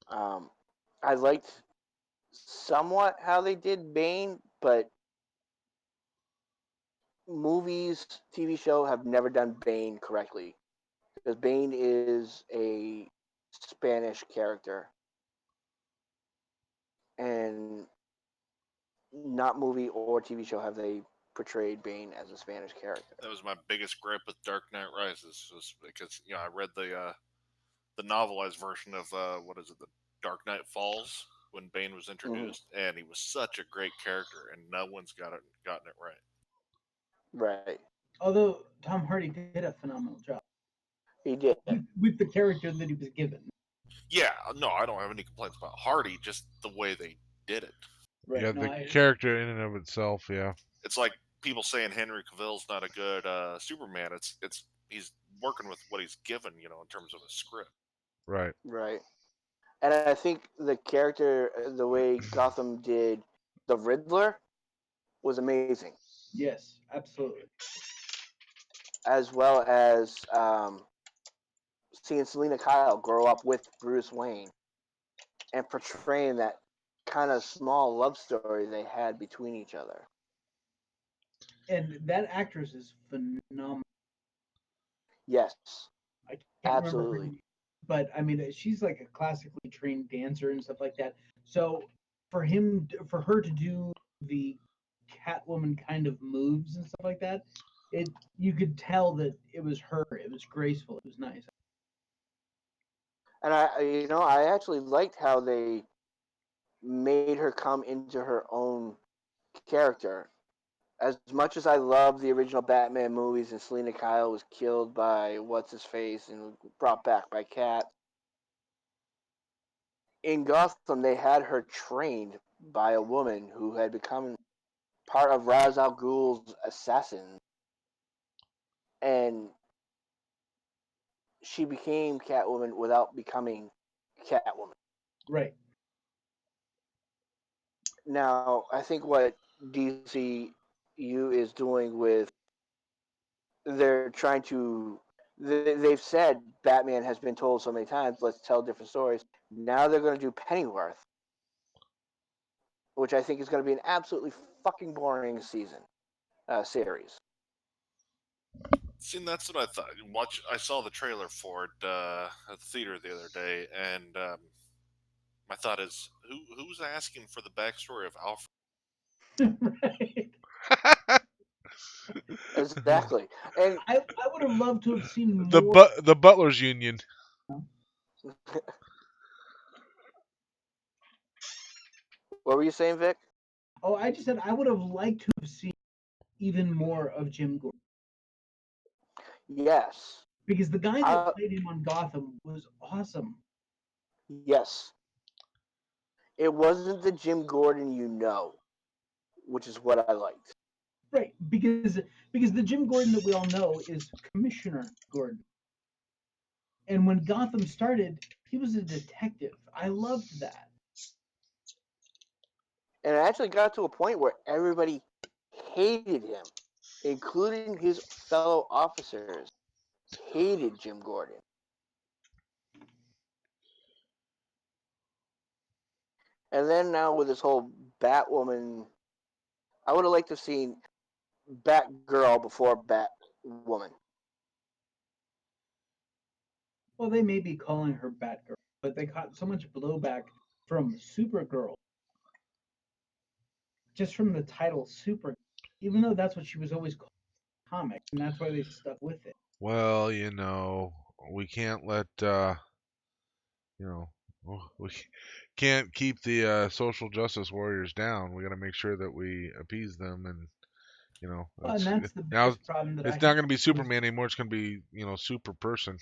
Speaker 1: Um, I liked somewhat how they did Bane, but movies, TV show have never done Bane correctly because Bane is a Spanish character, and not movie or TV show have they portrayed Bane as a Spanish character.
Speaker 3: That was my biggest gripe with Dark Knight Rises, was because I read the novelized version of what is it, the Dark Knight Falls, when Bane was
Speaker 1: Mm-hmm.
Speaker 3: introduced, and he was such a great character, and no one's gotten it right.
Speaker 1: Right,
Speaker 4: Although Tom Hardy did a phenomenal job
Speaker 1: he did.
Speaker 4: with the character that he was given.
Speaker 3: Yeah, no, I don't have any complaints about Hardy, just the way they did it.
Speaker 4: Right.
Speaker 5: Yeah,
Speaker 4: No,
Speaker 5: the
Speaker 4: I
Speaker 5: character in and of itself, yeah.
Speaker 3: It's like people saying Henry Cavill's not a good Superman. It's he's working with what he's given, in terms of a script.
Speaker 5: Right.
Speaker 1: Right, and I think the character, the way Gotham did the Riddler, was amazing,
Speaker 4: yes, absolutely.
Speaker 1: as well as seeing Selena Kyle grow up with Bruce Wayne and portraying that kind of small love story they had between each other.
Speaker 4: And that actress is phenomenal.
Speaker 1: Yes,
Speaker 4: I can't remember her
Speaker 1: absolutely.
Speaker 4: name, but I mean, she's like a classically trained dancer and stuff like that. So for her to do the Catwoman kind of moves and stuff like that, you could tell that it was her. It was graceful. It was nice.
Speaker 1: And I actually liked how they made her come into her own character. As much as I love the original Batman movies and Selena Kyle was killed by what's his face and brought back by Cat, in Gotham they had her trained by a woman who had become part of Ra's al Ghul's assassins, and she became Catwoman without becoming Catwoman.
Speaker 4: Right.
Speaker 1: Now, I think what DCU is doing with they're trying to they've said Batman has been told so many times, let's tell different stories. Now they're going to do Pennyworth, which I think is going to be an absolutely fucking boring series.
Speaker 3: See, that's what I thought. I saw the trailer for it at the theater the other day, and my thought is, who's asking for the backstory of Alfred?
Speaker 4: Right.
Speaker 1: Exactly. And
Speaker 4: I would have loved to have seen
Speaker 5: the
Speaker 4: more.
Speaker 5: the Butlers Union.
Speaker 1: what were you saying, Vic?
Speaker 4: Oh, I just said I would have liked to have seen even more of Jim Gordon,
Speaker 1: Yes.
Speaker 4: because the guy that played him on Gotham was awesome.
Speaker 1: Yes. It wasn't the Jim Gordon you know, which is what I liked.
Speaker 4: Right, because the Jim Gordon that we all know is Commissioner Gordon. And when Gotham started, he was a detective. I loved that.
Speaker 1: And it actually got to a point where everybody hated him, including his fellow officers hated Jim Gordon. And then now with this whole Batwoman, I would have liked to have seen Batgirl before Batwoman.
Speaker 4: Well, they may be calling her Batgirl, but they got so much blowback from Supergirl, just from the title Super, even though that's what she was always called in the comic, and that's why they stuck with it.
Speaker 5: Well, we can't let you know we can't keep the social justice warriors down. We got to make sure that we appease them, and
Speaker 4: And that's the
Speaker 5: now
Speaker 4: biggest problem that I
Speaker 5: it's not
Speaker 4: have
Speaker 5: going to be
Speaker 4: with
Speaker 5: Superman anymore. It's going to be super person.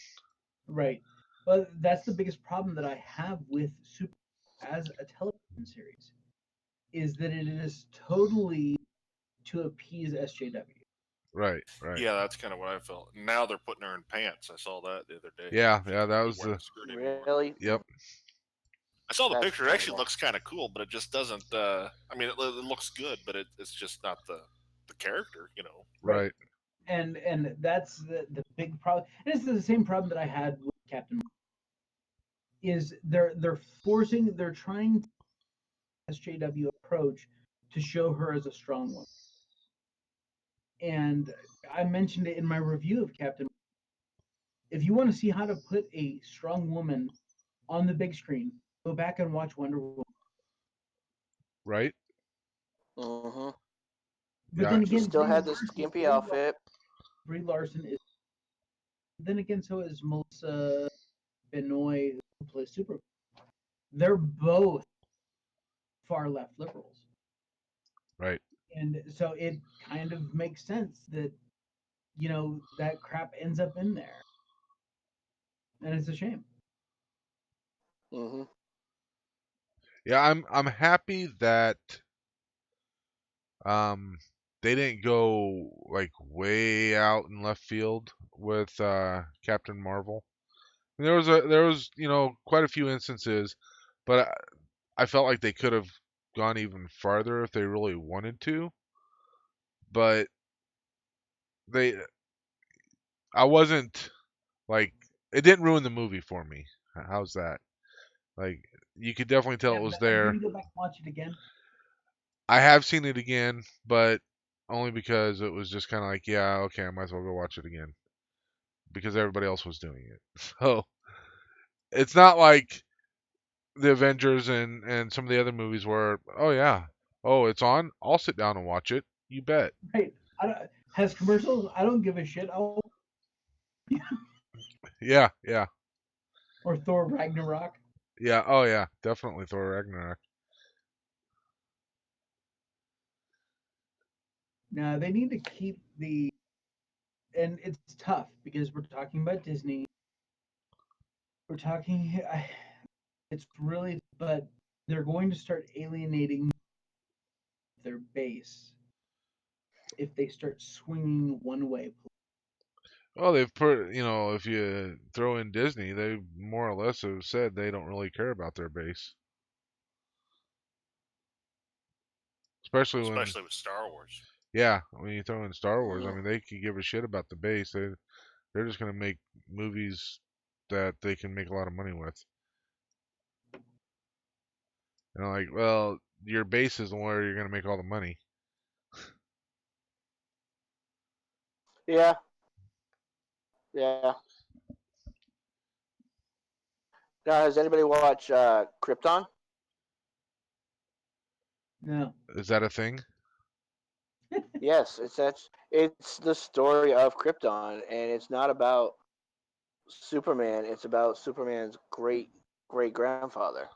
Speaker 4: right. But that's the biggest problem that I have with Super as a television series, is that it is totally to appease SJW.
Speaker 5: Right.
Speaker 3: Yeah, that's kind of what I felt. Now they're putting her in pants. I saw that the other day.
Speaker 5: Yeah,
Speaker 3: She
Speaker 5: that
Speaker 3: can't
Speaker 5: was
Speaker 3: wear
Speaker 5: the
Speaker 3: a skirt anymore.
Speaker 1: Really?
Speaker 5: Yep.
Speaker 3: I saw the
Speaker 1: That's
Speaker 3: picture. It actually
Speaker 1: terrible.
Speaker 3: looks kind of cool, but it just doesn't. I mean, it looks good, but it's just not the character,
Speaker 5: Right.
Speaker 4: And that's the big problem. And it's the same problem that I had with Captain Marvel, is they're trying to SJW approach to show her as a strong woman. And I mentioned it in my review of Captain. If you want to see how to put a strong woman on the big screen, go back and watch Wonder Woman.
Speaker 5: Right.
Speaker 1: Mm-hmm.
Speaker 4: But
Speaker 5: Yeah.
Speaker 4: then
Speaker 1: She
Speaker 4: again,
Speaker 1: still had the skimpy outfit.
Speaker 4: Brie Larson is. Then again, so is Melissa Benoist, who plays Superman. They're both far left liberals.
Speaker 5: Right.
Speaker 4: And so it kind of makes sense that, that crap ends up in there. And it's a shame.
Speaker 1: Mm-hmm.
Speaker 5: Yeah. I'm happy that they didn't go like way out in left field with Captain Marvel. There was quite a few instances, but I felt like they could have gone even farther if they really wanted to. But they I wasn't like it didn't ruin the movie for me. How's that? Like you could definitely tell
Speaker 4: Yeah,
Speaker 5: it was
Speaker 4: but are you
Speaker 5: there.
Speaker 4: going to go back and watch it again?
Speaker 5: I have seen it again, but only because it was just kind of like, yeah, okay, I might as well go watch it again because everybody else was doing it. So it's not like the Avengers and some of the other movies where, oh yeah, oh it's on, I'll sit down and watch it. You bet.
Speaker 4: Right. Has commercials? I don't give a shit.
Speaker 5: Yeah, yeah,
Speaker 4: Or Thor Ragnarok.
Speaker 5: yeah. Oh yeah, definitely Thor Ragnarok.
Speaker 4: Now they need to keep and it's tough because we're talking about Disney. We're talking, it's really, but they're going to start alienating their base if they start swinging one way.
Speaker 5: Well, they've put, if you throw in Disney, they more or less have said they don't really care about their base, especially when,
Speaker 3: especially with Star Wars.
Speaker 5: yeah, when you throw in Star Wars. I
Speaker 1: Mm-hmm.
Speaker 5: mean, they could give a shit about the base. They're just gonna make movies that they can make a lot of money with. And I'm like, well, your base is where you're gonna make all the money.
Speaker 1: Yeah, yeah. Now, has anybody watched Krypton?
Speaker 4: No.
Speaker 5: Is that a thing?
Speaker 1: Yes, it's the story of Krypton, and it's not about Superman. It's about Superman's great grandfather,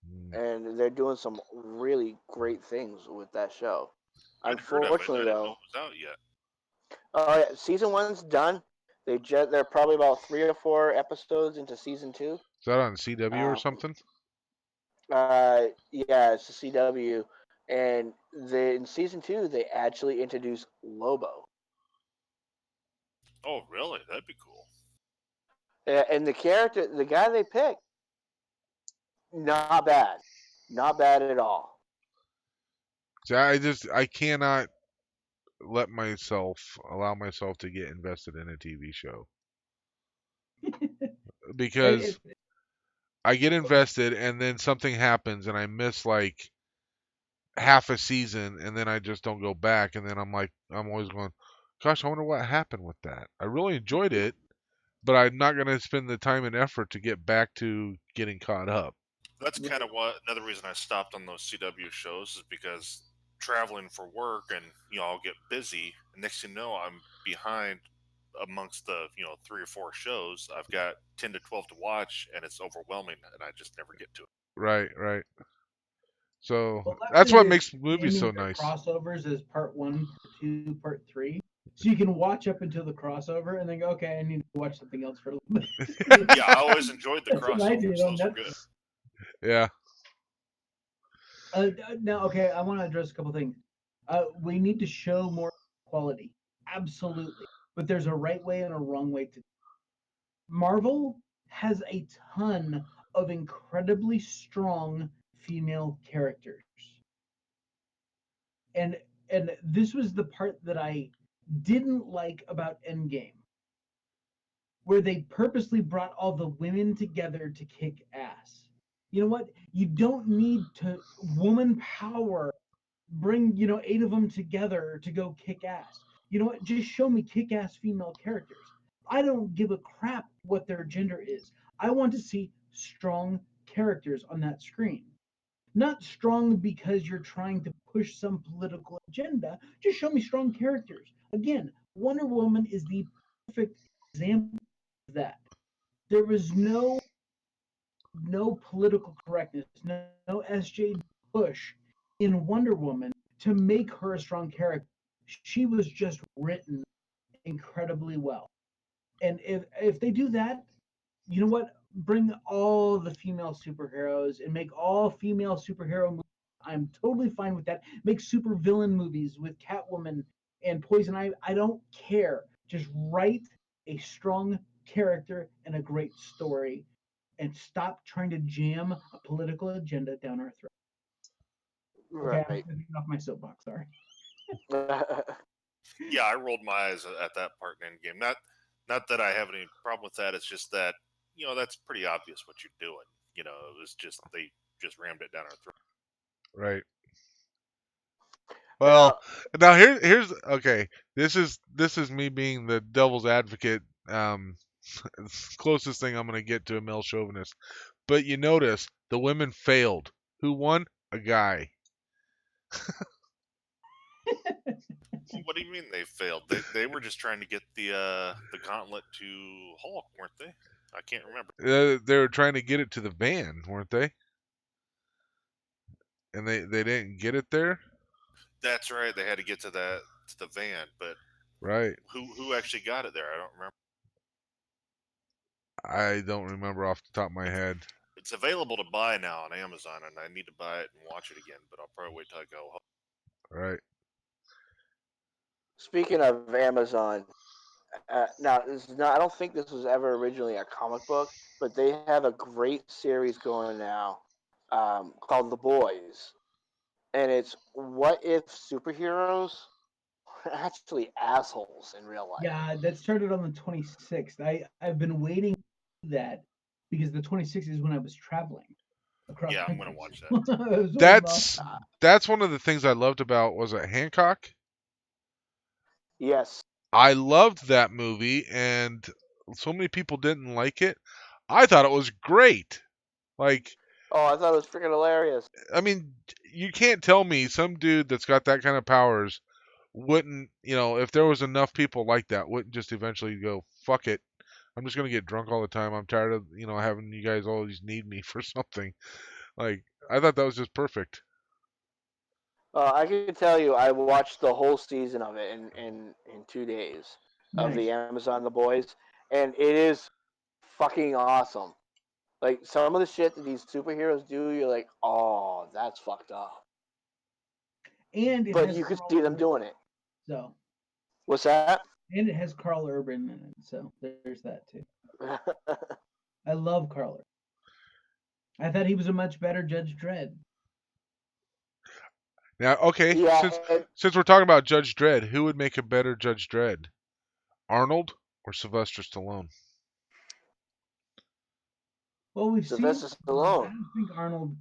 Speaker 5: Hmm.
Speaker 1: and they're doing some really great things with that show.
Speaker 3: I'd heard of it. I
Speaker 1: Unfortunately,
Speaker 3: didn't know
Speaker 1: though,
Speaker 3: it was out yet.
Speaker 1: yeah, season one's done. They're probably about 3 or 4 episodes into season two.
Speaker 5: Is that on CW or
Speaker 1: Um,
Speaker 5: something?
Speaker 1: yeah, it's the CW, and in season two they actually introduced Lobo,
Speaker 3: Oh, really? That'd be cool.
Speaker 1: and the guy they picked, not bad, not bad at all.
Speaker 5: See, I cannot allow myself to get invested in a TV show because
Speaker 4: It,
Speaker 5: I get invested and then something happens and I miss like half a season and then I just don't go back and then I'm always going, gosh, I wonder what happened with that. I really enjoyed it, but I'm not going to spend the time and effort to get back to getting caught up.
Speaker 3: That's kind of what another reason I stopped on those CW shows is because traveling for work and I'll get busy. And next thing you know, I'm behind amongst the 3 or 4 shows. I've got 10 to 12 to watch, and it's overwhelming, and I just never get to it.
Speaker 5: Right, right. So
Speaker 4: well,
Speaker 5: that's
Speaker 4: luckily
Speaker 5: what
Speaker 4: they're
Speaker 5: makes movies
Speaker 4: naming
Speaker 5: so
Speaker 4: their
Speaker 5: nice.
Speaker 4: crossovers as part one, part two, part three. So you can watch up until the crossover and then go, okay, I need to watch something else for a little bit.
Speaker 3: Yeah, I always enjoyed the
Speaker 4: That's what I did
Speaker 3: crossovers;
Speaker 4: on
Speaker 3: those were good.
Speaker 4: Netflix.
Speaker 5: Yeah.
Speaker 4: Now, okay, I want to address a couple things. We need to show more quality, absolutely, but there's a right way and a wrong way to. Marvel has a ton of incredibly strong female characters, and this was the part that I didn't like about Endgame, where they purposely brought all the women together to kick ass. You know what? You don't need to woman power bring 8 of them together to go kick ass. You know what? Just show me kick ass female characters. I don't give a crap what their gender is. I want to see strong characters on that screen. Not strong because you're trying to push some political agenda. Just show me strong characters. Again, Wonder Woman is the perfect example of that. There was no political correctness, no SJ push in Wonder Woman to make her a strong character. She was just written incredibly well. And if they do that, you know what? Bring all the female superheroes and make all female superhero movies. I'm totally fine with that. Make super villain movies with Catwoman and Poison Ivy. I don't care. Just write a strong character and a great story and stop trying to jam a political agenda down our throat. Okay, I'm
Speaker 1: Right.
Speaker 4: getting off my soapbox. Sorry.
Speaker 3: Yeah, I rolled my eyes at that part in Endgame. Not that I have any problem with that. It's just that that's pretty obvious what you're doing. It was just they just rammed it down our throat.
Speaker 5: Right.
Speaker 1: Now,
Speaker 5: Well, now here's okay. This is me being the devil's advocate. It's the closest thing I'm gonna get to a male chauvinist. But you notice the women failed. Who won? A guy.
Speaker 3: What do you mean they failed? They were just trying to get the gauntlet to Hulk, weren't they? I can't remember.
Speaker 5: They were trying to get it to the van, weren't they? And they didn't get it there.
Speaker 3: That's right. They had to get to the van, but
Speaker 5: Right.
Speaker 3: who actually got it there? I don't remember.
Speaker 5: I don't remember off the top of my
Speaker 3: It's
Speaker 5: head.
Speaker 3: it's available to buy now on Amazon, and I need to buy it and watch it again. But I'll probably wait till I go home.
Speaker 5: Right.
Speaker 1: speaking of Amazon, now this is not. I don't think this was ever originally a comic book, but they have a great series going now, called The Boys, and it's what if superheroes. actually assholes in real life.
Speaker 4: Yeah, that started on the 26th. I've been waiting for that because the 26th is when I was traveling across
Speaker 3: Yeah, I'm
Speaker 4: country.
Speaker 3: gonna watch that.
Speaker 4: I was holding
Speaker 5: That's
Speaker 4: off.
Speaker 5: that's one of the things I loved about, was it Hancock?
Speaker 1: Yes.
Speaker 5: I loved that movie, and so many people didn't like it. I thought it was great. Like,
Speaker 1: Oh, I thought it was freaking hilarious.
Speaker 5: I mean, you can't tell me some dude that's got that kind of powers wouldn't, if there was enough people like that, wouldn't just eventually go, fuck it. I'm just gonna get drunk all the time. I'm tired of, having you guys always need me for something. Like, I thought that was just perfect.
Speaker 1: I can tell you, I watched the whole season of it in 2 days of
Speaker 4: Nice.
Speaker 1: the Amazon The Boys, and it is fucking awesome. Like some of the shit that these superheroes do, you're like, oh, that's fucked up.
Speaker 4: And it
Speaker 1: But
Speaker 4: has
Speaker 1: you could
Speaker 4: Carl
Speaker 1: see them
Speaker 4: Urban,
Speaker 1: doing it.
Speaker 4: so
Speaker 1: What's that?
Speaker 4: and it has Carl Urban in it, so there's that too. I love Carl Urban. I thought he was a much better Judge Dredd.
Speaker 5: Now, okay,
Speaker 1: Yeah,
Speaker 5: since we're talking about Judge Dredd, who would make a better Judge Dredd? Arnold or Sylvester Stallone?
Speaker 4: Well, we've seen.
Speaker 1: Sylvester
Speaker 4: I
Speaker 1: Stallone.
Speaker 4: don't think Arnold.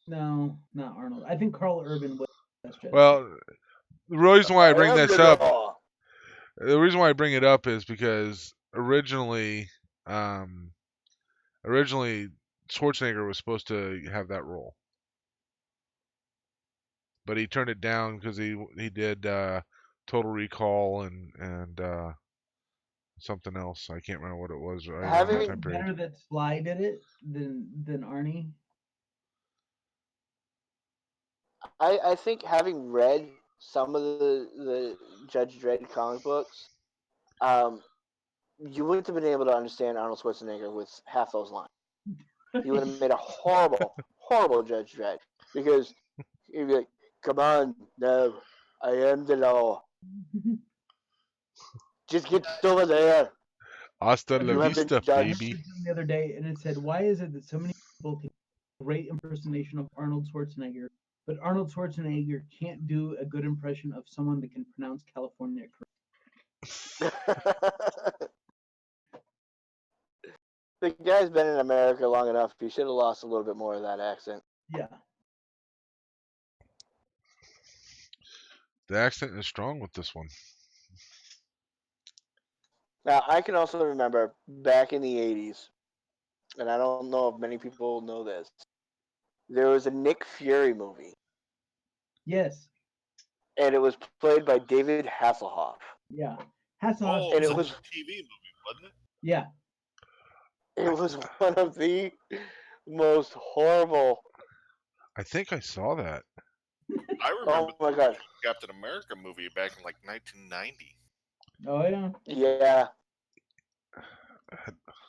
Speaker 4: No, not Arnold. I think Carl Urban was the best Judge.
Speaker 5: Well, the reason why I bring
Speaker 1: am
Speaker 5: this
Speaker 1: the
Speaker 5: up,
Speaker 1: law.
Speaker 5: the reason why I bring it up is because um, originally Schwarzenegger was supposed to have that role, but he turned it down because he did Total Recall and something else. I can't remember what it was right around
Speaker 4: I
Speaker 5: that
Speaker 1: Having
Speaker 4: think
Speaker 5: time
Speaker 4: it's
Speaker 5: period.
Speaker 4: better that Sly did it than Arnie.
Speaker 1: I think having read some of the Judge Dredd comic books, um, you wouldn't have been able to understand Arnold Schwarzenegger with half those lines. He would have made a horrible, horrible Judge Dredd because he'd be like, "Come on, no, I am the law. Just get over there.
Speaker 5: Hasta la
Speaker 1: You have been
Speaker 5: vista,
Speaker 4: I heard
Speaker 1: judged."
Speaker 5: baby.
Speaker 4: something the other day, and it said, "Why is it that so many people can do a great impersonation of Arnold Schwarzenegger, but Arnold Schwarzenegger can't do a good impression of someone that can pronounce California
Speaker 1: The guy's been in America long enough. He should have lost a little bit more of that accent.
Speaker 4: Yeah.
Speaker 5: The accent is strong with this one.
Speaker 1: Now, I can also remember back in the 80s, and I don't know if many people know this, there was a Nick Fury movie,
Speaker 4: Yes.
Speaker 1: and it was played by David Hasselhoff.
Speaker 4: Yeah. Hasselhoff.
Speaker 3: Oh, it
Speaker 1: And
Speaker 3: was
Speaker 1: it
Speaker 3: a
Speaker 1: was
Speaker 3: TV movie, wasn't it?
Speaker 4: Yeah.
Speaker 1: it was one of the most horrible.
Speaker 5: I think I saw that.
Speaker 3: I remember
Speaker 1: Oh my
Speaker 3: the
Speaker 1: god.
Speaker 3: Captain America movie back in like 1990.
Speaker 4: Oh yeah.
Speaker 1: Yeah.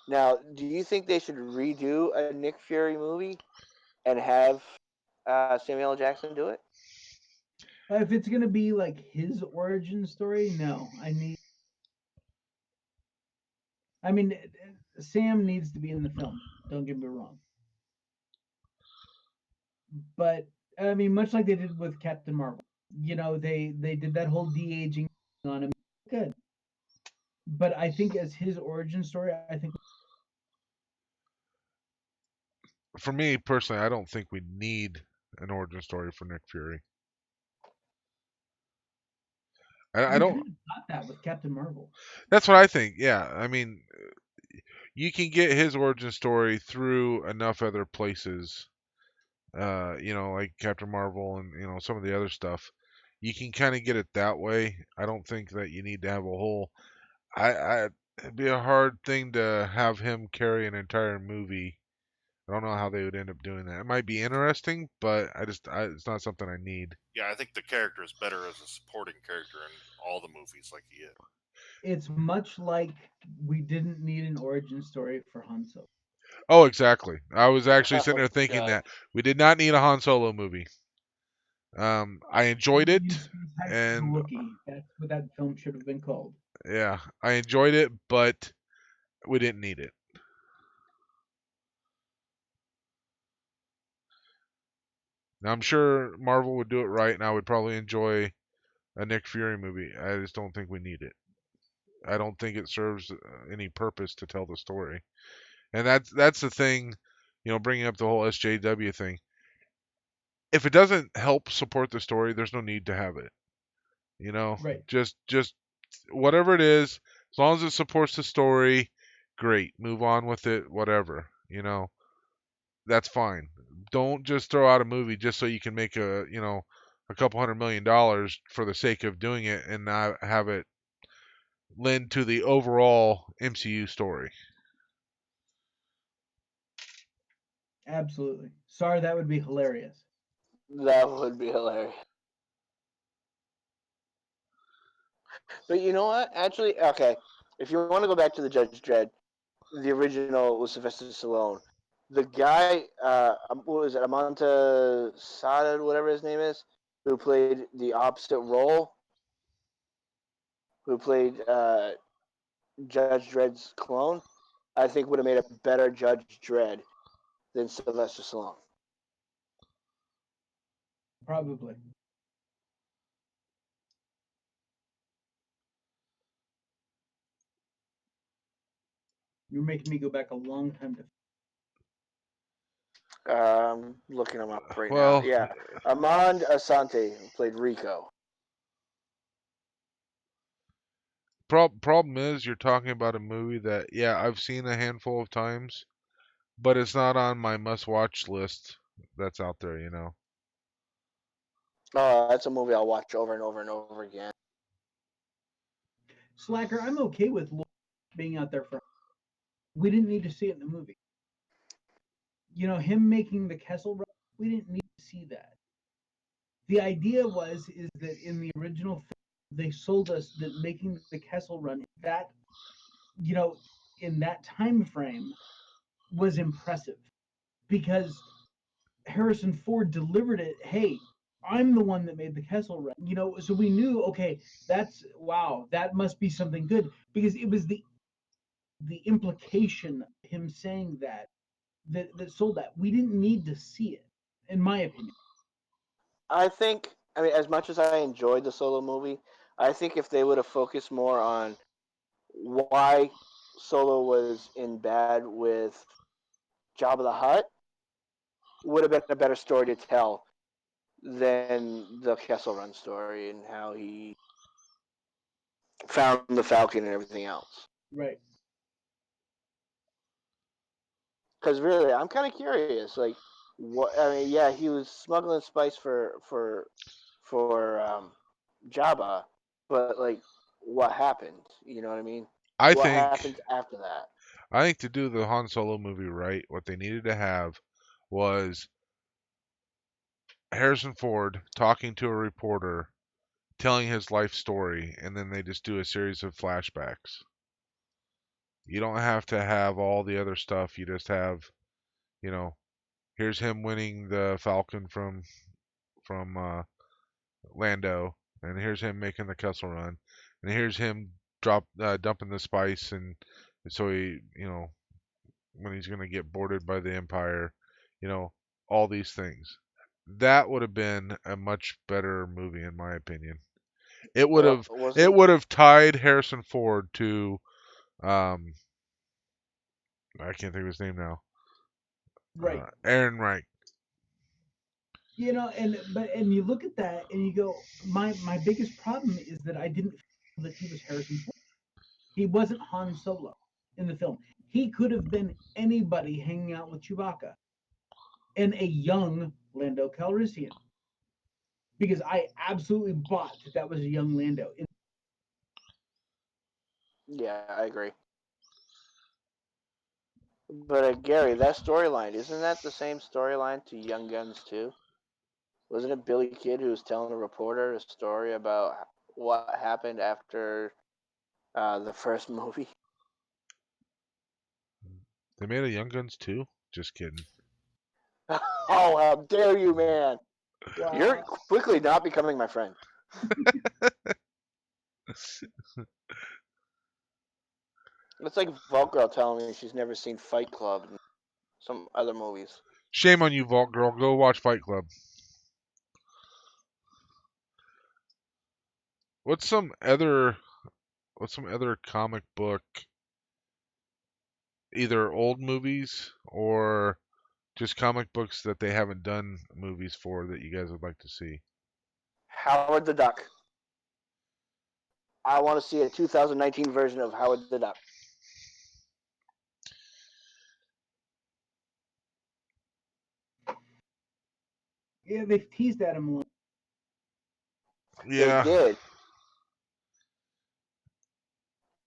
Speaker 1: Now, do you think they should redo a Nick Fury movie and have Samuel L. Jackson do it?
Speaker 4: If it's gonna be like his origin story, no. I mean, Sam needs to be in the film. Don't get me wrong. But I mean, much like they did with Captain Marvel, they did that whole de aging on him. Good. But I think as his origin story, I think
Speaker 5: For me personally, I don't think we need an origin story for Nick Fury. I
Speaker 4: we
Speaker 5: don't.
Speaker 4: kind of got that with Captain Marvel.
Speaker 5: That's what I think. Yeah, I mean, you can get his origin story through enough other places. Like Captain Marvel and some of the other stuff. You can kind of get it that way. I don't think that you need to have a whole. It'd be a hard thing to have him carry an entire movie. I don't know how they would end up doing that. It might be interesting, but it's not something I need.
Speaker 3: Yeah, I think the character is better as a supporting character in all the movies like he is.
Speaker 4: It's much like we didn't need an origin story for Han Solo.
Speaker 5: Oh, exactly. I was actually sitting
Speaker 1: Oh
Speaker 5: there thinking
Speaker 1: god.
Speaker 5: that we did not need a Han Solo movie. I enjoyed it,
Speaker 4: Use Space Heist as a
Speaker 5: and
Speaker 4: Wookiee. That's what that film should have been called.
Speaker 5: yeah, I enjoyed it, but we didn't need it. Now I'm sure Marvel would do it right, and I would probably enjoy a Nick Fury movie. I just don't think we need it. I don't think it serves any purpose to tell the story. And that's the thing, bringing up the whole SJW thing. If it doesn't help support the story, there's no need to have it.
Speaker 4: Right.
Speaker 5: Just whatever it is, as long as it supports the story, great. Move on with it, whatever. That's fine. Don't just throw out a movie just so you can make a couple $100 million for the sake of doing it and not have it lend to the overall MCU story.
Speaker 4: Absolutely. Sorry, that would be hilarious.
Speaker 1: That would be hilarious. But you know what? Actually, okay. If you want to go back to the Judge Dredd, the original was Sylvester Stallone. The guy, what was it, Amanta Sada, whatever his name is, who played the opposite role, who played Judge Dredd's clone, I think would have made a better Judge Dredd than Sylvester Stallone.
Speaker 4: Probably. You're making me go back a long time to.
Speaker 1: Looking him up right now.
Speaker 5: Well,
Speaker 1: Yeah, Amand Asante played Rico.
Speaker 5: problem is you're talking about a movie that, yeah, I've seen a handful of times, but it's not on my must-watch list that's out there.
Speaker 1: Oh, that's a movie I'll watch over and over and over again.
Speaker 4: Slacker, I'm okay with being out there for. We didn't need to see it in the movie. Him making the Kessel run, we didn't need to see that. The idea is that in the original film, they sold us that making the Kessel run that, in that time frame was impressive because Harrison Ford delivered it. Hey, I'm the one that made the Kessel run. So we knew, okay, that's wow, that must be something good because it was the implication of him saying that sold that. We didn't need to see it, in my opinion.
Speaker 1: I mean, as much as I enjoyed the Solo movie, I think if they would have focused more on why Solo was in bad with Jabba the Hutt, would have been a better story to tell than the Kessel Run story and how he found the Falcon and everything else.
Speaker 4: Right.
Speaker 1: Because really, I'm kind of curious. Like, what? I mean, yeah, he was smuggling spice for Jabba, but like, what happened? You know what I mean?
Speaker 5: I
Speaker 1: What
Speaker 5: think
Speaker 1: happens after that?
Speaker 5: I think to do the Han Solo movie right, what they needed to have was Harrison Ford talking to a reporter, telling his life story, and then they just do a series of flashbacks. You don't have to have all the other stuff. You just have, you know, here's him winning the Falcon from Lando, and here's him making the Kessel Run, and here's him dumping the spice, and so he, when he's gonna get boarded by the Empire, you know, all these things. That would have been a much better movie, in my opinion. It would
Speaker 1: Well,
Speaker 5: have it
Speaker 1: wasn't
Speaker 5: would have tied Harrison Ford to um I can't think of his name now.
Speaker 4: Right.
Speaker 5: Aaron Reich.
Speaker 4: And you look at that and you go, my biggest problem is that I didn't feel that he was Harrison Ford. He wasn't Han Solo in the film. He could have been anybody hanging out with Chewbacca and a young Lando Calrissian. Because I absolutely bought that was a young Lando.
Speaker 1: Yeah, I agree. But Gary, that storyline isn't that the same storyline to Young Guns too? Wasn't it Billy Kid who was telling a reporter a story about what happened after the first movie?
Speaker 5: They made a Young Guns too? Just kidding.
Speaker 1: Oh, how dare you, man! You're
Speaker 4: Wow.
Speaker 1: quickly not becoming my friend. It's like Vault Girl telling me she's never seen Fight Club and some other movies.
Speaker 5: Shame on you, Vault Girl. Go watch Fight Club. what's some other comic book, either old movies or just comic books that they haven't done movies for that you guys would like to see?
Speaker 1: Howard the Duck. I want to see a 2019 version of Howard the Duck.
Speaker 4: Yeah, they've teased at him a little.
Speaker 1: They
Speaker 5: Yeah.
Speaker 1: did,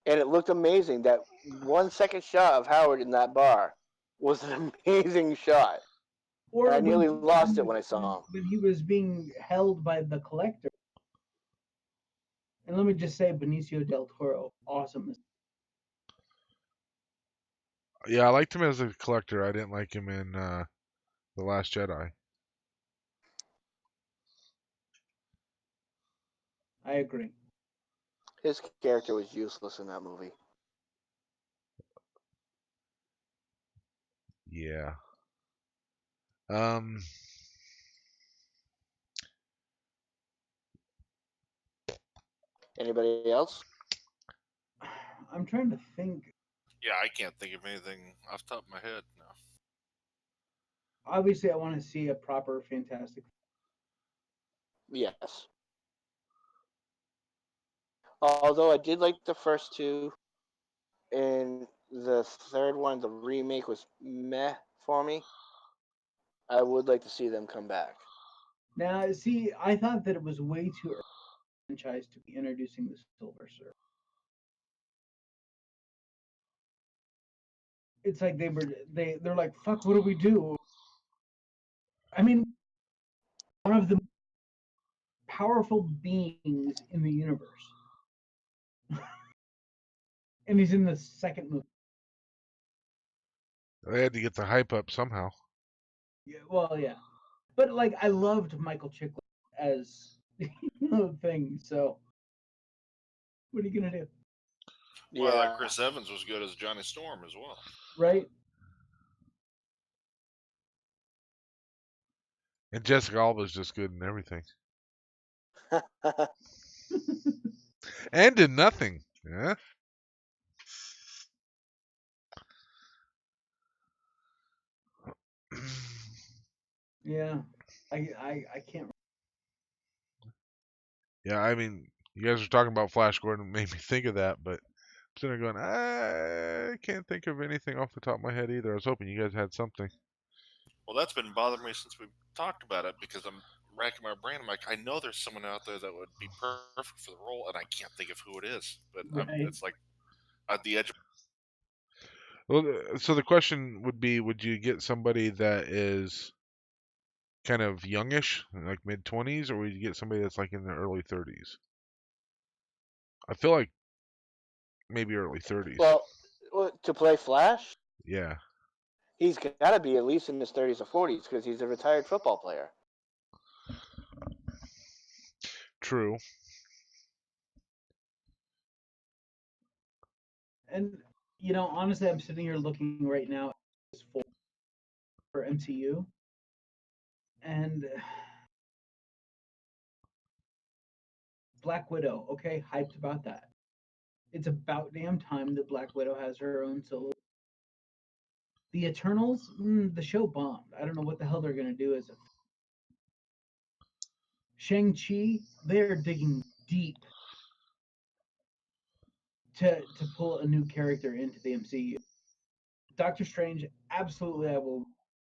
Speaker 1: and it looked amazing. That 1 second shot of Howard in that bar was an amazing shot. And
Speaker 4: Or
Speaker 1: I nearly
Speaker 4: when
Speaker 1: lost it when I saw him.
Speaker 4: when he was being held by the collector. And let me just say, Benicio del Toro, awesome.
Speaker 5: Yeah, I liked him as a collector. I didn't like him in The Last Jedi.
Speaker 4: I agree.
Speaker 1: His character was useless in that movie.
Speaker 5: Yeah. Um
Speaker 1: Anybody else?
Speaker 4: I'm trying to think.
Speaker 3: Yeah, I can't think of anything off the top of my head. No.
Speaker 4: Obviously, I want to see a proper Fantastic.
Speaker 1: Yes. Although I did like the first two, and the third one, the remake, was meh for me. I would like to see them come back.
Speaker 4: Now, see, I thought that it was way too early for the franchise to be introducing the Silver Surfer. It's like they're like, fuck, what do we do? I mean, one of the powerful beings in the universe, and he's in the second movie.
Speaker 5: they had to get the hype up somehow.
Speaker 4: Yeah, well, yeah, but like I loved Michael Chiklis as thing. So what are you gonna do,
Speaker 3: Well, I
Speaker 1: Yeah.
Speaker 3: thought Chris Evans was good as Johnny Storm as well.
Speaker 4: right?
Speaker 5: And Jessica Alba's just good in everything. And did nothing. Yeah.
Speaker 4: Yeah, I can't.
Speaker 5: Yeah, I mean, you guys were talking about Flash Gordon, it made me think of that, but I'm sitting there going, I can't think of anything off the top of my head either. I was hoping you guys had something.
Speaker 3: Well, that's been bothering me since we talked about it because I'm racking my brain. I'm like, I know there's someone out there that would be perfect for the role, and I can't think of who it is. But
Speaker 4: Right.
Speaker 3: it's like at the edge of.
Speaker 5: Well, so the question would be, would you get somebody that is kind of youngish, like mid 20s, or would you get somebody that's like in their early 30s? I feel like maybe early 30s.
Speaker 1: Well, to play Flash,
Speaker 5: Yeah.
Speaker 1: he's got to be at least in his 30s or 40s because he's a retired football player.
Speaker 5: True.
Speaker 4: And honestly, I'm sitting here looking right now for MCU, and Black Widow. Okay, hyped about that. It's about damn time that Black Widow has her own solo. The Eternals, the show bombed. I don't know what the hell they're gonna do as a Shang-Chi. They're digging deep to pull a new character into the MCU. Doctor Strange, absolutely, I will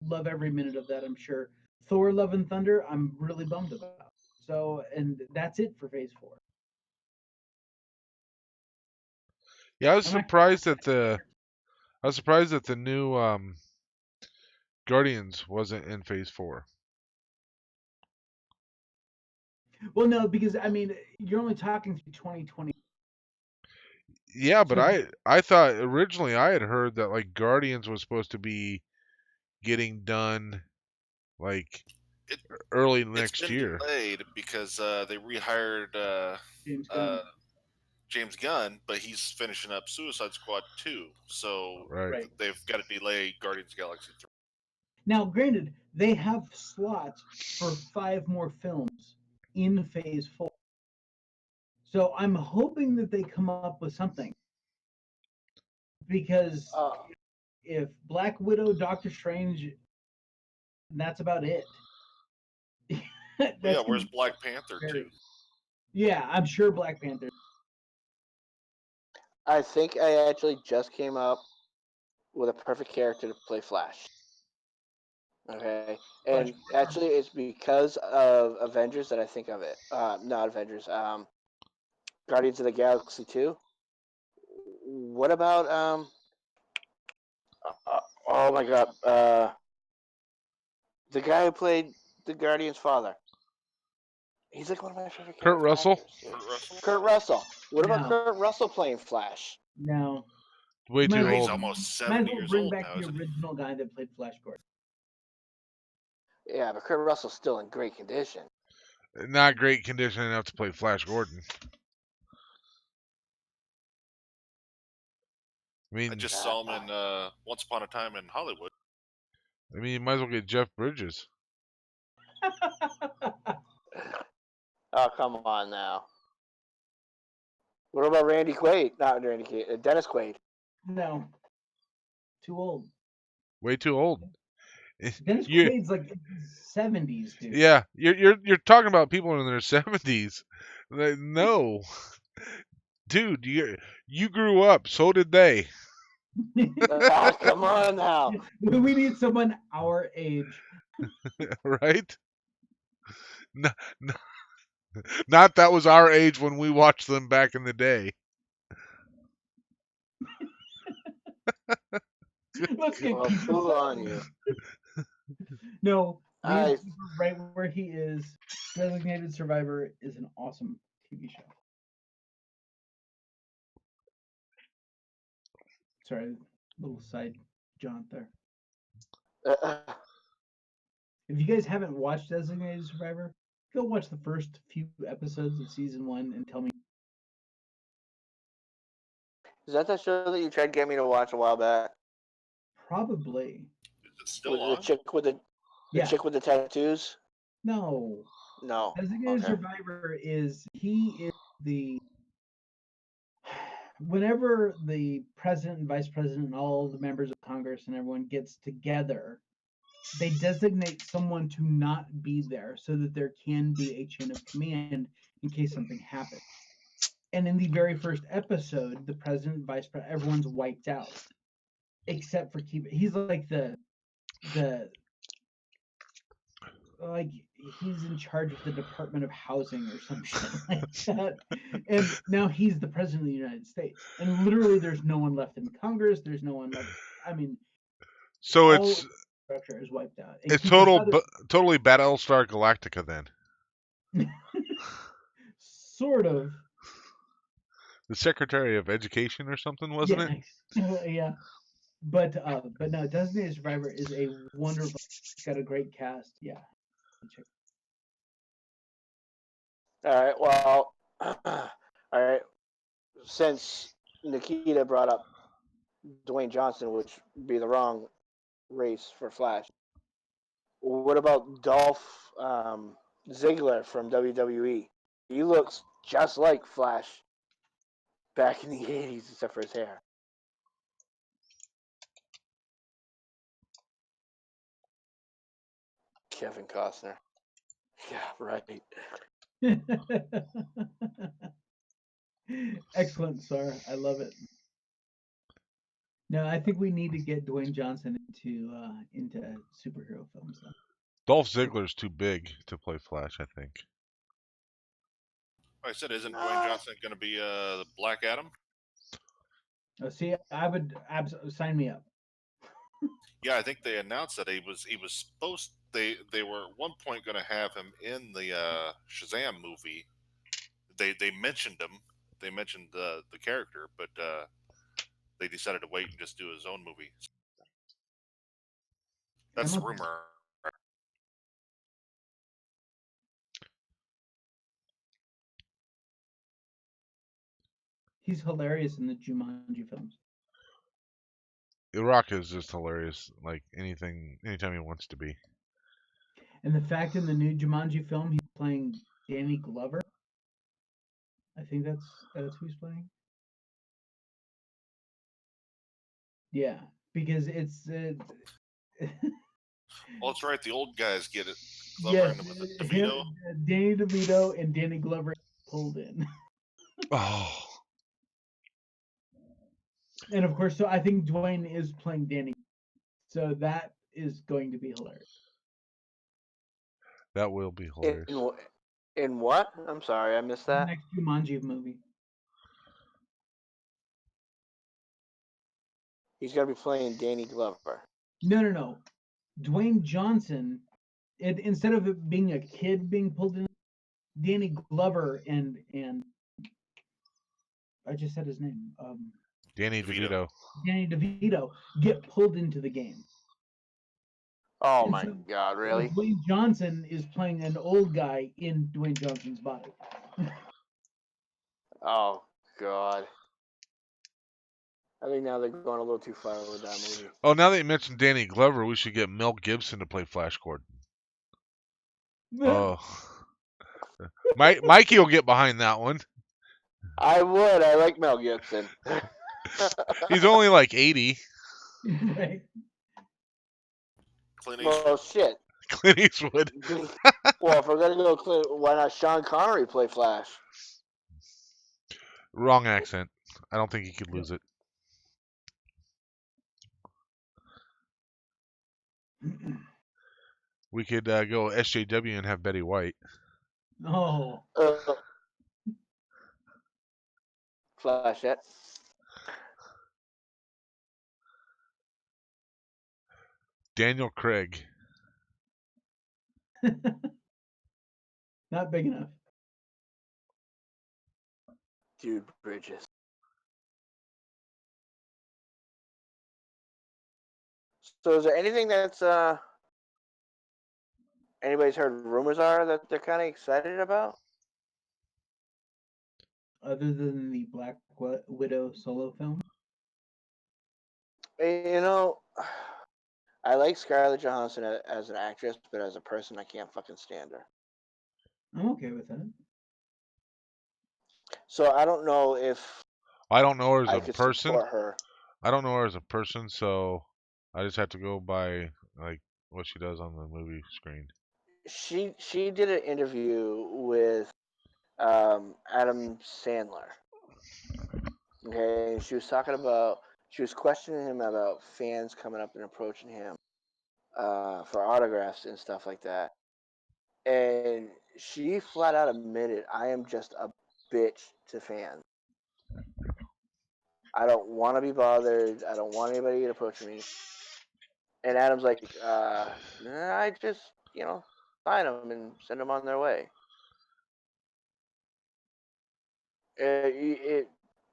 Speaker 4: love every minute of that. I'm sure. Thor: Love and Thunder, I'm really bummed about. So, and that's it for Phase 4.
Speaker 5: Yeah, I was
Speaker 4: I'm not-
Speaker 5: surprised that the new Guardians wasn't in Phase 4.
Speaker 4: Well, no, because I mean, you're only talking through 2020.
Speaker 5: Yeah, but
Speaker 4: So
Speaker 5: I thought originally I had heard that like Guardians was supposed to be getting done like
Speaker 3: It,
Speaker 5: early
Speaker 3: it's
Speaker 5: next
Speaker 3: been
Speaker 5: year.
Speaker 3: delayed because they rehired
Speaker 4: James Gunn,
Speaker 3: James Gunn, but he's finishing up Suicide Squad 2, so
Speaker 5: Right.
Speaker 4: right
Speaker 3: they've got to delay Guardians of the Galaxy 3.
Speaker 4: now, granted, they have slots for 5 more films in Phase 4. So I'm hoping that they come up with something because
Speaker 1: Uh,
Speaker 4: if Black Widow, Doctor Strange, that's about it.
Speaker 3: Well, yeah,
Speaker 4: That's
Speaker 3: where's
Speaker 4: gonna be
Speaker 3: Black Panther
Speaker 4: very.
Speaker 3: too?
Speaker 4: Yeah, I'm sure Black Panther.
Speaker 1: I think I actually just came up with a perfect character to play Flash. Okay,
Speaker 4: Flash.
Speaker 1: and actually, it's because of Avengers that I think of it. Not Avengers. Guardians of the Galaxy 2. What about oh my God, the guy who played the Guardian's father? He's like one of my favorite
Speaker 5: Kurt Russell?
Speaker 1: actors.
Speaker 3: Kurt Russell?
Speaker 1: Kurt Russell. What about
Speaker 4: No,
Speaker 1: Kurt Russell playing Flash?
Speaker 4: no.
Speaker 5: Way
Speaker 4: You might
Speaker 5: too
Speaker 4: as
Speaker 3: Yeah,
Speaker 4: well,
Speaker 3: he's
Speaker 5: old.
Speaker 3: almost
Speaker 4: might as
Speaker 3: 70
Speaker 4: well
Speaker 3: years
Speaker 4: bring
Speaker 3: old
Speaker 4: back
Speaker 3: now,
Speaker 4: the
Speaker 3: isn't he?
Speaker 4: original guy that played Flash Gordon.
Speaker 1: Yeah, but Kurt Russell's still in great condition.
Speaker 5: Not great condition enough to play Flash Gordon. I
Speaker 3: I
Speaker 5: mean,
Speaker 3: just saw him in Once Upon a Time in Hollywood.
Speaker 5: you might as well get Jeff Bridges.
Speaker 1: Oh, come on now. What about Randy Quaid? Not Randy Quaid. Dennis Quaid.
Speaker 4: No, too old.
Speaker 5: Way too old.
Speaker 4: Dennis
Speaker 5: You,
Speaker 4: Quaid's like in his 70s, dude.
Speaker 5: yeah, you're talking about people in their 70s. No, dude, you grew up. So did they,
Speaker 1: Ah, come on now.
Speaker 4: We need someone our age.
Speaker 5: right? No, no, not that was our age when we watched them back in the day.
Speaker 4: Let's get
Speaker 1: Well,
Speaker 4: Kefull
Speaker 1: fool on you.
Speaker 4: No, leave
Speaker 1: I
Speaker 4: Keeper right where he is. Designated Survivor is an awesome TV show. Sorry, little side jaunt there.
Speaker 1: uh,
Speaker 4: If you guys haven't watched Designated Survivor, go watch the first few episodes of season 1 and tell me.
Speaker 1: is that the show that you tried to get me to watch a while back?
Speaker 4: Probably.
Speaker 3: Is it still
Speaker 1: With the
Speaker 3: on?
Speaker 1: chick with the
Speaker 4: Yeah.
Speaker 1: chick with the tattoos?
Speaker 4: No.
Speaker 1: No.
Speaker 4: Designated
Speaker 1: Okay.
Speaker 4: Survivor he is the whenever the president and vice president and all the members of Congress and everyone gets together, they designate someone to not be there so that there can be a chain of command in case something happens. And in the very first episode, the president, vice president, everyone's wiped out except for Keep. He's like the like he's in charge of the Department of Housing or some shit like that. And now he's the president of the United States. And literally there's no one left in Congress, there's no one left. I mean,
Speaker 5: So
Speaker 4: all structure is wiped out. And
Speaker 5: it's
Speaker 4: Keeper's other
Speaker 5: totally Battlestar Galactica then.
Speaker 4: sort of.
Speaker 5: The Secretary of Education or something, wasn't
Speaker 4: Yeah,
Speaker 5: it?
Speaker 4: yeah. But no, Designated Survivor is a wonderful. It's got a great cast. Yeah.
Speaker 1: All right. Well, all right. Since Nikita brought up Dwayne Johnson, which would be the wrong race for Flash, what about Dolph Ziggler from WWE? He looks just like Flash back in the 80s, except for his hair. Kevin Costner. Yeah, right.
Speaker 4: Excellent, sir. I love it. No, I think we need to get Dwayne Johnson into superhero films though.
Speaker 5: Dolph Ziggler's too big to play Flash, I think.
Speaker 3: Like I said, isn't Dwayne Johnson going to be the Black Adam?
Speaker 4: Oh, see, I would sign me up.
Speaker 3: Yeah, I think they announced that he was supposed they were at one point going to have him in the Shazam movie. They mentioned him. They mentioned the character, but they decided to wait and just do his own movie. That's the rumor.
Speaker 4: He's hilarious in the Jumanji films.
Speaker 5: Rock is just hilarious, like anytime he wants to be.
Speaker 4: And the fact in the new Jumanji film he's playing Danny Glover. I think that's who's playing. Yeah, because it's
Speaker 3: Well, that's right. The old guys get it. Glover
Speaker 4: yes,
Speaker 3: and was it
Speaker 4: him,
Speaker 3: DeVito?
Speaker 4: Danny DeVito and Danny Glover pulled in,
Speaker 5: Oh,
Speaker 4: and of course, so I think Dwayne is playing Danny, so that is going to be hilarious.
Speaker 5: that will be
Speaker 1: In
Speaker 5: hilarious.
Speaker 1: in what? I'm sorry, I missed
Speaker 4: The
Speaker 1: that.
Speaker 4: next Jumanji movie.
Speaker 1: He's gonna be playing Danny Glover.
Speaker 4: No, no, no. Dwayne Johnson. Instead of it being a kid being pulled in, Danny Glover and I just said his name.
Speaker 5: Danny
Speaker 3: DeVito.
Speaker 5: DeVito.
Speaker 4: Danny DeVito get pulled into the game.
Speaker 1: Oh
Speaker 4: And
Speaker 1: my
Speaker 4: so
Speaker 1: God, really?
Speaker 4: Dwayne Johnson is playing an old guy in Dwayne Johnson's body.
Speaker 1: Oh God. I think now they're going a little too far with that movie.
Speaker 5: Oh, now that you mentioned Danny Glover, we should get Mel Gibson to play Flash Gordon. Oh, Mikey will get behind that one.
Speaker 1: I would. I like Mel Gibson.
Speaker 5: He's only like 80.
Speaker 4: Right.
Speaker 3: Clint
Speaker 1: Well,
Speaker 3: Eastwood.
Speaker 1: shit.
Speaker 5: Clint Eastwood.
Speaker 1: Well, if we're gonna go, why not Sean Connery play Flash?
Speaker 5: Wrong accent. I don't think he could lose it. We could go SJW and have Betty White.
Speaker 4: Oh,
Speaker 1: Flashette.
Speaker 5: Daniel Craig.
Speaker 4: not big enough.
Speaker 1: Dude Bridges. So, is there anything that's anybody's heard rumors are that they're kind of excited about?
Speaker 4: Other than the Black Widow solo film.
Speaker 1: You know, I like Scarlett Johansson as an actress, but as a person, I can't fucking stand her.
Speaker 4: I'm okay with that.
Speaker 1: So I don't know if
Speaker 5: I don't know her as
Speaker 1: I
Speaker 5: a
Speaker 1: could
Speaker 5: person.
Speaker 1: support her.
Speaker 5: I don't know her as a person, so I just have to go by like what she does on the movie screen.
Speaker 1: She did an interview with Adam Sandler. Okay, and she was questioning him about fans coming up and approaching him for autographs and stuff like that. And she flat out admitted, "I am just a bitch to fans. I don't want to be bothered. I don't want anybody to approach me." And Adam's like, nah, I just, sign them and send them on their way.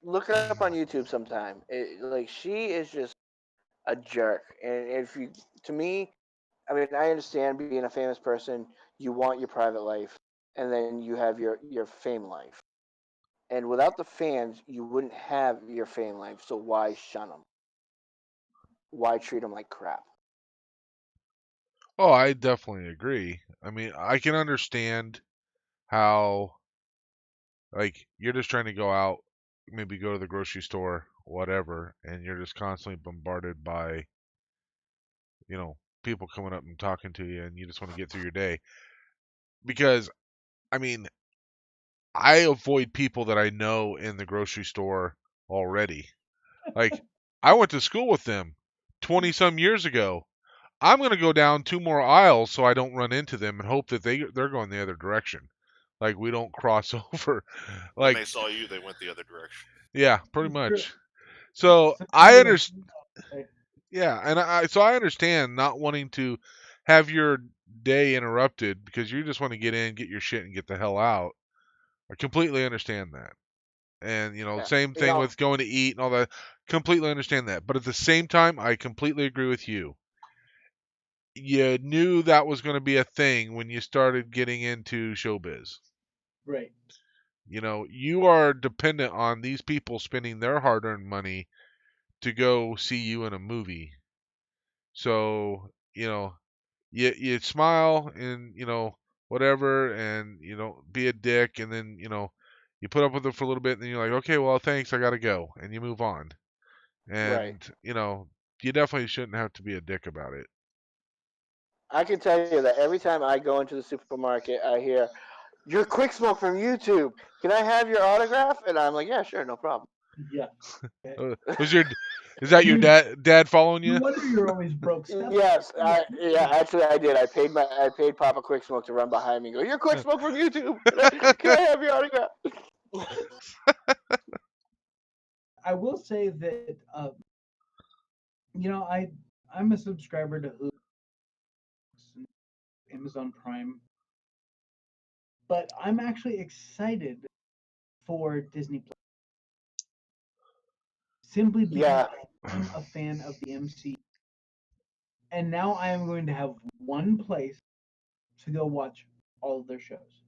Speaker 1: Look it up on YouTube sometime. Like, she is just a jerk. And if you, to me, I mean, I understand being a famous person, you want your private life, and then you have your fame life. And without the fans, you wouldn't have your fame life. So why shun them? Why treat them like crap?
Speaker 5: Oh, I definitely agree. I mean, I can understand how like you're just trying to go out, maybe go to the grocery store, whatever, and you're just constantly bombarded by, you know, people coming up and talking to you and you just want to get through your day. Because I mean, I avoid people that I know in the grocery store already. Like I went to school with them 20 some years ago. I'm going to go down two more aisles so I don't run into them and hope that they're going the other direction. Like we don't cross over.
Speaker 3: When they
Speaker 5: Like
Speaker 3: saw you, they went the other direction.
Speaker 5: yeah, pretty
Speaker 4: It's true.
Speaker 5: much. So
Speaker 4: Some
Speaker 5: I
Speaker 4: people are
Speaker 5: understand. Yeah, and so I understand not wanting to have your day interrupted because you just want to get in, get your shit, and get the hell out. I completely understand that. And
Speaker 1: Yeah.
Speaker 5: same thing with going to eat and all that. Completely understand that. But at the same time, I completely agree with you. You knew that was going to be a thing when you started getting into showbiz.
Speaker 4: Right.
Speaker 5: You are dependent on these people spending their hard-earned money to go see you in a movie. So, you smile and, whatever, and, be a dick, and then, You put up with it for a little bit, and then you're like, okay, well, thanks, I gotta go, and you move on.
Speaker 1: Right.
Speaker 5: And you definitely shouldn't have to be a dick about it.
Speaker 1: I can tell you that every time I go into the supermarket, I hear, "You're Quicksmoke from YouTube. Can I have your autograph?" And I'm like, "Yeah, sure, no problem."
Speaker 4: Yeah.
Speaker 5: Is that your dad following
Speaker 4: No
Speaker 5: you?
Speaker 4: wonder you're always broke. Step
Speaker 1: Yes, actually, I did. I paid Papa Quicksmoke to run behind me and go, "You're Quicksmoke from YouTube. Can I have your autograph?"
Speaker 4: I will say that I'm a subscriber to Hulu and Amazon Prime, but I'm actually excited for Disney Plus simply because
Speaker 1: Yeah,
Speaker 4: I'm a fan of the MCU, and now I am going to have one place to go watch all of their shows.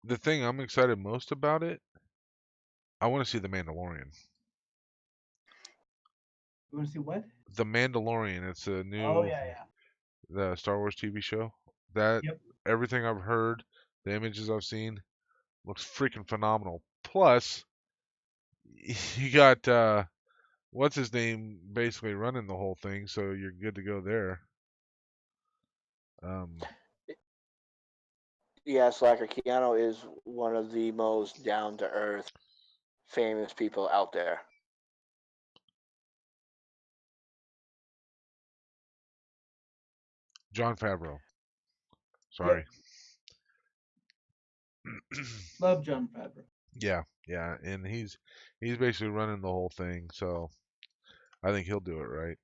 Speaker 5: The thing I'm excited most about it, I want to see The Mandalorian.
Speaker 4: You want to see what?
Speaker 5: The Mandalorian. It's a
Speaker 4: Oh
Speaker 5: new
Speaker 4: yeah.
Speaker 5: the Star Wars TV show. That
Speaker 4: Yep.
Speaker 5: everything I've heard, the images I've seen, looks freaking phenomenal. Plus, you got what's his name basically running the whole thing, so you're good to go there. Um,
Speaker 1: yeah. Slacker Keanu is one of the most down to earth, famous people out there.
Speaker 5: John Favreau. Sorry.
Speaker 4: Love John Favreau.
Speaker 5: Yeah, and he's basically running the whole thing, so I think he'll do it right.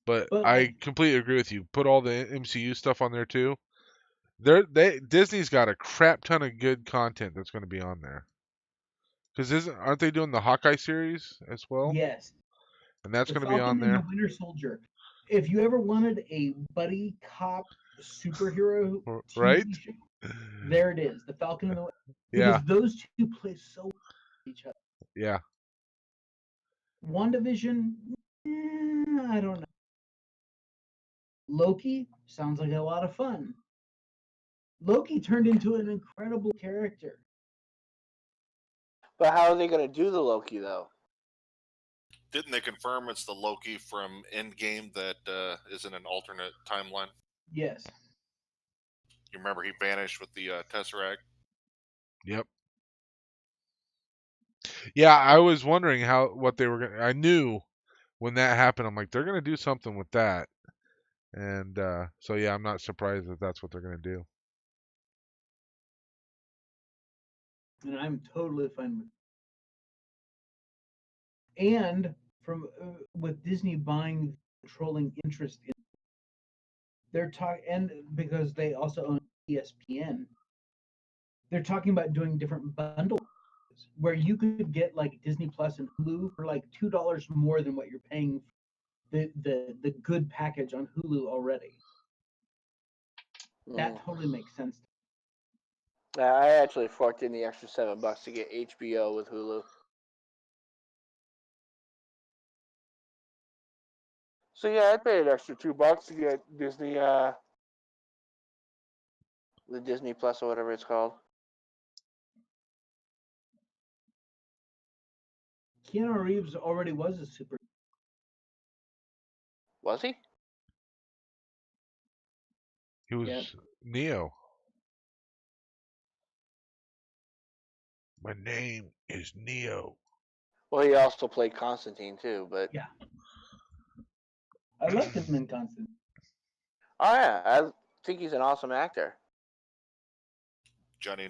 Speaker 5: But
Speaker 4: But
Speaker 5: I completely agree with you. Put all the MCU stuff on there too. Disney's got a crap ton of good content that's going to be on there. Because aren't they doing the Hawkeye series as well?
Speaker 4: yes,
Speaker 5: And that's
Speaker 4: The
Speaker 5: going to be on
Speaker 4: Falcon and the
Speaker 5: there,
Speaker 4: Winter Soldier. If you ever wanted a buddy cop superhero
Speaker 5: right?
Speaker 4: TV show, there it is. The Falcon and the
Speaker 5: Yeah,
Speaker 4: because those two play so well with each other.
Speaker 5: yeah.
Speaker 4: WandaVision, I don't know. Loki sounds like a lot of fun. Loki turned into an incredible character.
Speaker 1: But how are they going to do the Loki though?
Speaker 3: Didn't they confirm it's the Loki from Endgame that is in an alternate timeline?
Speaker 4: Yes.
Speaker 3: You remember he vanished with the Tesseract?
Speaker 5: Yep. Yeah, I was wondering what they were going to. I knew when that happened, I'm like, they're going to do something with that. And so, yeah, I'm not surprised that that's what they're going to do.
Speaker 4: And I'm totally fine with it. And from with Disney buying controlling interest in they're talking and because they also own ESPN, they're talking about doing different bundles where you could get like Disney Plus and Hulu for like $2 more than what you're paying the good package on Hulu already. That totally makes sense.
Speaker 1: I actually forked in the extra $7 to get HBO with Hulu. So yeah, I paid an extra $2 to get Disney, the Disney Plus or whatever it's called.
Speaker 4: Keanu Reeves already was a super.
Speaker 1: Was he?
Speaker 5: He was
Speaker 4: Yep.
Speaker 5: Neo. My name is Neo.
Speaker 1: Well, he also played Constantine too, but
Speaker 4: Yeah. I liked him in Constant.
Speaker 1: oh yeah, I think he's an awesome actor.
Speaker 3: Johnny.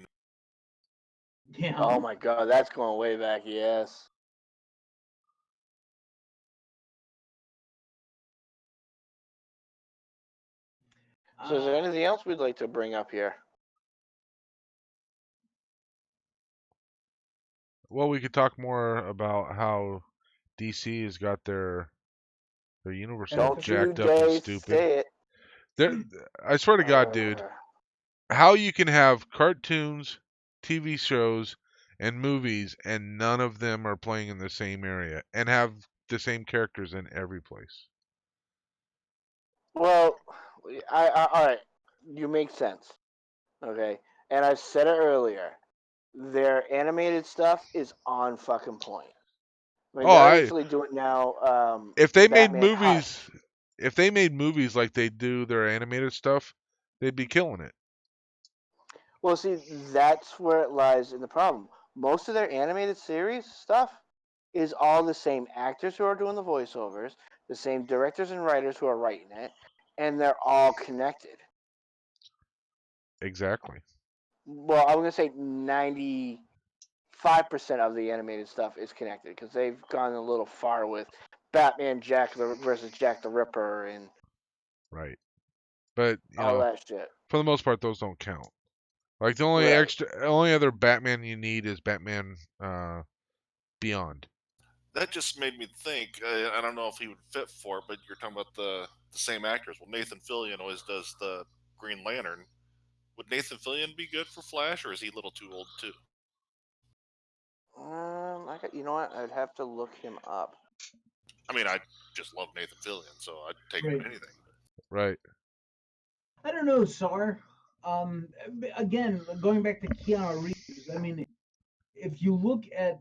Speaker 4: Yeah.
Speaker 1: Oh my god, that's going way back. Yes. So is there anything else we'd like to bring up here?
Speaker 5: Well, we could talk more about how DC has got their universe all
Speaker 1: Don't you
Speaker 5: jacked up and
Speaker 1: dare
Speaker 5: stupid.
Speaker 1: say it.
Speaker 5: I swear to God, dude, how you can have cartoons, TV shows, and movies, and none of them are playing in the same area and have the same characters in every place.
Speaker 1: Well, all right. You make sense. Okay. And I've said it earlier. Their animated stuff is on fucking point. I mean,
Speaker 5: Oh,
Speaker 1: they're actually doing now.
Speaker 5: if they made
Speaker 1: Batman Hush.
Speaker 5: movies like they do their animated stuff, they'd be killing it.
Speaker 1: Well, see, that's where it lies in the problem. Most of their animated series stuff is all the same actors who are doing the voiceovers, the same directors and writers who are writing it, and they're all connected.
Speaker 5: Exactly.
Speaker 1: Well, I'm gonna say 95% of the animated stuff is connected because they've gone a little far with Batman versus Jack the Ripper and
Speaker 5: Right. But
Speaker 1: all that shit.
Speaker 5: for the most part, those don't count. Like the
Speaker 1: Right.
Speaker 5: only other Batman you need is Batman Beyond.
Speaker 3: That just made me think. I don't know if he would fit for it, but you're talking about the same actors. Well, Nathan Fillion always does the Green Lantern. Would Nathan Fillion be good for Flash, or is he a little too old too?
Speaker 1: You know what? I'd have to look him up.
Speaker 3: I mean, I just love Nathan Fillion, so I'd take him
Speaker 4: Right.
Speaker 3: in anything.
Speaker 5: Right.
Speaker 4: I don't know, Sar. Again, going back to Keanu Reeves, I mean, if you look at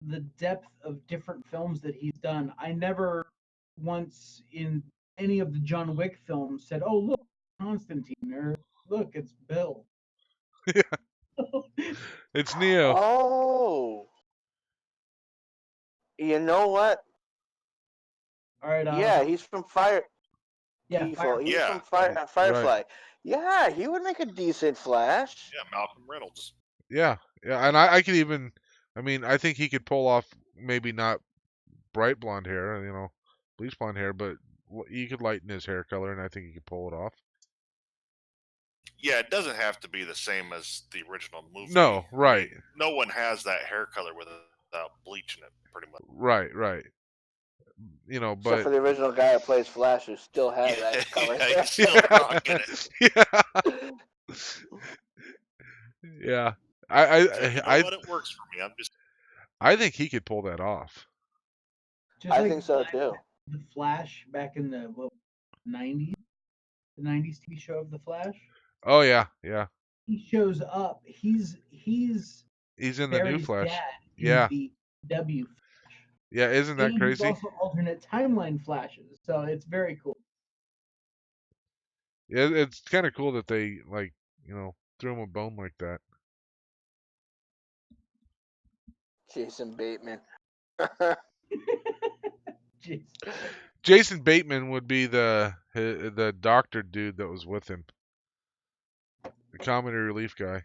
Speaker 4: the depth of different films that he's done, I never once in any of the John Wick films said, "Oh, look, Constantine," or "Look, it's Bill."
Speaker 5: It's Neo.
Speaker 1: Oh, you know what?
Speaker 4: All right,
Speaker 1: Yeah, he's from
Speaker 4: yeah,
Speaker 1: Kefull. He's
Speaker 3: Yeah.
Speaker 1: from
Speaker 5: Right.
Speaker 1: Firefly. Yeah, he would make a decent Flash.
Speaker 3: Yeah, Malcolm Reynolds.
Speaker 5: Yeah. Yeah. And I could even. I mean, I think he could pull off maybe not bright blonde hair, bleach blonde hair, but you could lighten his hair color, and I think he could pull it off.
Speaker 3: Yeah, it doesn't have to be the same as the original movie.
Speaker 5: No, right.
Speaker 3: I mean, no one has that hair color without bleaching it, pretty much.
Speaker 5: Right. Right.
Speaker 1: Except
Speaker 5: But
Speaker 1: for the original guy who plays Flash, who still has
Speaker 3: Yeah,
Speaker 1: that color.
Speaker 3: yeah, he's still rocking it.
Speaker 5: yeah. Yeah. I
Speaker 3: So you know
Speaker 5: I
Speaker 3: what? It works for me. I'm just
Speaker 5: I think he could pull that off.
Speaker 4: just
Speaker 1: I
Speaker 4: like
Speaker 1: think so too.
Speaker 4: the Flash back in the 90s, the 90s TV show of the Flash.
Speaker 5: Oh yeah, yeah.
Speaker 4: He shows up. He's
Speaker 5: He's in the new
Speaker 4: Barry's
Speaker 5: Flash.
Speaker 4: dad in
Speaker 5: Yeah.
Speaker 4: the W Flash.
Speaker 5: Yeah, isn't that
Speaker 4: And he's
Speaker 5: crazy?
Speaker 4: also alternate timeline flashes, so it's very cool.
Speaker 5: Yeah, it's kind of cool that they threw him a bone like that.
Speaker 1: Jason Bateman.
Speaker 4: Jeez.
Speaker 5: Jason Bateman would be the doctor dude that was with him, the comedy relief guy.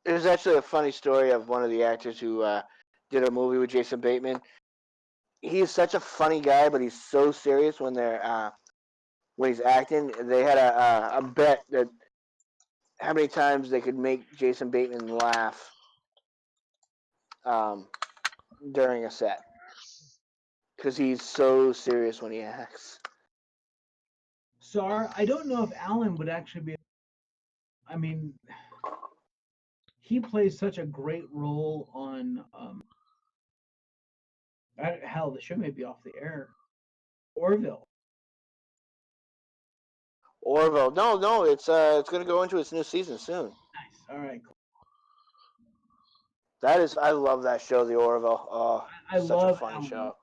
Speaker 1: There's actually a funny story of one of the actors who did a movie with Jason Bateman. He's such a funny guy, but he's so serious when he's acting. They had a bet that how many times they could make Jason Bateman laugh um, during a set because he's so serious when he acts.
Speaker 4: Sar, I don't know if Alan would actually be. I mean, he plays such a great role on. Hell, the show may be off the air. Orville.
Speaker 1: Orville, no, it's going to go into its new season soon.
Speaker 4: Nice. All right. Cool.
Speaker 1: I love that show, The Orville. Oh,
Speaker 4: I
Speaker 1: such
Speaker 4: love
Speaker 1: a funny
Speaker 4: Alan.
Speaker 1: show.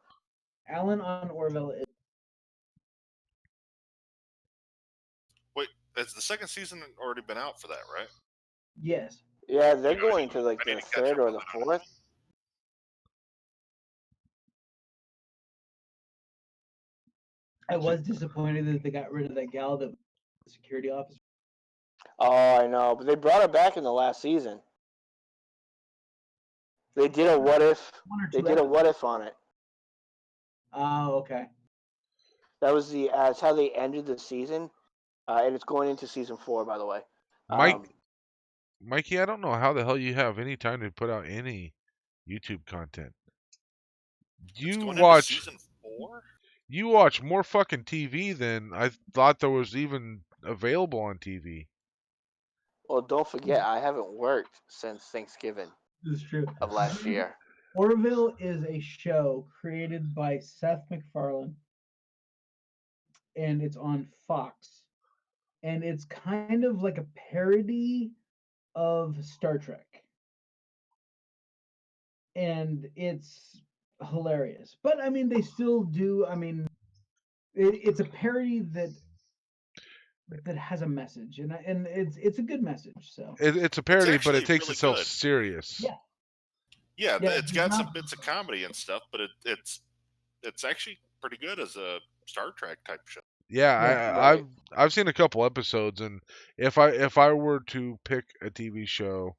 Speaker 4: Alan on Orville is.
Speaker 3: wait. Has the second season already been out for that, right?
Speaker 4: Yes.
Speaker 1: Yeah, they're
Speaker 3: You know,
Speaker 1: going to like
Speaker 3: I need
Speaker 1: the
Speaker 3: to catch
Speaker 1: third
Speaker 3: up
Speaker 1: or
Speaker 3: on
Speaker 1: the
Speaker 3: that.
Speaker 1: fourth.
Speaker 4: I was disappointed that they got rid of that gal that was the security officer.
Speaker 1: Oh, I know, but they brought her back in the last season. They did a what if.
Speaker 4: One or
Speaker 1: They
Speaker 4: two
Speaker 1: did a
Speaker 4: episodes.
Speaker 1: what if on it.
Speaker 4: Oh, okay.
Speaker 1: That was that's how they ended the season, and it's going into season 4, by the way.
Speaker 5: Mikey, I don't know how the hell you have any time to put out any YouTube content.
Speaker 3: It's
Speaker 5: You
Speaker 3: going into
Speaker 5: watch
Speaker 3: season 4.
Speaker 5: you watch more fucking TV than I thought there was even available on TV.
Speaker 1: Well, don't forget, I haven't worked since Thanksgiving
Speaker 4: This is true.
Speaker 1: of last
Speaker 4: Dude,
Speaker 1: year.
Speaker 4: Orville is a show created by Seth MacFarlane. and it's on Fox, and it's kind of like a parody of Star Trek, and it's hilarious. But I mean, they still do. I mean, it's a parody that has a message, and it's a good message. So
Speaker 5: It's a
Speaker 3: It's
Speaker 5: parody, but it
Speaker 3: actually
Speaker 5: takes
Speaker 3: really
Speaker 5: itself
Speaker 3: good.
Speaker 5: serious.
Speaker 4: yeah,
Speaker 3: Yeah,
Speaker 4: yeah,
Speaker 3: it's
Speaker 4: it's
Speaker 3: got
Speaker 4: not
Speaker 3: some bits of comedy and stuff, but it's actually pretty good as a Star Trek type show.
Speaker 5: Yeah,
Speaker 4: yeah.
Speaker 1: Right.
Speaker 5: I've seen a couple episodes, and if I were to pick a TV show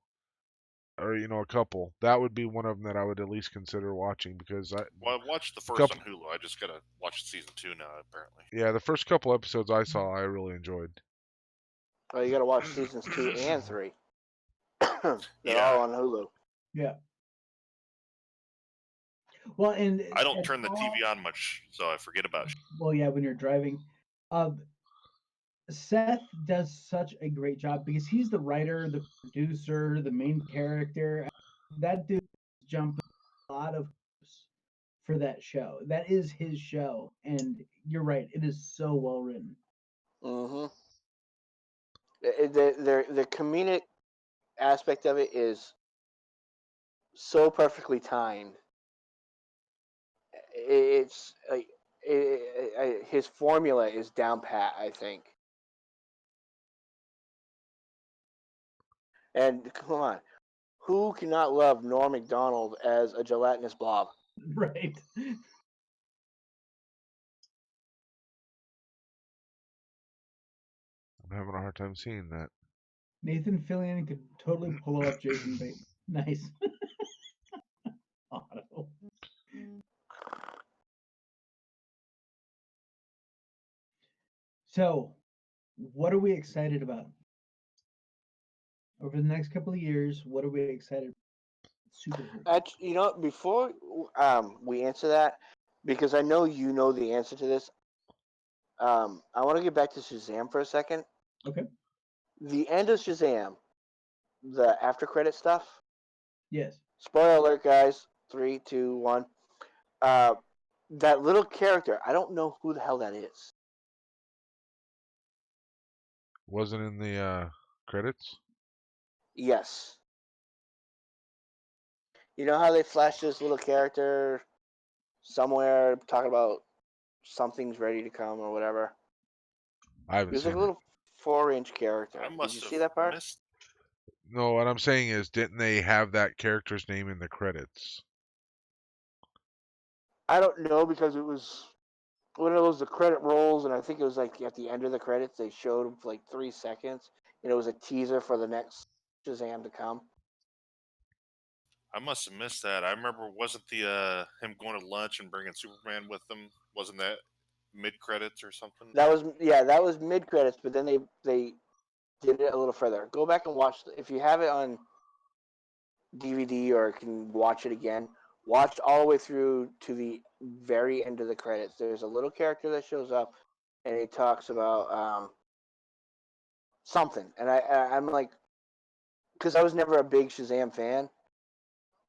Speaker 5: or a couple, that would be one of them that I would at least consider watching because
Speaker 3: Well, I watched the
Speaker 5: a
Speaker 3: first on
Speaker 5: couple
Speaker 3: Hulu. I just gotta watch season 2 now. Apparently,
Speaker 5: yeah, the first couple episodes I saw I really enjoyed.
Speaker 1: Oh, you got to watch seasons 2 and 3. They're
Speaker 3: yeah.
Speaker 1: all on Hulu.
Speaker 4: Yeah. Well,
Speaker 3: I don't
Speaker 4: and
Speaker 3: turn the TV on much, so I forget about.
Speaker 4: well, yeah, when you're driving, uh, Seth does such a great job because he's the writer, the producer, the main character. That dude is jumping a lot of hoops for that show. That is his show, and you're right, it is so well written.
Speaker 1: Mm-hmm. The comedic aspect of it is so perfectly timed. It's like his formula is down pat, I think. And come on, who cannot love Norm Macdonald as a gelatinous blob?
Speaker 4: Right.
Speaker 5: I'm having a hard time seeing that.
Speaker 4: Nathan Fillion could totally pull off Jason Bateman. Nice. Auto. So, what are we excited about over the next couple of years? What are we excited? Superhero.
Speaker 1: Before we answer that, because I know you know the answer to this, I want to get back to Shazam for a second.
Speaker 4: Okay.
Speaker 1: The end of Shazam, the after credit stuff.
Speaker 4: Yes.
Speaker 1: Spoiler alert, guys! 3, 2, 1. Uh, that little character, I don't know who the hell that is.
Speaker 5: Wasn't in the credits.
Speaker 1: Yes. You know how they flash this little character somewhere talking about something's ready to come or whatever?
Speaker 5: I
Speaker 1: He
Speaker 5: haven't
Speaker 1: was like
Speaker 5: seen
Speaker 1: a
Speaker 5: it.
Speaker 1: little 4-inch character.
Speaker 3: I
Speaker 1: Did you
Speaker 3: must have
Speaker 1: see that part?
Speaker 3: missed.
Speaker 5: No, what I'm saying is, didn't they have that character's name in the credits?
Speaker 1: I don't know because it was one of those the credit rolls, and I think it was like at the end of the credits they showed him for like 3 seconds, and it was a teaser for the next Shazam to come.
Speaker 3: I must have missed that. I remember wasn't the him going to lunch and bringing Superman with him? Wasn't that mid credits or something?
Speaker 1: That was mid credits, but then they did it a little further. Go back and watch if you have it on DVD or can watch it again. Watch all the way through to the very end of the credits. There's a little character that shows up, and he talks about something, and I'm like, because I was never a big Shazam fan,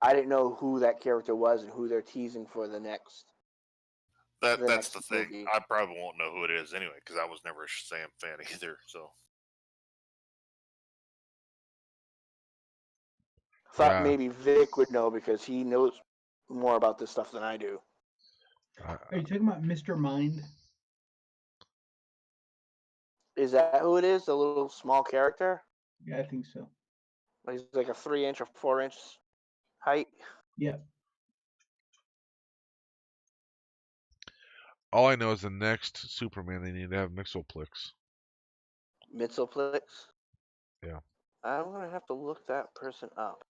Speaker 1: I didn't know who that character was and who they're teasing for the next
Speaker 3: That's the thing.
Speaker 1: movie.
Speaker 3: I probably won't know who it is anyway because I was never a Shazam fan either. So
Speaker 1: Thought
Speaker 5: Yeah.
Speaker 1: maybe Vic would know because he knows more about this stuff than I do.
Speaker 5: I,
Speaker 4: Are you talking about Mr. Mind?
Speaker 1: Is that who it is? The little small character?
Speaker 4: Yeah, I think so.
Speaker 1: He's like a 3-inch or 4-inch height.
Speaker 4: Yeah.
Speaker 5: all I know is the next Superman they need to have Mixoplex.
Speaker 1: Mitzoplex.
Speaker 5: Yeah.
Speaker 1: I'm gonna have to look that person up.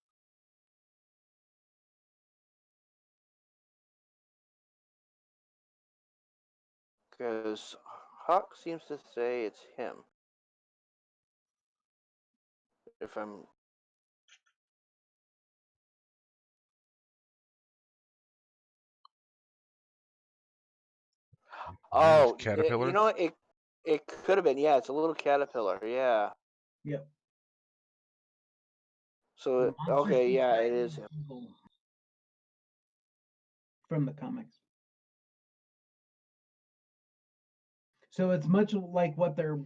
Speaker 1: Because Hawk seems to say it's him. If I'm
Speaker 5: His name is
Speaker 1: Oh, you
Speaker 5: Caterpillar.
Speaker 1: know what? It could have been. Yeah, it's a little caterpillar. Yeah.
Speaker 4: Yep.
Speaker 1: So
Speaker 4: Monster
Speaker 1: okay, yeah, it
Speaker 4: Society
Speaker 1: is
Speaker 4: of
Speaker 1: him.
Speaker 4: Evil from the comics. So it's much like what they're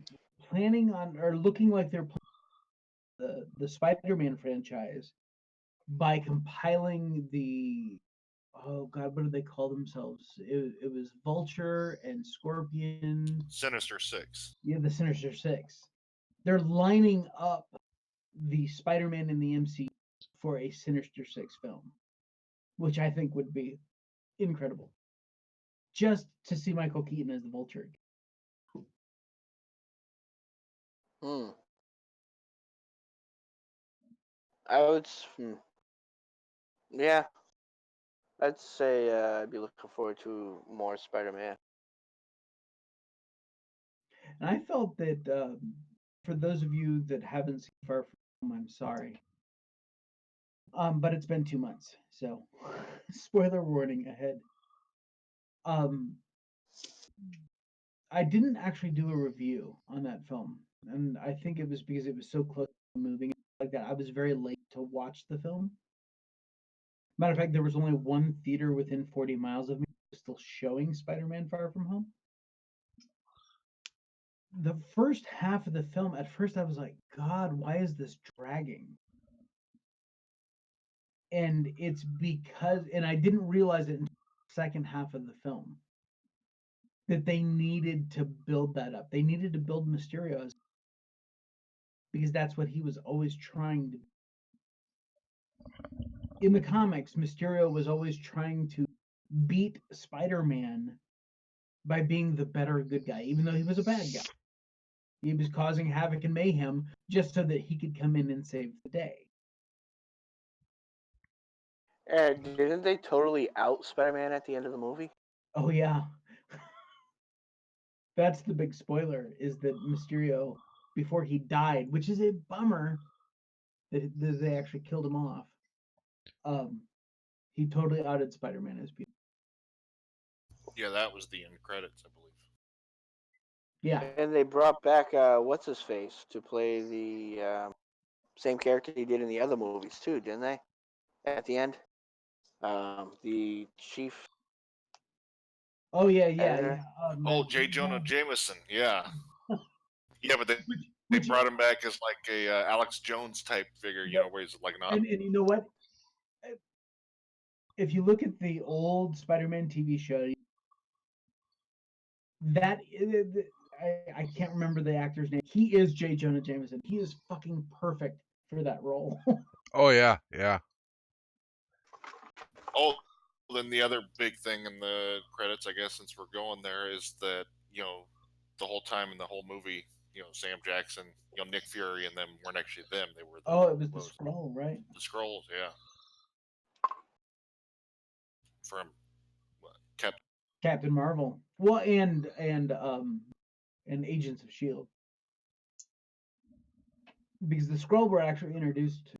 Speaker 4: planning on, or looking like they're the Spider-Man franchise by compiling the, oh god, what did they call themselves? It was Vulture and Scorpion.
Speaker 3: Sinister Six.
Speaker 4: Yeah, the Sinister Six. They're lining up the Spider-Man in the MCU for a Sinister Six film, which I think would be incredible. Just to see Michael Keaton as the Vulture.
Speaker 1: Hmm. I would. Yeah, I'd say I'd be looking forward to more Spider-Man.
Speaker 4: And I felt that for those of you that haven't seen Far From Home, I'm sorry. But it's been 2 months, so spoiler warning ahead. Um, I didn't actually do a review on that film, and I think it was because it was so close to moving like that. I was very late to watch the film. Matter of fact, there was only one theater within 40 miles of me still showing Spider-Man Far From Home. The first half of the film, at first I was like, God, why is this dragging? And it's because, and I didn't realize it until the second half of the film, that they needed to build that up. They needed to build Mysterio because that's what he was always trying to. In the comics, Mysterio was always trying to beat Spider-Man by being the better good guy, even though he was a bad guy. He was causing havoc and mayhem just so that he could come in and save the day.
Speaker 1: And didn't they totally out Spider-Man at the end of the movie?
Speaker 4: Oh yeah. That's the big spoiler, is that Mysterio, before he died, which is a bummer that they actually killed him off, he totally outed Spider-Man as Peter.
Speaker 3: Yeah, that was the end credits, I believe.
Speaker 4: Yeah.
Speaker 1: And they brought back what's his face to play the same character he did in the other movies too, didn't they? At the end, the chief.
Speaker 4: Oh yeah,
Speaker 1: editor.
Speaker 3: Oh, J. Jonah Jameson. Yeah. Yeah, but they
Speaker 4: which
Speaker 3: brought him back as like a Alex Jones type figure, you know, where he's like not.
Speaker 4: and you know what? If you look at the old Spider-Man TV show, that I can't remember the actor's name. He is J. Jonah Jameson. He is fucking perfect for that role.
Speaker 5: Oh yeah, yeah.
Speaker 3: Oh, then the other big thing in the credits, I guess, since we're going there, is that, you know, the whole time in the whole movie, you know, Sam Jackson, you know, Nick Fury and them weren't actually them. They were the,
Speaker 4: Oh, it was the Skrull, right?
Speaker 3: The Skrulls, yeah. From
Speaker 4: Captain Marvel. Well, and Agents of Shield, because the Skrull were actually introduced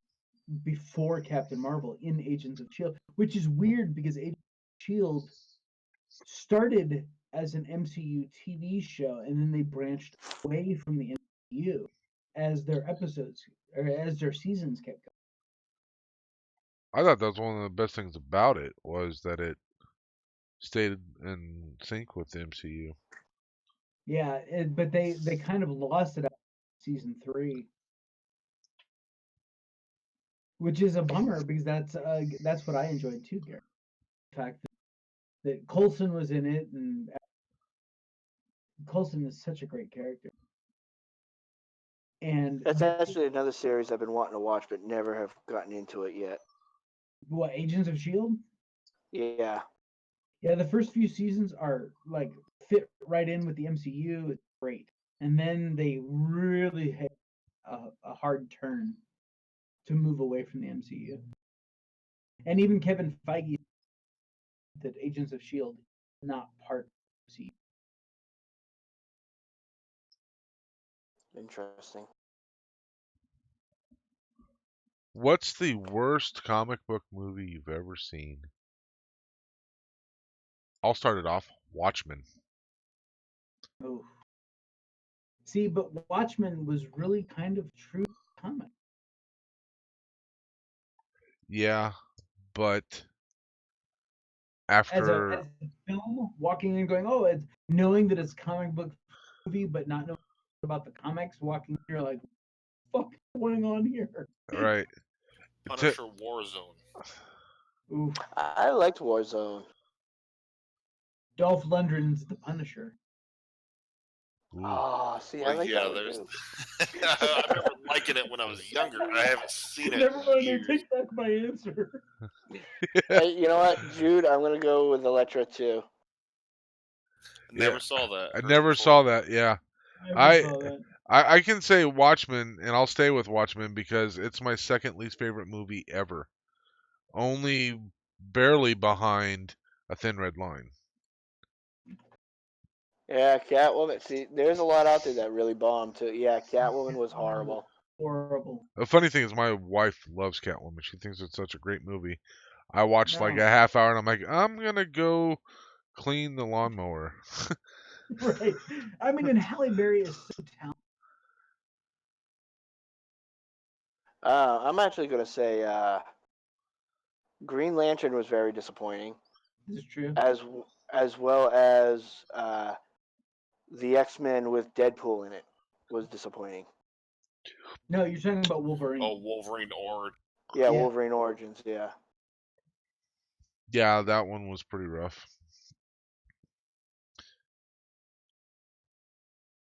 Speaker 4: before Captain Marvel in Agents of Shield, which is weird because Agents of Shield started as an MCU TV show, and then they branched away from the MCU as their episodes or as their seasons kept going.
Speaker 5: I thought that was one of the best things about it, was that it stayed in sync with the MCU.
Speaker 4: Yeah, but they kind of lost it after season 3, which is a bummer because that's what I enjoyed too, Gary. The fact that Coulson was in it, and Coulson is such a great character. And
Speaker 1: That's actually another series I've been wanting to watch, but never have gotten into it yet.
Speaker 4: what, Agents of Shield?
Speaker 1: Yeah.
Speaker 4: Yeah, the first few seasons are like fit right in with the MCU. It's great, and then they really hit a hard turn to move away from the MCU. And even Kevin Feige that Agents of Shield is not part of the MCU.
Speaker 1: Interesting.
Speaker 5: What's the worst comic book movie you've ever seen? I'll start it off. Watchmen.
Speaker 4: Oh, see, but Watchmen was really kind of true comic.
Speaker 5: Yeah, but
Speaker 4: As
Speaker 5: after
Speaker 4: a film, walking in going, oh, it's knowing that it's comic book movie, but not knowing about the comics, walking here like, fuck is going on here?
Speaker 5: Right.
Speaker 3: Punisher Warzone.
Speaker 4: Oof.
Speaker 1: I liked Warzone.
Speaker 4: Dolph Lundgren's the Punisher.
Speaker 5: Ooh.
Speaker 1: Oh, see, I
Speaker 3: Well,
Speaker 1: like
Speaker 3: yeah,
Speaker 1: that one
Speaker 3: there's.
Speaker 1: too.
Speaker 3: I remember liking it when I was younger. I haven't seen it
Speaker 4: Never
Speaker 3: in
Speaker 4: mind, I
Speaker 3: years.
Speaker 4: take back my answer.
Speaker 1: Hey, you know what, Jude? I'm gonna go with Elektra too.
Speaker 3: Never
Speaker 5: Yeah.
Speaker 3: saw that.
Speaker 5: I
Speaker 3: Heard it
Speaker 5: never
Speaker 3: before.
Speaker 5: saw that. Yeah.
Speaker 4: Never saw that.
Speaker 5: I can say Watchmen, and I'll stay with Watchmen because it's my second least favorite movie ever. Only barely behind A Thin Red Line.
Speaker 1: Yeah, Catwoman. See, there's a lot out there that really bombed too. Yeah, Catwoman was horrible.
Speaker 4: Horrible.
Speaker 5: The funny thing is, my wife loves Catwoman. She thinks it's such a great movie. I watched like
Speaker 4: No.
Speaker 5: a half hour, and I'm like, I'm gonna go clean the lawnmower.
Speaker 4: Right. I mean, and Halle Berry is so talented.
Speaker 1: I'm actually gonna say Green Lantern was very disappointing,
Speaker 4: This is true.
Speaker 1: as well as the X-Men with Deadpool in it was disappointing.
Speaker 4: No, you're talking about Wolverine.
Speaker 3: Oh, Wolverine Origin.
Speaker 1: Yeah,
Speaker 4: Yeah.
Speaker 1: Wolverine Origins. Yeah.
Speaker 5: Yeah, that one was pretty rough.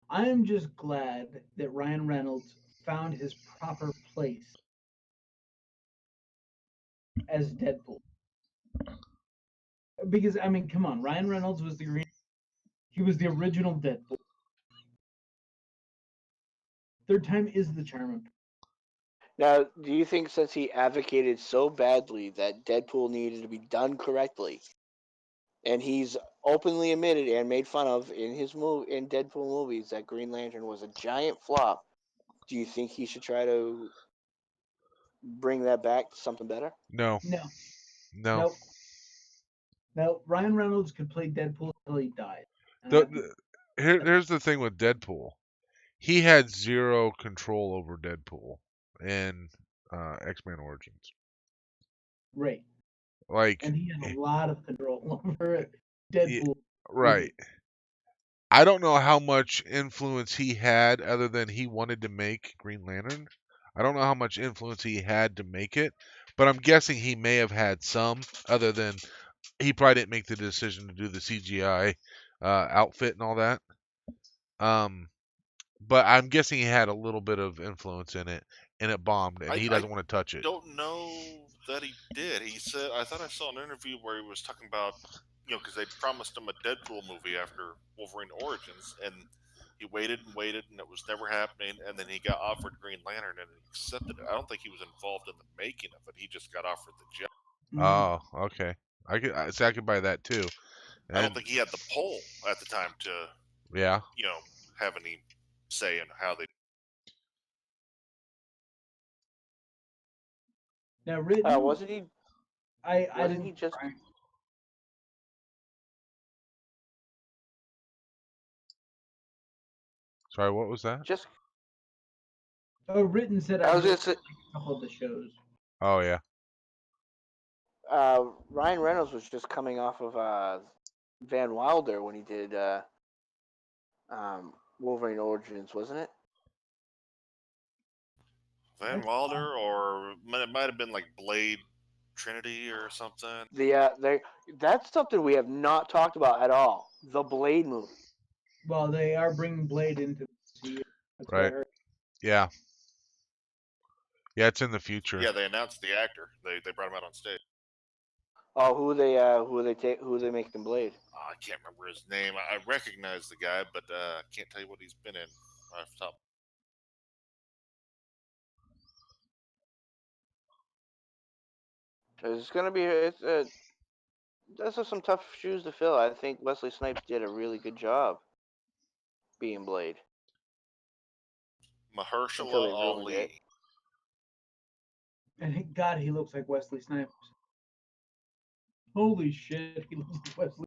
Speaker 4: I am just glad that Ryan Reynolds found his proper place as Deadpool. Because I mean, come on, Ryan Reynolds was the green. He was the original Deadpool. Third time is the charm.
Speaker 1: Now, do you think since he advocated so badly that Deadpool needed to be done correctly, and he's openly admitted and made fun of in his in Deadpool movies that Green Lantern was a giant flop, do you think he should try to bring that back to something better?
Speaker 5: No,
Speaker 4: No,
Speaker 5: no.
Speaker 4: nope, no. Ryan Reynolds could play Deadpool until he died.
Speaker 5: Here's the thing with Deadpool. He had zero control over Deadpool in X-Men Origins.
Speaker 4: Right,
Speaker 5: Like,
Speaker 4: and he had a lot of control over
Speaker 5: yeah,
Speaker 4: Deadpool.
Speaker 5: right. I don't know how much influence he had other than he wanted to make Green Lantern. I don't know how much influence he had to make it, but I'm guessing he may have had some other than he probably didn't make the decision to do the CGI outfit and all that. But I'm guessing he had a little bit of influence in it, and it bombed, and he
Speaker 3: I
Speaker 5: doesn't want to touch it.
Speaker 3: don't know that he did. He said, I thought I saw an interview where he was talking about, because they promised him a Deadpool movie after Wolverine Origins, and he waited and waited, and it was never happening. And then he got offered Green Lantern, and he accepted it. I don't think he was involved in the making of it. He just got offered the job.
Speaker 5: Oh, okay. I could buy that too.
Speaker 3: I don't
Speaker 5: And
Speaker 3: think he had the pull at the time to,
Speaker 5: yeah,
Speaker 3: have any say in how they.
Speaker 4: Now, written,
Speaker 1: Wasn't he?
Speaker 4: I
Speaker 1: Wasn't
Speaker 4: didn't.
Speaker 1: he just?
Speaker 5: sorry, what was that?
Speaker 1: Just.
Speaker 4: Oh, written said
Speaker 1: I
Speaker 4: I
Speaker 1: was
Speaker 4: did
Speaker 1: gonna say.
Speaker 4: a couple of the shows.
Speaker 5: Oh yeah,
Speaker 1: Ryan Reynolds was just coming off of Van Wilder when he did Wolverine Origins, wasn't it?
Speaker 3: Van Wilder, or it might have been like Blade Trinity or something.
Speaker 1: That's something we have not talked about at all. The Blade movie.
Speaker 4: Well, they are bringing Blade into the MCU. That's what I
Speaker 5: right.
Speaker 4: heard.
Speaker 5: Yeah, yeah, it's in the future.
Speaker 3: Yeah, they announced the actor. They brought him out on stage.
Speaker 1: Oh, who are they making Blade?
Speaker 3: I can't remember his name. I recognize the guy, but I can't tell you what he's been in off the top.
Speaker 1: It's gonna be those are some tough shoes to fill. I think Wesley Snipes did a really good job being Blade until
Speaker 3: Mahershala
Speaker 1: they ruined it.
Speaker 3: Ali.
Speaker 4: And God, he looks like Wesley Snipes. Holy shit, he looks like Wesley.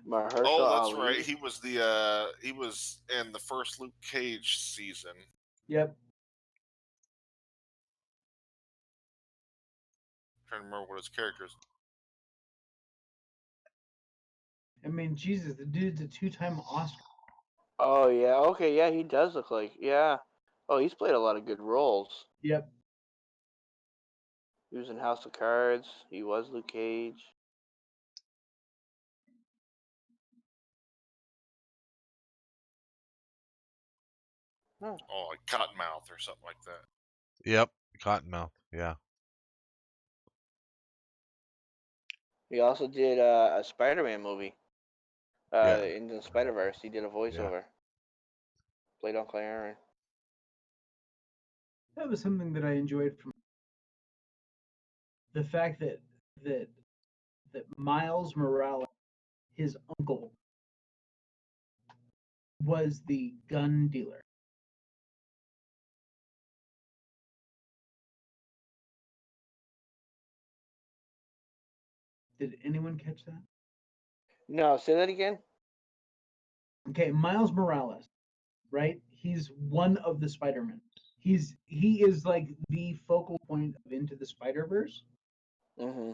Speaker 1: Mahershala
Speaker 3: Oh, that's
Speaker 1: Ali.
Speaker 3: right. He was he was in the first Luke Cage season.
Speaker 4: Yep.
Speaker 3: Trying to remember what his character's.
Speaker 4: I mean, Jesus, the dude's a two-time Oscar.
Speaker 1: Oh yeah, okay, yeah, he does look like yeah. Oh, he's played a lot of good roles.
Speaker 4: Yep.
Speaker 1: He was in House of Cards. He was Luke Cage. Oh.
Speaker 3: Oh, like Cottonmouth or something like that.
Speaker 5: Yep, Cottonmouth. Yeah.
Speaker 1: He also did a Spider-Man movie.
Speaker 5: Yeah.
Speaker 1: In the Spider-Verse, he did a
Speaker 5: Yeah.
Speaker 1: voiceover. Played Uncle Aaron.
Speaker 4: That was something that I enjoyed from the fact that that Miles Morales, his uncle, was the gun dealer. Did anyone catch that?
Speaker 1: No, say that again.
Speaker 4: Okay, Miles Morales, right? He's one of the Spider-Men. He is like the focal point of Into the Spider-Verse.
Speaker 1: Mm-hmm.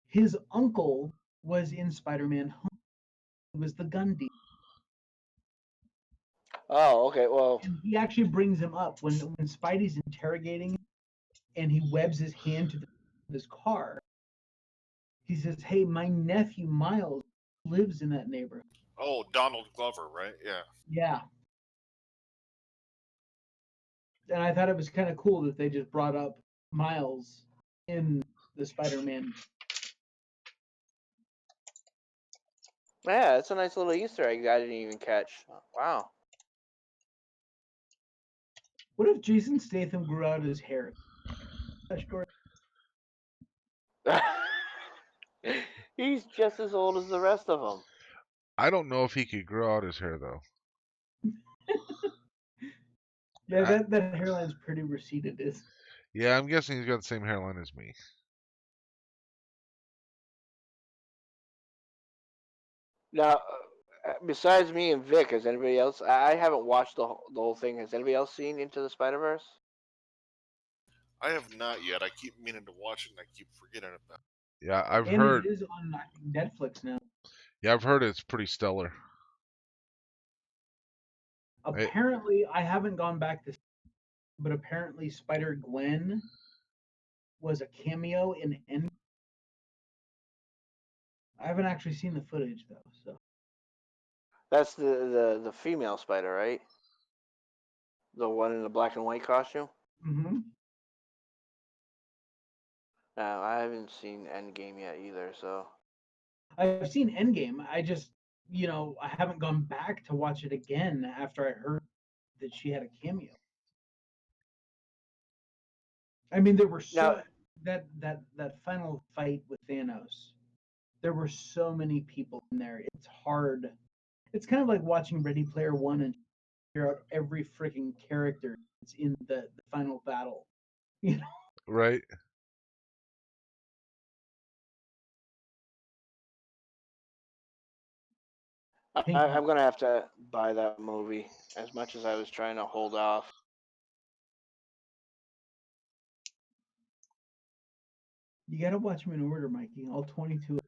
Speaker 4: His uncle was in Spider-Man Home. He was the gun dealer.
Speaker 1: Oh, okay. Well,
Speaker 4: And he actually brings him up when Spidey's interrogating him and he webs his hand to his car. He says, "Hey, my nephew Miles lives in that neighborhood."
Speaker 3: Oh, Donald Glover, right? Yeah.
Speaker 4: Yeah. And I thought it was kind of cool that they just brought up Miles in the Spider-Man.
Speaker 1: yeah, it's a nice little Easter egg I didn't even catch. Wow.
Speaker 4: What if Jason Statham grew out his hair?
Speaker 1: He's just as old as the rest of them.
Speaker 5: I don't know if he could grow out his hair though.
Speaker 4: Yeah,
Speaker 5: I,
Speaker 4: that hairline's pretty receded.
Speaker 5: yeah, I'm guessing he's got the same hairline as me.
Speaker 1: Now, besides me and Vic, has anybody else? I haven't watched the whole thing. Has anybody else seen Into the Spider Verse?
Speaker 3: I have not yet. I keep meaning to watch it and I keep forgetting about it.
Speaker 5: Yeah, I've
Speaker 4: And
Speaker 5: heard.
Speaker 4: it is on I think, Netflix now.
Speaker 5: Yeah, I've heard it's pretty stellar.
Speaker 4: Apparently, I haven't gone back to, but apparently Spider Gwen was a cameo in End. I haven't actually seen the footage though, so
Speaker 1: That's the female spider, right? The one in the black and white costume.
Speaker 4: hmm
Speaker 1: I haven't seen Endgame yet either, so
Speaker 4: I've seen Endgame. I just I haven't gone back to watch it again after I heard that she had a cameo. I mean, there were
Speaker 1: now.
Speaker 4: so that final fight with Thanos. There were so many people in there. It's hard. It's kind of like watching Ready Player One and figure out every freaking character that's in the final battle. You know?
Speaker 5: Right?
Speaker 4: Think
Speaker 1: I'm gonna have to buy that movie. As much as I was trying to hold off.
Speaker 4: you got to watch them in order, Mikey. All 22.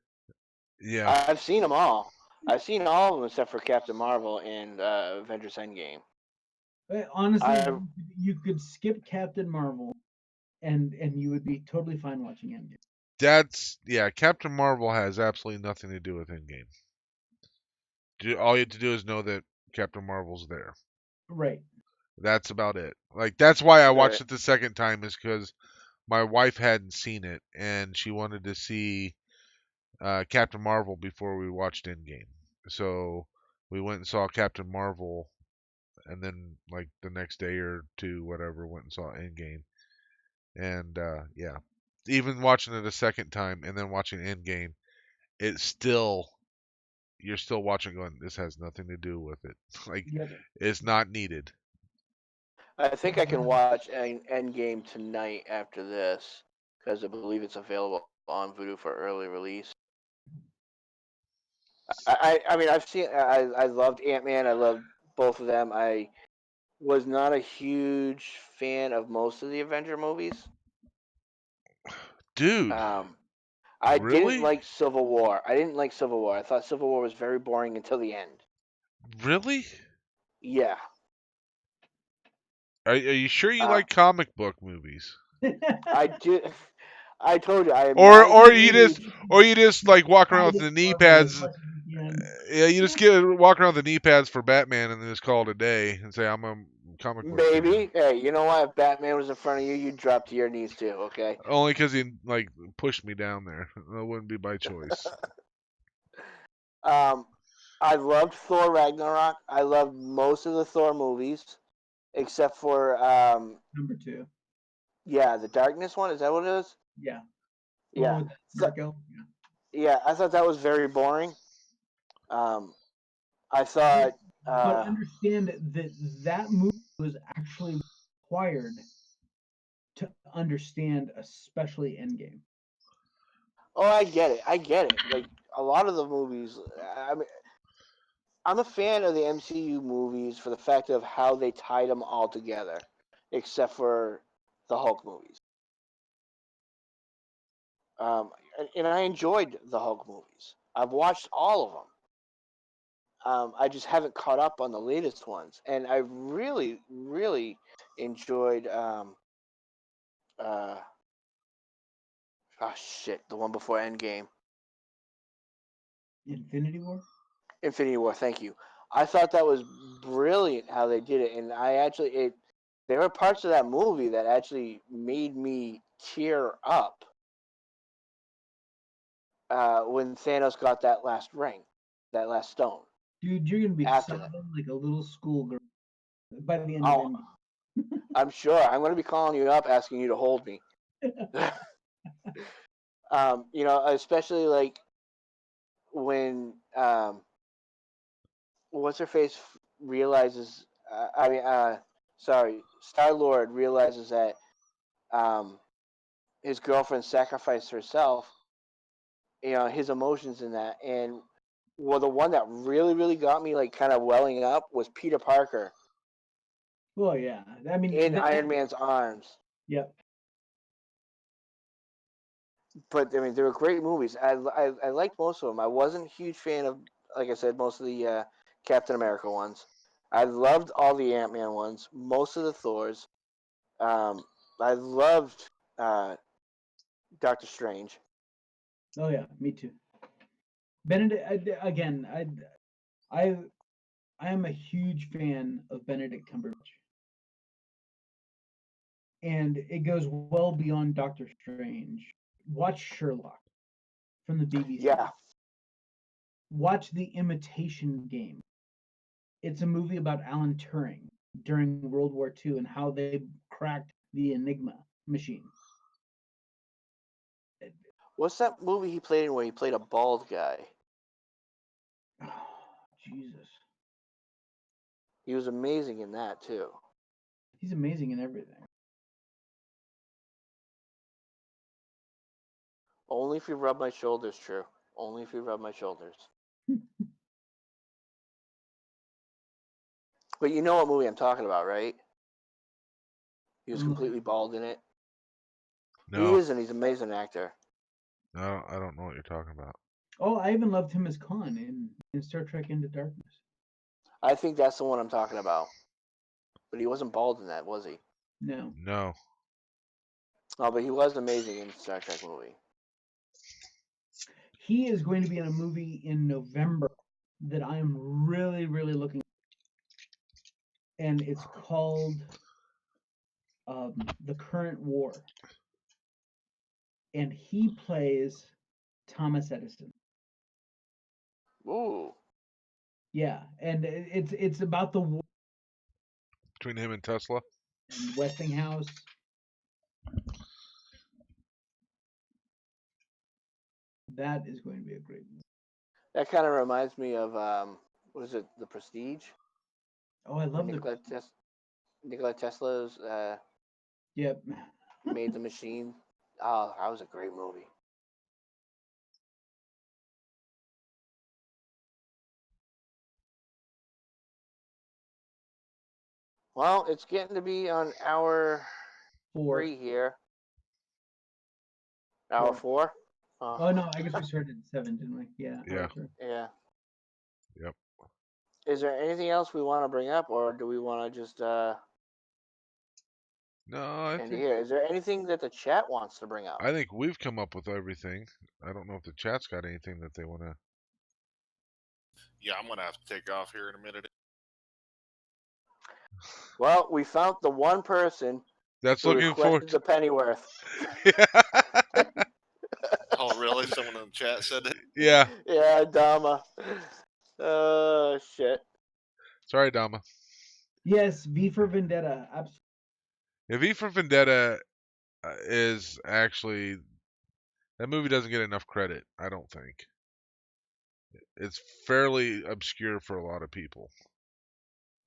Speaker 5: Yeah.
Speaker 1: I've seen them all. I've seen all of them except for Captain Marvel and Avengers Endgame.
Speaker 4: Honestly,
Speaker 1: I
Speaker 4: you could skip Captain Marvel, and you would be totally fine watching Endgame.
Speaker 5: Captain Marvel has absolutely nothing to do with Endgame. All you have to do is know that Captain Marvel's there.
Speaker 4: Right.
Speaker 5: That's about it. Like that's why I watched
Speaker 1: Right.
Speaker 5: it the second time is because my wife hadn't seen it and she wanted to see Captain Marvel before we watched Endgame. So we went and saw Captain Marvel, and then like the next day or two, whatever, went and saw Endgame. And yeah, even watching it a second time and then watching Endgame, it's still you're still watching going, this has nothing to do with it. Like
Speaker 4: Yep.
Speaker 5: it's not needed.
Speaker 1: I think I can watch Endgame tonight after this because I believe it's available on Vudu for early release. I mean I've seen I loved Ant-Man. I loved both of them. I was not a huge fan of most of the Avenger movies.
Speaker 5: Dude,
Speaker 1: Um, I didn't
Speaker 5: really?
Speaker 1: like Civil War. I didn't like Civil War. I thought Civil War was very boring until the end.
Speaker 5: Really?
Speaker 1: Yeah.
Speaker 5: Are you sure you
Speaker 1: Uh,
Speaker 5: like comic book movies?
Speaker 1: I do. I told you I am
Speaker 5: Or
Speaker 1: not a
Speaker 5: or you just
Speaker 1: huge.
Speaker 5: or you just like walk around with
Speaker 4: Private
Speaker 5: the knee
Speaker 4: Marvel as
Speaker 5: pads.
Speaker 4: much as you can.
Speaker 5: Yeah, you just walk around with the knee pads for Batman and then just call it a day and say I'm a comic book fan.
Speaker 1: Maybe. Hey, you know what? If Batman was in front of you, you'd drop to your knees too. Okay.
Speaker 5: Only because he like pushed me down there. That wouldn't be by choice.
Speaker 1: Um, I loved Thor Ragnarok. I loved most of the Thor movies, except for
Speaker 4: Number 2.
Speaker 1: yeah, the Darkness one. Is that what it is?
Speaker 4: Yeah. The one
Speaker 1: Yeah.
Speaker 4: with the
Speaker 1: So,
Speaker 4: dark elf. Yeah.
Speaker 1: yeah, I thought that was very boring. Um, I
Speaker 4: But
Speaker 1: thought.
Speaker 4: but understand that that movie was actually required to understand, especially Endgame.
Speaker 1: Oh, I get it. I get it. Like a lot of the movies. I mean, I'm a fan of the MCU movies for the fact of how they tied them all together, except for the Hulk movies. And I enjoyed the Hulk movies. I've watched all of them. I just haven't caught up on the latest ones, and I really, really enjoyed. Uh, oh shit, the one before Endgame,
Speaker 4: Infinity War.
Speaker 1: Infinity War. Thank you. I thought that was brilliant how they did it, and I actually it. There were parts of that movie that actually made me tear up when Thanos got that last ring, that last stone.
Speaker 4: Dude, you're gonna be
Speaker 1: After that,
Speaker 4: sobbing like a little schoolgirl by the end of
Speaker 1: oh,
Speaker 4: Endgame.
Speaker 1: I'm sure I'm going to be calling you up asking you to hold me. Especially like when what's her face realizes. Sorry, Star Lord realizes that um, his girlfriend sacrificed herself. His emotions in that, and well, the one that really, really got me like kind of welling up was Peter Parker
Speaker 4: Well, yeah. I mean
Speaker 1: in
Speaker 4: that.
Speaker 1: Iron Man's arms.
Speaker 4: Yep.
Speaker 1: But I mean, they were great movies. I liked most of them. I wasn't a huge fan of, like I said, most of the Captain America ones. I loved all the Ant Man ones, most of the Thors. Um, I loved Doctor Strange.
Speaker 4: Oh yeah, me too. Benedict again. I I am a huge fan of Benedict Cumberbatch, and it goes well beyond Doctor Strange. Watch Sherlock from the
Speaker 1: Yeah.
Speaker 4: BBC. Watch The Imitation Game. It's a movie about Alan Turing during World War II and how they cracked the Enigma machine.
Speaker 1: What's that movie he played in where he played a bald guy?
Speaker 4: Oh, Jesus.
Speaker 1: He was amazing in that too.
Speaker 4: He's amazing in everything.
Speaker 1: Only if you rub my shoulders, true. Only if you rub my shoulders. But you know what movie I'm talking about, right? He was
Speaker 4: I'm looking.
Speaker 1: completely bald in it. He
Speaker 5: No,
Speaker 1: is, and he's an amazing actor.
Speaker 5: I don't know what you're talking about.
Speaker 4: Oh, I even loved him as Khan in Star Trek Into Darkness.
Speaker 1: I think that's the one I'm talking about. But he wasn't bald in that, was he?
Speaker 4: No.
Speaker 5: No.
Speaker 1: Oh, but he was amazing in the Star Trek movie.
Speaker 4: He is going to be in a movie in November that I'm really, really looking at. And it's called The Current War. And he plays Thomas Edison.
Speaker 1: Ooh.
Speaker 4: Yeah, and it's about the war
Speaker 5: Between him and Tesla?
Speaker 4: and Westinghouse. That is going to be a great movie.
Speaker 1: That kind of reminds me of, what is it, The Prestige?
Speaker 4: Oh, I love the.
Speaker 1: Nikola Tesla's
Speaker 4: Yep.
Speaker 1: made the machine. Oh, that was a great movie. Well, it's getting to be on hour
Speaker 4: 4.
Speaker 1: 3 here. Hour 4?
Speaker 4: Oh no, I guess we started at 7, didn't we? Yeah,
Speaker 5: Yeah.
Speaker 4: hour 3.
Speaker 1: Yeah.
Speaker 5: Yep.
Speaker 1: Is there anything else we want to bring up, or do we want to just
Speaker 5: No, I
Speaker 1: end
Speaker 5: think
Speaker 1: here? Is there anything that the chat wants to bring up?
Speaker 5: I think we've come up with everything. I don't know if the chat's got anything that they want to.
Speaker 3: Yeah, I'm gonna have to take off here in a minute.
Speaker 1: Well, we found the one person
Speaker 5: That's
Speaker 1: who
Speaker 5: looking forward.
Speaker 1: requested the Pennyworth.
Speaker 3: Oh, really? Someone in the chat said that.
Speaker 5: Yeah.
Speaker 1: Yeah, Dama. Oh, shit.
Speaker 5: Sorry, Dama.
Speaker 4: Yes, V for Vendetta. Absolutely.
Speaker 5: If E for Vendetta is actually that movie doesn't get enough credit, I don't think. It's fairly obscure for a lot of people.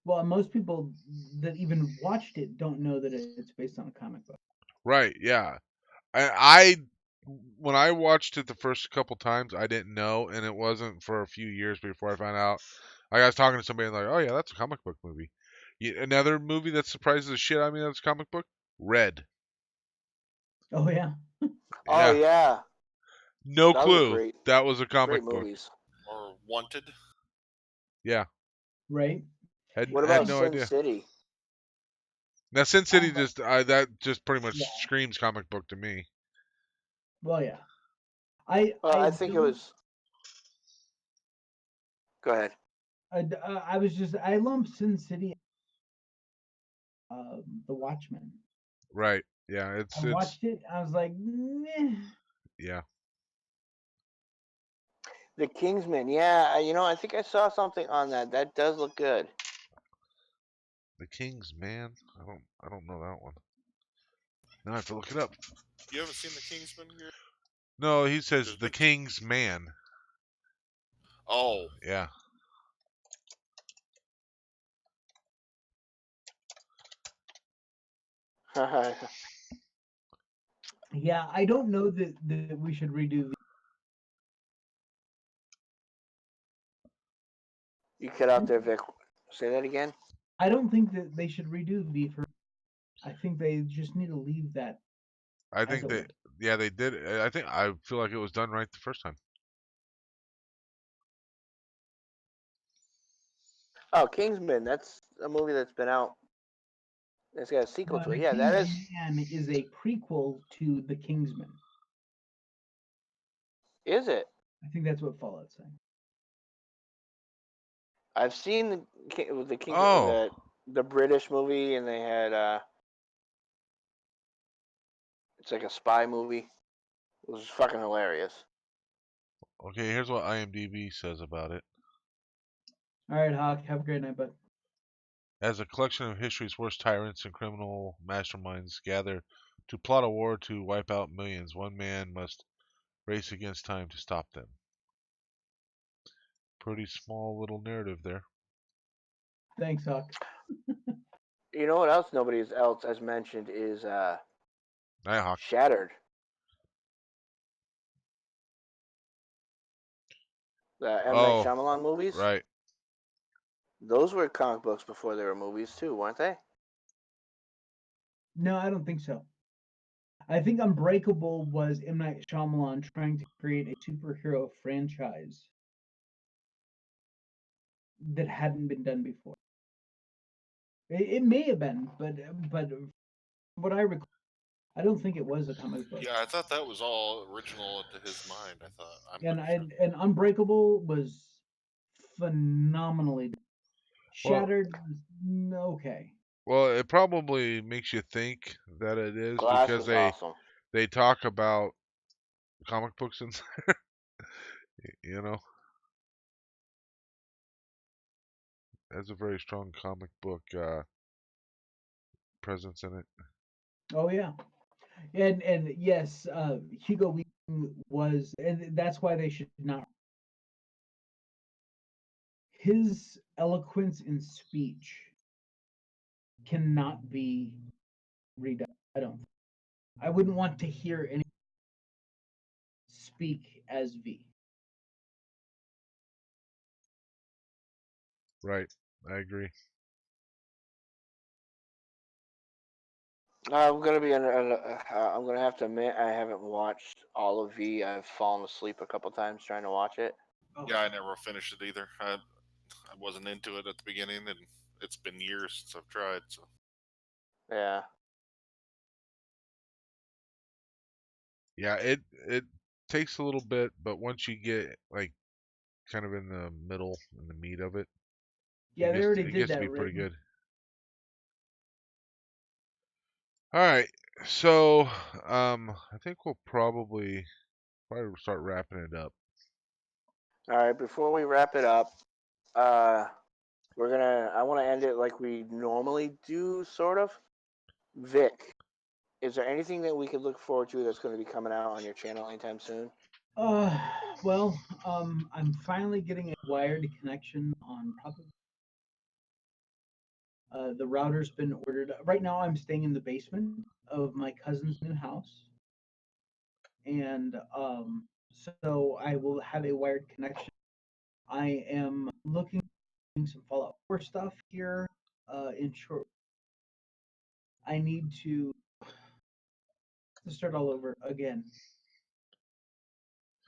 Speaker 4: Well, most people that even watched it don't know that it's based on a comic book.
Speaker 5: Right? Yeah. I when I watched it the first couple times, I didn't know, and it wasn't for a few years before I found out. Like I was talking to somebody and like, oh yeah, that's a comic book movie. Another movie that surprises the shit out of me that's a comic book, Red.
Speaker 4: Oh yeah,
Speaker 1: Oh,
Speaker 5: Yeah,
Speaker 1: yeah.
Speaker 5: no
Speaker 1: That was a
Speaker 5: clue
Speaker 1: great,
Speaker 5: that was a
Speaker 1: great
Speaker 5: comic book.
Speaker 1: movies.
Speaker 3: Or Wanted.
Speaker 5: Yeah,
Speaker 4: right.
Speaker 1: What
Speaker 5: had
Speaker 1: about
Speaker 5: no
Speaker 1: Sin
Speaker 5: idea.
Speaker 1: City?
Speaker 5: Now Sin City
Speaker 4: But,
Speaker 5: that just pretty much
Speaker 4: yeah.
Speaker 5: screams comic book to me.
Speaker 4: Well, yeah. I
Speaker 1: Well,
Speaker 4: I
Speaker 1: I think it
Speaker 4: don't.
Speaker 1: was. Go ahead.
Speaker 4: I was just I lumped Sin City, The Watchmen.
Speaker 5: Right? Yeah,
Speaker 4: I
Speaker 5: it's
Speaker 4: watched it. I was like, meh.
Speaker 5: yeah.
Speaker 1: The Kingsman. Yeah, I think I saw something on that. That does look good.
Speaker 5: The King's Man. I don't know that one. Now I have to look it up.
Speaker 3: You haven't seen the Kingsman here?
Speaker 5: No, he says
Speaker 3: There's
Speaker 5: the
Speaker 3: been.
Speaker 5: King's Man.
Speaker 3: Oh,
Speaker 5: Yeah.
Speaker 4: Yeah, I don't know that we should redo.
Speaker 1: You cut out there, Vic. Say that again.
Speaker 4: I don't think that they should redo V for. I think they just need to leave that
Speaker 5: I
Speaker 4: as
Speaker 5: think
Speaker 4: it
Speaker 5: they
Speaker 4: was.
Speaker 5: yeah, they did. I feel like it was done right the first time.
Speaker 1: Oh, Kingsman. That's a movie that's been out. It's got a sequel
Speaker 4: No,
Speaker 1: to it.
Speaker 4: the
Speaker 1: Yeah, that
Speaker 4: King's
Speaker 1: is.
Speaker 4: Man is a prequel to The Kingsman.
Speaker 1: Is it?
Speaker 4: I think that's what Fallout's saying.
Speaker 1: I've seen the Kingsman,
Speaker 5: Oh,
Speaker 1: the British movie, and they had it's like a spy movie. It was fucking hilarious.
Speaker 5: okay. Here's what IMDb says about it.
Speaker 4: All right, Hawk. Have a great night, bud.
Speaker 5: As a collection of history's worst tyrants and criminal masterminds gather to plot a war to wipe out millions, one man must race against time to stop them. Pretty small little narrative there.
Speaker 4: Thanks, Hawk.
Speaker 1: You know what else nobody else has mentioned is
Speaker 5: Nighthawk.
Speaker 1: Shattered. The M Night
Speaker 5: Oh,
Speaker 1: Shyamalan movies.
Speaker 5: right.
Speaker 1: Those were comic books before they were movies too, weren't they?
Speaker 4: No, I don't think so. I think Unbreakable was M. Night Shyamalan trying to create a superhero franchise that hadn't been done before. It may have been, but what I recall, I don't think it was a comic book.
Speaker 3: yeah. I thought that was all original to his mind. I thought. I'm
Speaker 4: And
Speaker 3: pretty sure.
Speaker 4: and Unbreakable was phenomenally done.
Speaker 5: Well,
Speaker 4: Shattered was okay.
Speaker 5: well, it probably makes you think that it is
Speaker 1: Glass
Speaker 5: because
Speaker 1: was awesome.
Speaker 5: they talk about comic books and you know, has a very strong comic book presence in it.
Speaker 4: Oh yeah, and yes, Hugo Weaving was, and that's why they should not. His eloquence in speech cannot be redone. I don't. I wouldn't want to hear any speak as V.
Speaker 5: Right. I agree.
Speaker 1: I'm gonna be. I'm gonna have to admit I haven't watched all of V. I've fallen asleep a couple times trying to watch it.
Speaker 4: Oh,
Speaker 3: Yeah, I never finished it either. I wasn't into it at the beginning, and it's been years since I've tried. So
Speaker 1: Yeah.
Speaker 5: Yeah, it takes a little bit, but once you get like kind of in the middle, in the meat of it,
Speaker 4: Yeah, they already
Speaker 5: it
Speaker 4: did
Speaker 5: gets to
Speaker 4: that
Speaker 5: be pretty
Speaker 4: written.
Speaker 5: good. All right, so I think we'll probably start wrapping it up.
Speaker 1: All right. Before we wrap it up, uh, I want to end it like we normally do, sort of. Vic, is there anything that we could look forward to that's going to be coming out on your channel anytime soon?
Speaker 4: Uh, well, I'm finally getting a wired connection on probably. The router's been ordered. Right now, I'm staying in the basement of my cousin's new house, and so I will have a wired connection. I am looking at some Fallout 4 stuff here. In short, I need to start all over again,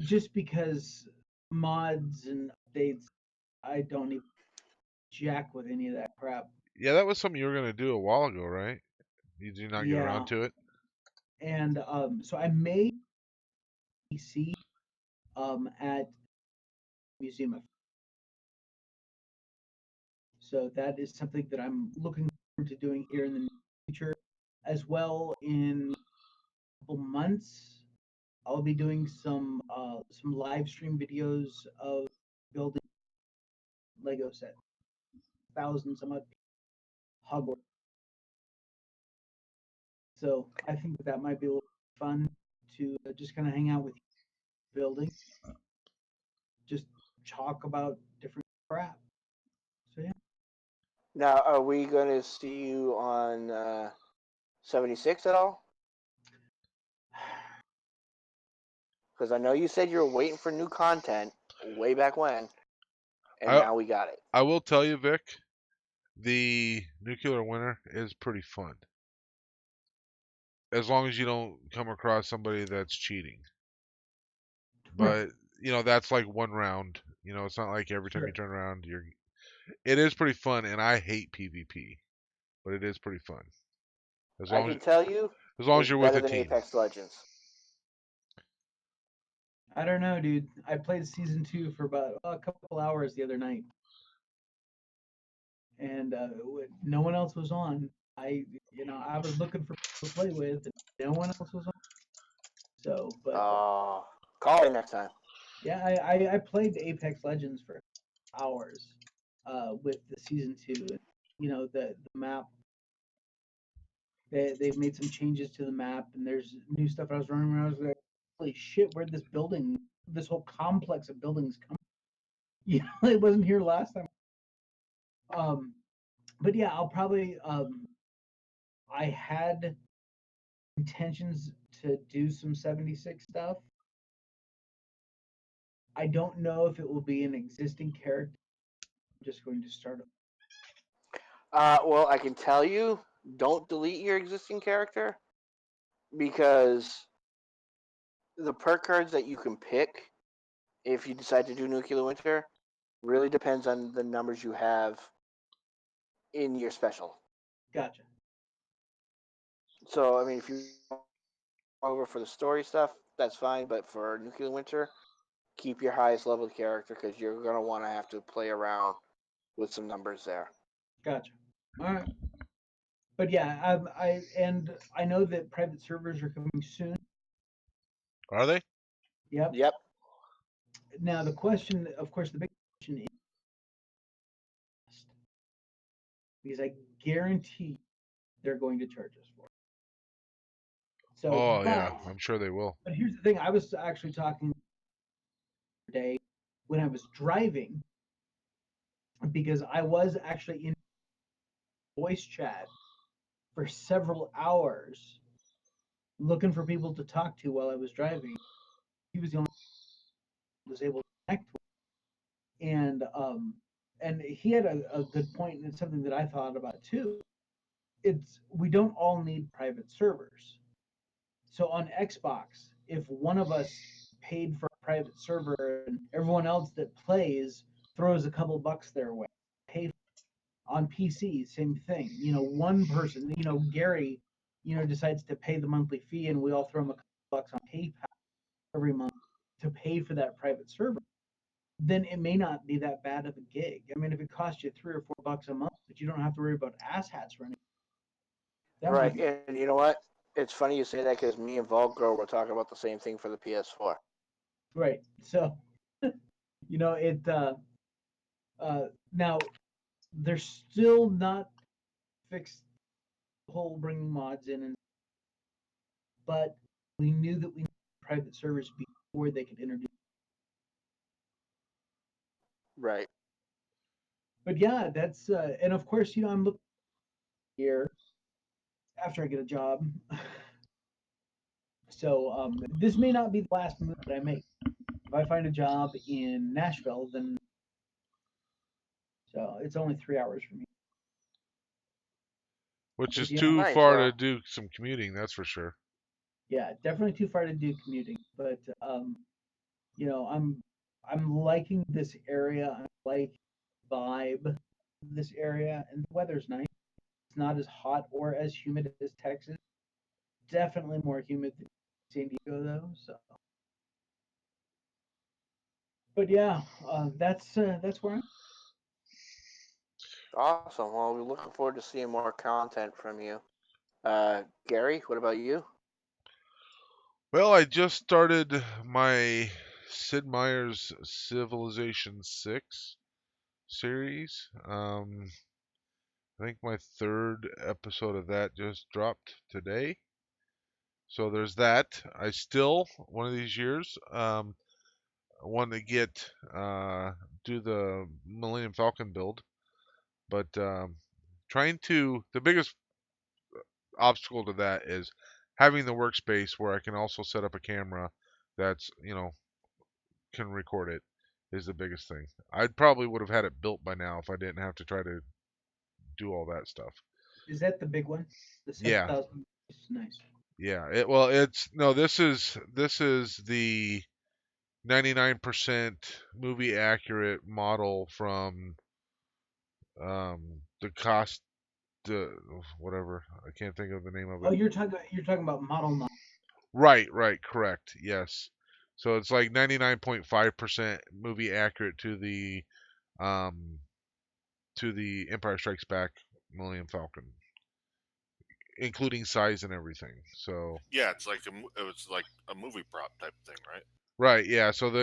Speaker 4: just because mods and updates. I don't need jack with any of that crap.
Speaker 5: Yeah, that was something you were gonna do a while ago, right? You did not get around
Speaker 4: Yeah,
Speaker 5: to it.
Speaker 4: and so I may see at Museum of. So that is something that I'm looking forward to doing here in the future, as well. In a couple months, I'll be doing some live stream videos of building Lego set, thousands some odd Hogwarts. So I think that might be a little fun to just kind of hang out with you building, just talk about different crap. So yeah.
Speaker 1: Now, are we going to see you on 76 at all? Because I know you said you were waiting for new content way back when, and
Speaker 5: I
Speaker 1: now we got it.
Speaker 5: I will tell you, Vic, the nuclear winter is pretty fun. As long as you don't come across somebody that's cheating. But that's like one round. It's not like every time you
Speaker 4: Sure.
Speaker 5: turn around you're. It is pretty fun, and I hate PvP, but it is pretty fun. As
Speaker 1: I
Speaker 5: long as
Speaker 1: can tell you,
Speaker 5: as long as
Speaker 1: it's
Speaker 5: you're with
Speaker 1: better
Speaker 5: a
Speaker 1: than
Speaker 5: team.
Speaker 1: Apex Legends.
Speaker 4: I don't know, dude. I played season 2 for about a couple hours the other night, and no one else was on. I was looking for people to play with, and no one else was on. So, but
Speaker 1: Call me next time.
Speaker 4: yeah, I played Apex Legends for hours with the season 2, and the map. They've made some changes to the map, and there's new stuff. I was running around. I was like, holy shit, where'd this whole complex of buildings come? It wasn't here last time. Um, but yeah, I'll probably I had intentions to do some 76 stuff. I don't know if it will be an existing character. I'm just going to start.
Speaker 1: Well, I can tell you, don't delete your existing character because the perk cards that you can pick if you decide to do Nuclear Winter really depends on the numbers you have in your special.
Speaker 4: Gotcha.
Speaker 1: So, I mean, if you over for the story stuff, that's fine. But for Nuclear Winter, keep your highest level character because you're gonna want to have to play around with some numbers there.
Speaker 4: Gotcha. All right. But yeah, I know that private servers are coming soon.
Speaker 5: Are they?
Speaker 4: Yep.
Speaker 1: Yep.
Speaker 4: Now the question, of course, the big question is, because I guarantee they're going to charge us for it. So,
Speaker 5: Oh yeah, I'm sure they will.
Speaker 4: but here's the thing: I was actually talking today when I was driving because I was actually in voice chat for several hours looking for people to talk to while I was driving. He was the only one who was able to connect with, and he had a good point, and it's something that I thought about too. We don't all need private servers. So on Xbox, if one of us paid for a private server and everyone else that plays throws a couple bucks their way. Pay on PC, same thing. One person, Gary, decides to pay the monthly fee, and we all throw him a couple bucks on PayPal every month to pay for that private server. Then it may not be that bad of a gig. I mean, if it costs you $3 or $4 a month, but you don't have to worry about asshats running, that might
Speaker 1: Right,
Speaker 4: be
Speaker 1: and you know what? It's funny you say that because me and Volgro were talking about the same thing for the PS4.
Speaker 4: right. So, it. Now they're still not fixed the whole bringing mods in, but we knew that we needed private servers before they could introduce.
Speaker 1: Right.
Speaker 4: But yeah, that's and of course, I'm looking here after I get a job. So this may not be the last move that I make. If I find a job in Nashville, then so it's only 3 hours for me.
Speaker 5: Which is
Speaker 4: Yeah.
Speaker 5: too
Speaker 1: Nice,
Speaker 5: far
Speaker 1: well.
Speaker 5: to do some commuting, that's for sure.
Speaker 4: Yeah, definitely too far to do commuting, but I'm liking this area. I like the vibe of this area, and the weather's nice. It's not as hot or as humid as Texas. Definitely more humid than San Diego, though. So, but yeah, that's where I'm.
Speaker 1: Awesome. Well, we're looking forward to seeing more content from you. Gary, what about you?
Speaker 5: Well, I just started my Sid Meier's Civilization 6 series. I think my third episode of that just dropped today. So there's that. I still, one of these years, want to do the Millennium Falcon build. But the biggest obstacle to that is having the workspace where I can also set up a camera that's, can record it is the biggest thing. I probably would have had it built by now if I didn't have to try to do all that stuff.
Speaker 4: Is that the big one? The
Speaker 5: Yeah.
Speaker 4: 7,000. Nice.
Speaker 5: Yeah. This is the 99% movie accurate model from the cost whatever. I can't think of the name of
Speaker 4: Oh,
Speaker 5: it.
Speaker 4: you're talking about Model 9.
Speaker 5: Right, correct. Yes. So it's like 99.5% movie accurate um to the Empire Strikes Back Millennium Falcon, including size and everything. So
Speaker 3: Yeah, it was like a movie prop type thing, right?
Speaker 5: right, yeah. So um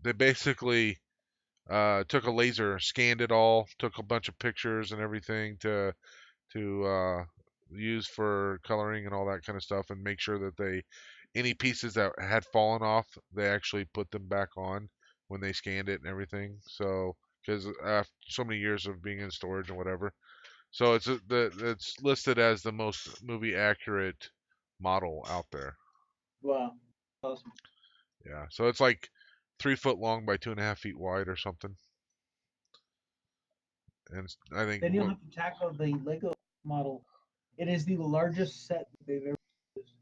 Speaker 5: they basically took a laser, scanned it all, took a bunch of pictures and everything to use for coloring and all that kind of stuff, and make sure that any pieces that had fallen off, they actually put them back on when they scanned it and everything. So because after so many years of being in storage and whatever, so it's listed as the most movie accurate model out there.
Speaker 4: Wow, awesome.
Speaker 5: Yeah, so it's like 3 foot long by 2.5 feet wide or something. And I think
Speaker 4: Then you'll have to tackle the Lego model. It is the largest set that they've ever used.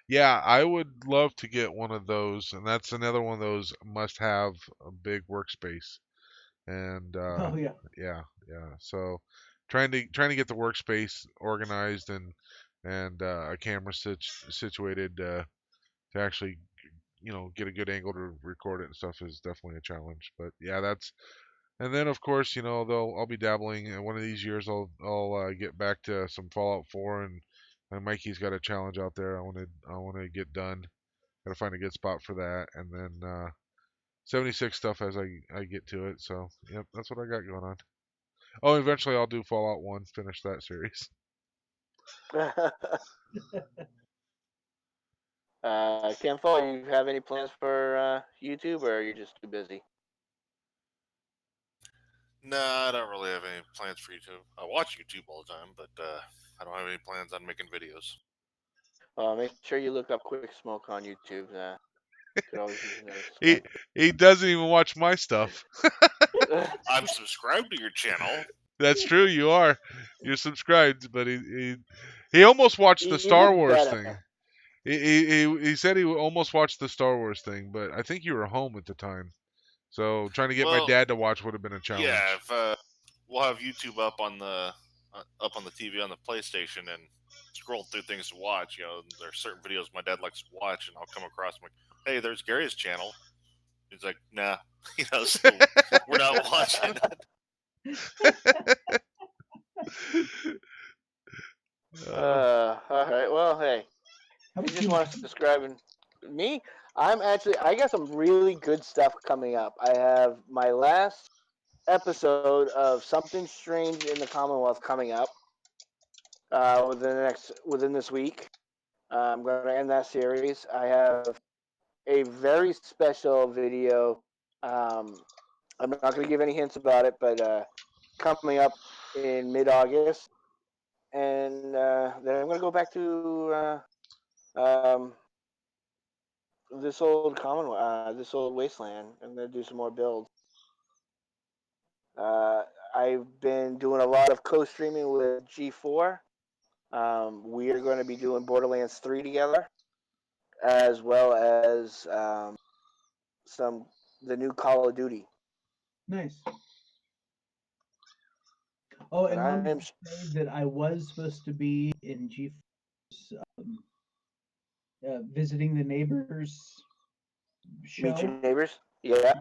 Speaker 5: yeah, I would love to get one of those, and that's another one of those must-have a big workspace. And
Speaker 4: Oh yeah.
Speaker 5: yeah. So trying to get the workspace organized and a camera situated to actually get a good angle to record it and stuff is definitely a challenge. But yeah, and then of course I'll be dabbling. And one of these years I'll get back to some Fallout 4 and Mikey's got a challenge out there. I want to get done. Gotta find a good spot for that, and then 76 stuff as I get to it. So yep, that's what I got going on. Oh, eventually I'll do Fallout 1, finish that series.
Speaker 1: Kefull, you have any plans for YouTube, or are you just too busy?
Speaker 3: No, I don't really have any plans for YouTube. I watch YouTube all the time, but I don't have any plans on making videos.
Speaker 1: Make sure you look up Quicksmoke on YouTube. Could always use a
Speaker 5: he
Speaker 1: sponsor.
Speaker 5: he doesn't even watch my stuff.
Speaker 3: I'm subscribed to your channel.
Speaker 5: That's true. You're subscribed, but he almost watched the
Speaker 1: You
Speaker 5: Star
Speaker 1: did
Speaker 5: Wars
Speaker 1: better.
Speaker 5: thing. He said he almost watched the Star Wars thing, but I think you were home at the time. So trying to get my
Speaker 3: Well,
Speaker 5: dad to watch would have been a challenge.
Speaker 3: Yeah, if we'll have YouTube up on the TV on the PlayStation and scroll through things to watch. There's certain videos my dad likes to watch, and I'll come across. I'm like, hey, there's Gary's channel. He's like, nah, so we're not watching it.
Speaker 1: All right. Well, hey,
Speaker 4: How
Speaker 1: if
Speaker 4: about
Speaker 1: you just
Speaker 4: you?
Speaker 1: want us describing me, I got some really good stuff coming up. I have my last episode of Something Strange in the Commonwealth coming up within this week. I'm going to end that series. I have a very special video. Um, I'm not going to give any hints about it, but coming up in mid-August, and then I'm going to go back to this old wasteland. I'm going to do some more builds. Uh, I've been doing a lot of co-streaming with G4. We are going to be doing Borderlands 3 together, as well as the new Call of Duty.
Speaker 4: Nice. Oh,
Speaker 1: And
Speaker 4: and let me
Speaker 1: I'm
Speaker 4: say that I was supposed to be in visiting the neighbors
Speaker 1: Meet
Speaker 4: show,
Speaker 1: Your Neighbors. Yeah.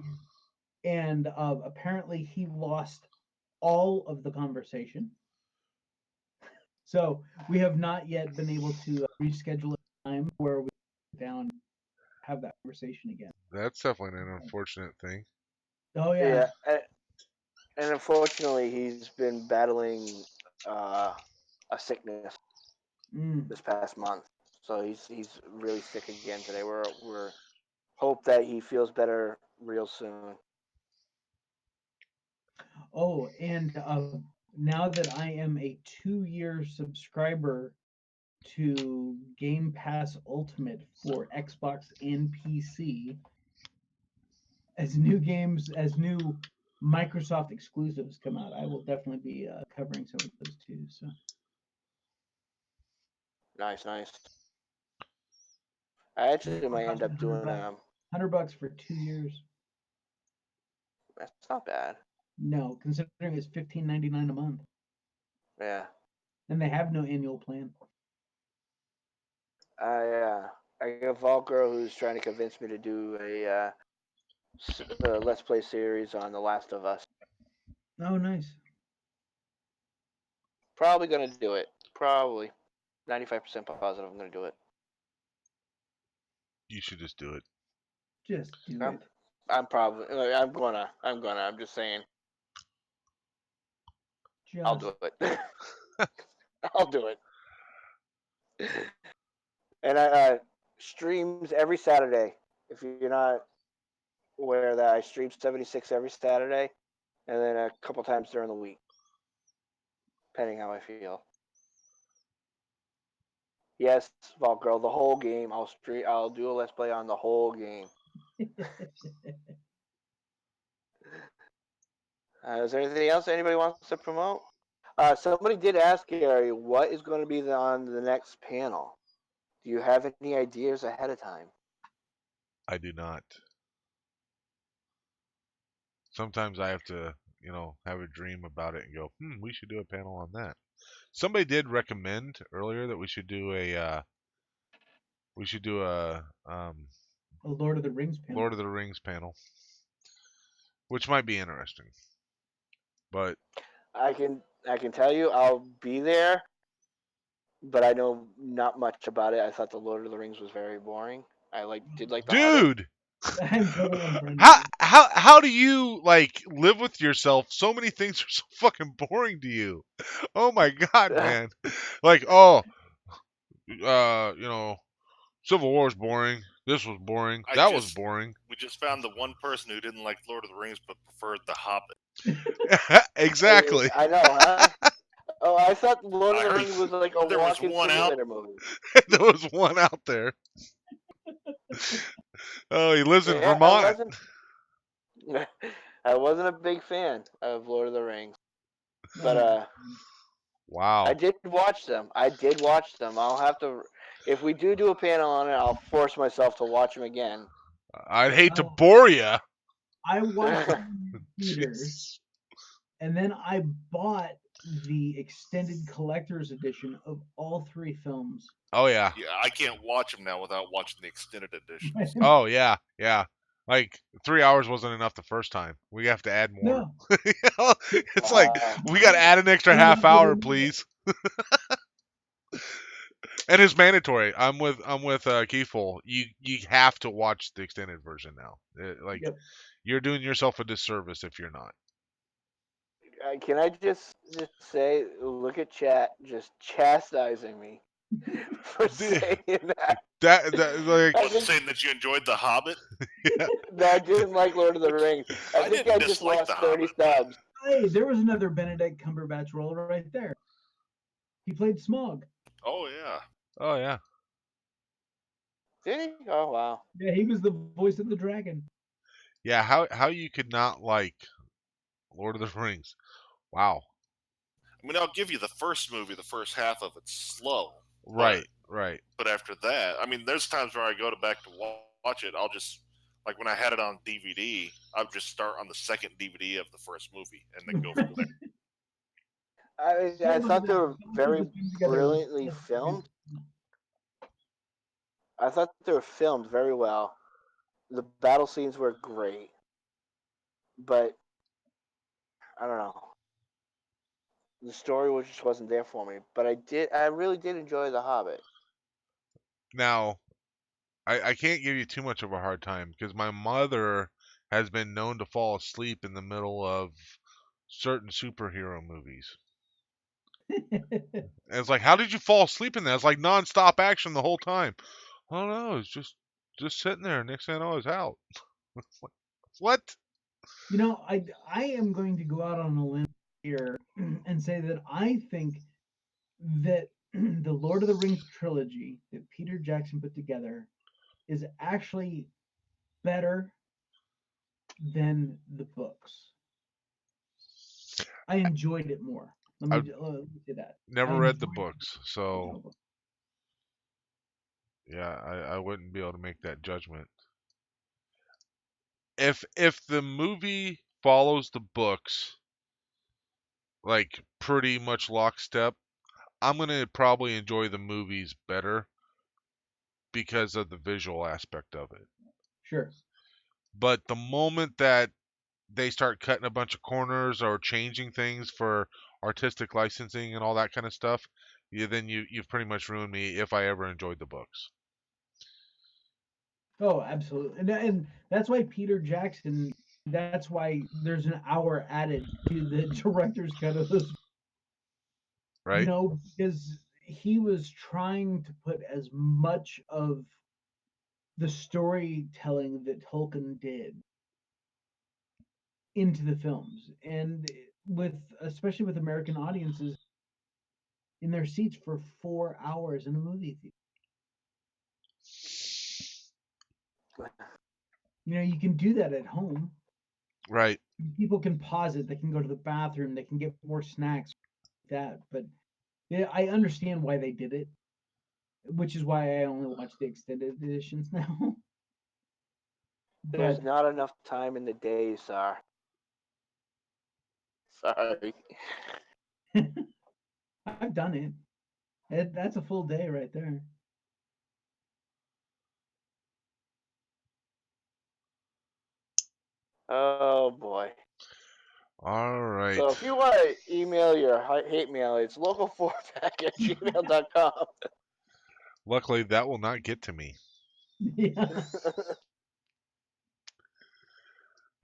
Speaker 4: and apparently he lost all of the conversation. So we have not yet been able to reschedule a time where we sit down and have that conversation again.
Speaker 5: That's definitely an unfortunate thing.
Speaker 4: Oh
Speaker 1: Yeah.
Speaker 4: yeah.
Speaker 1: And unfortunately, he's been battling a sickness
Speaker 4: Mm.
Speaker 1: this past month. So he's really sick again today. We're hope that he feels better real soon.
Speaker 4: Oh, and now that I am a 2-year subscriber to Game Pass Ultimate for Xbox and PC, as new Microsoft exclusives come out, I will definitely be covering some of those too. So
Speaker 1: Nice, nice. I actually might end up doing
Speaker 4: $100 for 2 years.
Speaker 1: That's not bad.
Speaker 4: No, considering it's $15.99 a month,
Speaker 1: Yeah.
Speaker 4: and they have no annual plan.
Speaker 1: I got a Vault girl who's trying to convince me to do a Let's Play series on The Last of Us.
Speaker 4: Oh, nice.
Speaker 1: Probably gonna do it. Probably. 95% positive I'm gonna do it.
Speaker 5: You should just do it.
Speaker 4: Just do
Speaker 1: I'm,
Speaker 4: it.
Speaker 1: I'm probably. I'm just saying. I'll
Speaker 4: Just
Speaker 1: do it. I'll do it. And I streams every Saturday. If you're not aware of that, I stream 76 every Saturday, and then a couple times during the week, depending how I feel. Yes, Vault Girl, the whole game. I'll do a Let's Play on the whole game. Is there anything else anybody wants to promote? Somebody did ask Gary, what is going to be on the next panel? Do you have any ideas ahead of time?
Speaker 5: I do not. Sometimes I have to, have a dream about it and go, we should do a panel on that. Somebody did recommend earlier that we should do a
Speaker 4: a Lord of the Rings panel.
Speaker 5: Lord of the Rings panel, which might be interesting. But
Speaker 1: I can tell you I'll be there, but I know not much about it. I thought the Lord of the Rings was very boring. Did like the Hobbit.
Speaker 5: dude,
Speaker 4: I'm totally unfriended.
Speaker 5: how do you live with yourself? So many things are so fucking boring to you. Oh my god, man. Civil War's boring. This was boring. That was boring.
Speaker 3: We just found the one person who didn't like Lord of the Rings but preferred the Hobbit.
Speaker 5: Exactly.
Speaker 1: I know, huh? Oh, I thought Lord of the Rings was like a
Speaker 3: there was
Speaker 1: walking
Speaker 3: one
Speaker 1: simulator movie.
Speaker 5: There was one out there. Oh, he lives in
Speaker 1: Yeah,
Speaker 5: Vermont.
Speaker 1: I wasn't a big fan of Lord of the Rings, but
Speaker 5: Wow.
Speaker 1: I did watch them. I'll have to, if we do a panel on it, I'll force myself to watch them again.
Speaker 5: I'd hate to bore you.
Speaker 4: I watched it in theaters,
Speaker 5: Jeez.
Speaker 4: and then I bought the extended collector's edition of all 3 films.
Speaker 5: Oh yeah.
Speaker 3: Yeah, I can't watch them now without watching the extended editions.
Speaker 5: Oh yeah. Yeah. Like 3 hours wasn't enough the first time. We have to add more.
Speaker 4: No,
Speaker 5: You know? It's like
Speaker 1: Wow.
Speaker 5: we got to add an extra half hour, please. And it's mandatory. I'm with Kefull. You have to watch the extended version now. Like
Speaker 4: Yep.
Speaker 5: you're doing yourself a disservice if you're not.
Speaker 1: Can I just say, look at chat, just chastising me for saying that.
Speaker 5: That like
Speaker 1: I
Speaker 3: Was
Speaker 1: think
Speaker 3: saying that you enjoyed The Hobbit?
Speaker 1: that I didn't like Lord of the Rings. I
Speaker 3: I
Speaker 1: think
Speaker 3: didn't
Speaker 1: I just
Speaker 3: dislike
Speaker 1: lost
Speaker 3: The
Speaker 1: 30
Speaker 3: Hobbit, but-
Speaker 1: subs.
Speaker 4: Hey, there was another Benedict Cumberbatch role right there. He played Smaug.
Speaker 3: Oh yeah.
Speaker 5: oh yeah.
Speaker 1: Did he? Oh wow.
Speaker 4: Yeah, he was the voice of the dragon.
Speaker 5: Yeah, how you could not like Lord of the Rings. Wow.
Speaker 3: I mean, I'll give you the first movie. The first half of it's slow,
Speaker 5: Right, right.
Speaker 3: but after that, I mean, there's times where I go back to watch it. I'll just like when I had it on DVD, I would just start on the second DVD of the first movie and then go from there.
Speaker 1: I thought they were very brilliantly filmed. I thought they were filmed very well. The battle scenes were great, but I don't know. The story just wasn't there for me. But I really did enjoy The Hobbit.
Speaker 5: Now, I can't give you too much of a hard time because my mother has been known to fall asleep in the middle of certain superhero movies. And it's like, how did you fall asleep in that? It's like nonstop action the whole time. I don't know. It's just sitting there. Next thing I know, it's out. What?
Speaker 4: You know, I am going to go out on a limb here and say that I think that the Lord of the Rings trilogy that Peter Jackson put together is actually better than the books. I enjoyed it more. Let me say that.
Speaker 5: Never
Speaker 4: I
Speaker 5: read the
Speaker 4: enjoyed
Speaker 5: books,
Speaker 4: the
Speaker 5: so
Speaker 4: original book.
Speaker 5: yeah, I wouldn't be able to make that judgment. If the movie follows the books like pretty much lockstep, I'm gonna probably enjoy the movies better because of the visual aspect of it.
Speaker 4: Sure.
Speaker 5: But the moment that they start cutting a bunch of corners or changing things for artistic licensing and all that kind of stuff, then you've pretty much ruined me if I ever enjoyed the books.
Speaker 4: Oh, absolutely. And that's why Peter Jackson, that's why there's an hour added to the director's cut of this,
Speaker 5: Right?
Speaker 4: because he was trying to put as much of the storytelling that Tolkien did into the films. And especially with American audiences in their seats for 4 hours in a movie theater. You can do that at home.
Speaker 5: Right.
Speaker 4: People can pause it, they can go to the bathroom, they can get more snacks, like that. But yeah, I understand why they did it, which is why I only watch the extended editions now.
Speaker 1: There's
Speaker 4: But
Speaker 1: not enough time in the day, sir. Sorry.
Speaker 4: I've done it. That's a full day right there.
Speaker 1: Oh boy.
Speaker 5: All right.
Speaker 1: So if you want to email your hate mail, it's local4pack@gmail.com.
Speaker 5: Luckily, that will not get to me.
Speaker 4: Yeah.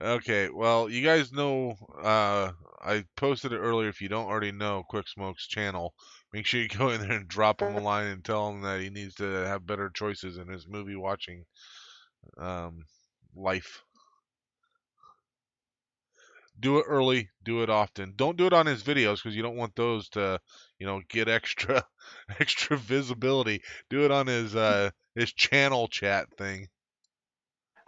Speaker 5: Okay, well, you guys know, I posted it earlier. If you don't already know Quicksmoke's channel, make sure you go in there and drop him a line and tell him that he needs to have better choices in his movie watching life. Do it early, do it often. Don't do it on his videos because you don't want those to, get extra extra visibility. Do it on his channel chat thing.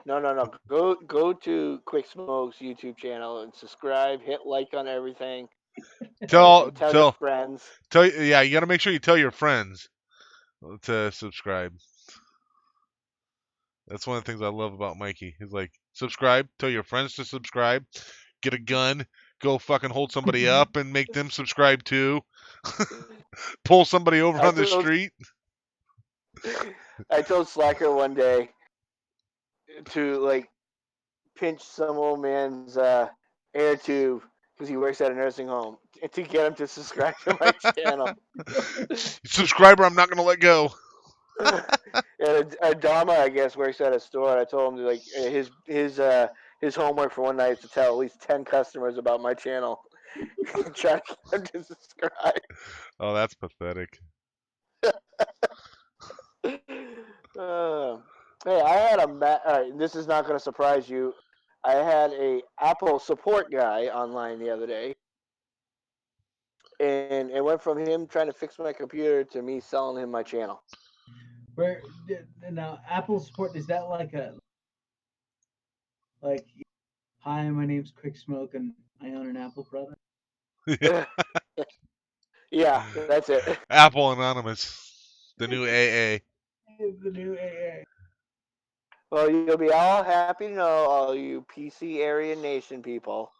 Speaker 1: No. Go to Quicksmoke's YouTube channel and subscribe. Hit like on everything.
Speaker 5: Tell
Speaker 1: And tell your
Speaker 5: tell
Speaker 1: friends.
Speaker 5: yeah, you got to make sure you tell your friends to subscribe. That's one of the things I love about Mikey. He's like, subscribe. Tell your friends to subscribe. Get a gun. Go fucking hold somebody up and make them subscribe too. Pull somebody over on the street.
Speaker 1: I told Slacker one day to like pinch some old man's air tube because he works at a nursing home to get him to subscribe to my channel.
Speaker 5: Subscriber, I'm not gonna let go.
Speaker 1: And Adama, I guess, works at a store. I told him to, like his homework for one night is to tell at least 10 customers about my channel. Try to get them to subscribe.
Speaker 5: Oh, that's pathetic.
Speaker 1: Hey, I had this is not going to surprise you. I had a Apple support guy online the other day, and it went from him trying to fix my computer to me selling him my channel.
Speaker 4: Where now Apple support, is that like hi, my name's Quicksmoke and I own an Apple product?
Speaker 1: Yeah, that's it.
Speaker 5: Apple Anonymous, the new AA.
Speaker 4: The new AA.
Speaker 1: Well, you'll be all happy to know, all you PC area nation people,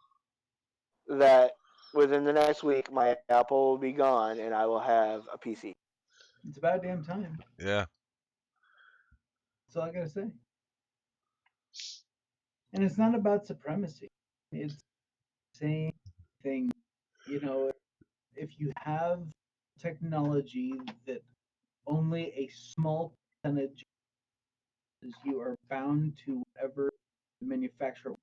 Speaker 1: that within the next week my Apple will be gone and I will have a PC.
Speaker 4: It's about damn time.
Speaker 5: Yeah.
Speaker 4: That's all I gotta say. And it's not about supremacy. It's the same thing. You know, if you have technology that only a small percentage is, you are bound to whatever the manufacturer.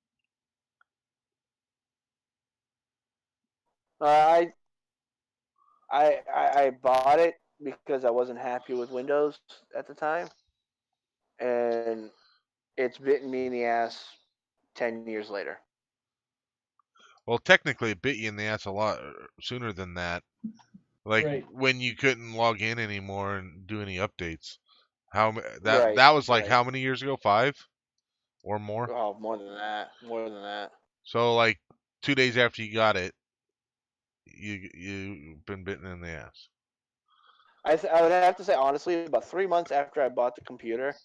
Speaker 1: I I bought it because I wasn't happy with Windows at the time, and it's bitten me in the ass 10 years later.
Speaker 5: Well, technically, it bit you in the ass a lot sooner than that. Like
Speaker 4: Right.
Speaker 5: when you couldn't log in anymore and do any updates.
Speaker 1: Right,
Speaker 5: That was like
Speaker 1: right.
Speaker 5: how many years ago? 5 or more.
Speaker 1: Oh, more than that. More than that.
Speaker 5: So like 2 days after you got it, you've been bitten in the ass.
Speaker 1: I would have to say honestly, about 3 months after I bought the computer,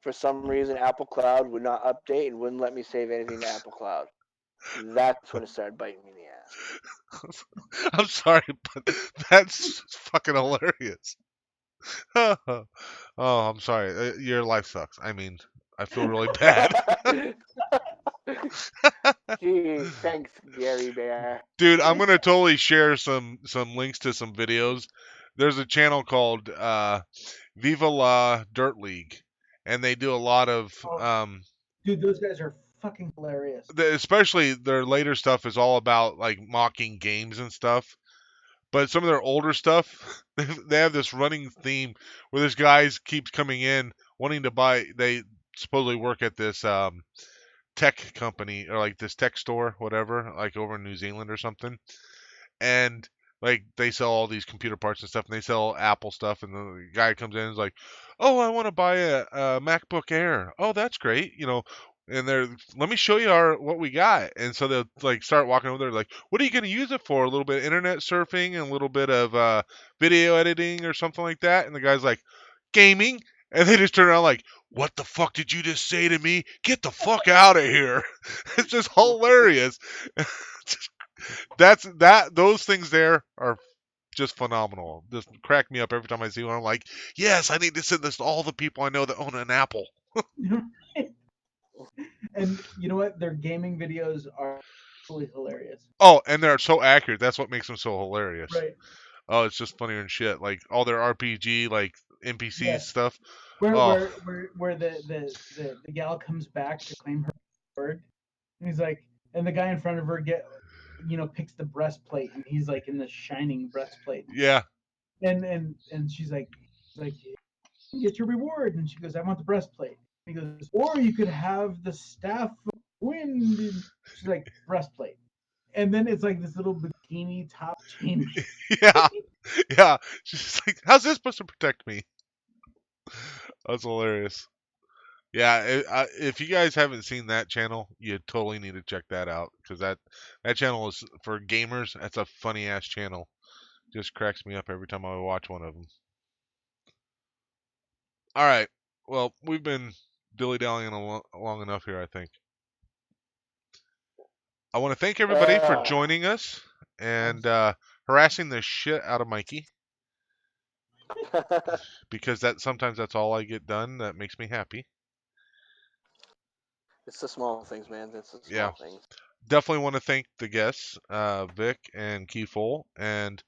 Speaker 1: for some reason Apple Cloud would not update and wouldn't let me save anything to Apple Cloud. That's when it started biting me in the ass.
Speaker 5: I'm sorry, but that's fucking hilarious. Oh, I'm sorry. Your life sucks. I mean, I feel really bad.
Speaker 1: Gee, thanks, Gary Bear.
Speaker 5: Dude, I'm gonna totally share some links to some videos. There's a channel called Viva La Dirt League, and they do a lot of
Speaker 4: Dude, those guys are fucking hilarious.
Speaker 5: especially their later stuff is all about like mocking games and stuff. But some of their older stuff, they have this running theme where this guys keeps coming in wanting to buy. They supposedly work at this tech company or like this tech store, whatever, like over in New Zealand or something. And like they sell all these computer parts and stuff, and they sell Apple stuff. And the guy comes in and is like, "Oh, I want to buy a MacBook Air. Oh, that's great, you know." And they're, let me show you what we got. And so they'll like start walking over there, like, "What are you going to use it for? A little bit of internet surfing and a little bit of video editing or something like that." And the guy's like, "Gaming." And they just turn around like, "What the fuck did you just say to me? Get the fuck out of here!" It's just hilarious. Those things there are just phenomenal. Just crack me up every time I see one. I'm like, yes, I need to send this to all the people I know that own an Apple.
Speaker 4: And you know what? Their gaming videos are absolutely hilarious.
Speaker 5: Oh, and they're so accurate. That's what makes them so hilarious.
Speaker 4: Right.
Speaker 5: Oh, it's just funnier than shit. Like all their RPG, like NPC
Speaker 4: Yes.
Speaker 5: stuff.
Speaker 4: Where
Speaker 5: Oh.
Speaker 4: where the gal comes back to claim her word, and he's like, and the guy in front of her picks the breastplate, and he's like in the shining breastplate,
Speaker 5: Yeah.
Speaker 4: and she's like, get your reward, and she goes, I want the breastplate. And he goes, or you could have the staff of wind. And she's like, breastplate. And then it's like this little bikini top chain.
Speaker 5: Yeah. Yeah. She's like, how's this supposed to protect me? That's hilarious. Yeah, if you guys haven't seen that channel, you totally need to check that out because that channel is for gamers. That's a funny ass channel. Just cracks me up every time I watch one of them. All right. Well, we've been dilly-dallying long enough here, I think. I want to thank everybody for joining us and harassing the shit out of Mikey, because sometimes that's all I get done that makes me happy.
Speaker 1: It's the small things, man. It's the
Speaker 5: Yeah.
Speaker 1: small things.
Speaker 5: Definitely want to thank the guests, Vic and Kefull, and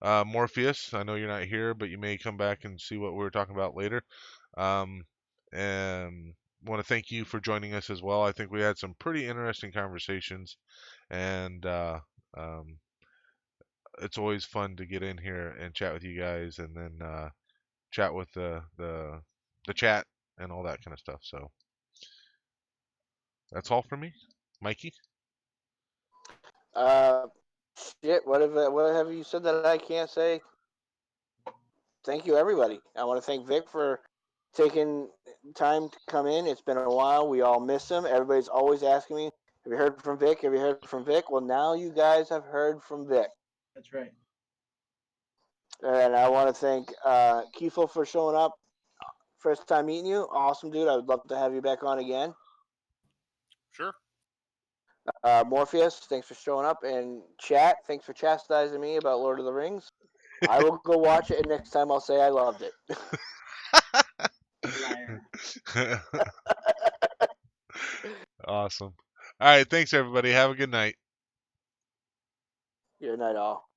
Speaker 5: Morpheus. I know you're not here, but you may come back and see what we were talking about later. And want to thank you for joining us as well. I think we had some pretty interesting conversations, and it's always fun to get in here and chat with you guys, and then chat with the chat and all that kind of stuff. So that's all for me, Mikey.
Speaker 1: Shit. What have you said that I can't say? Thank you, everybody. I want to thank Vic for taking time to come in. It's been a while. We all miss him. Everybody's always asking me, "Have you heard from Vic? Have you heard from Vic?" Well, now you guys have heard from Vic.
Speaker 4: That's right.
Speaker 1: And I want to thank Kefull for showing up. First time meeting you. Awesome, dude. I would love to have you back on again.
Speaker 3: Sure.
Speaker 1: Morpheus, thanks for showing up. And chat, thanks for chastising me about Lord of the Rings. I will go watch it, and next time I'll say I loved it.
Speaker 4: Liar.
Speaker 5: Awesome. All right, thanks everybody. Have a good night.
Speaker 1: Good night, all.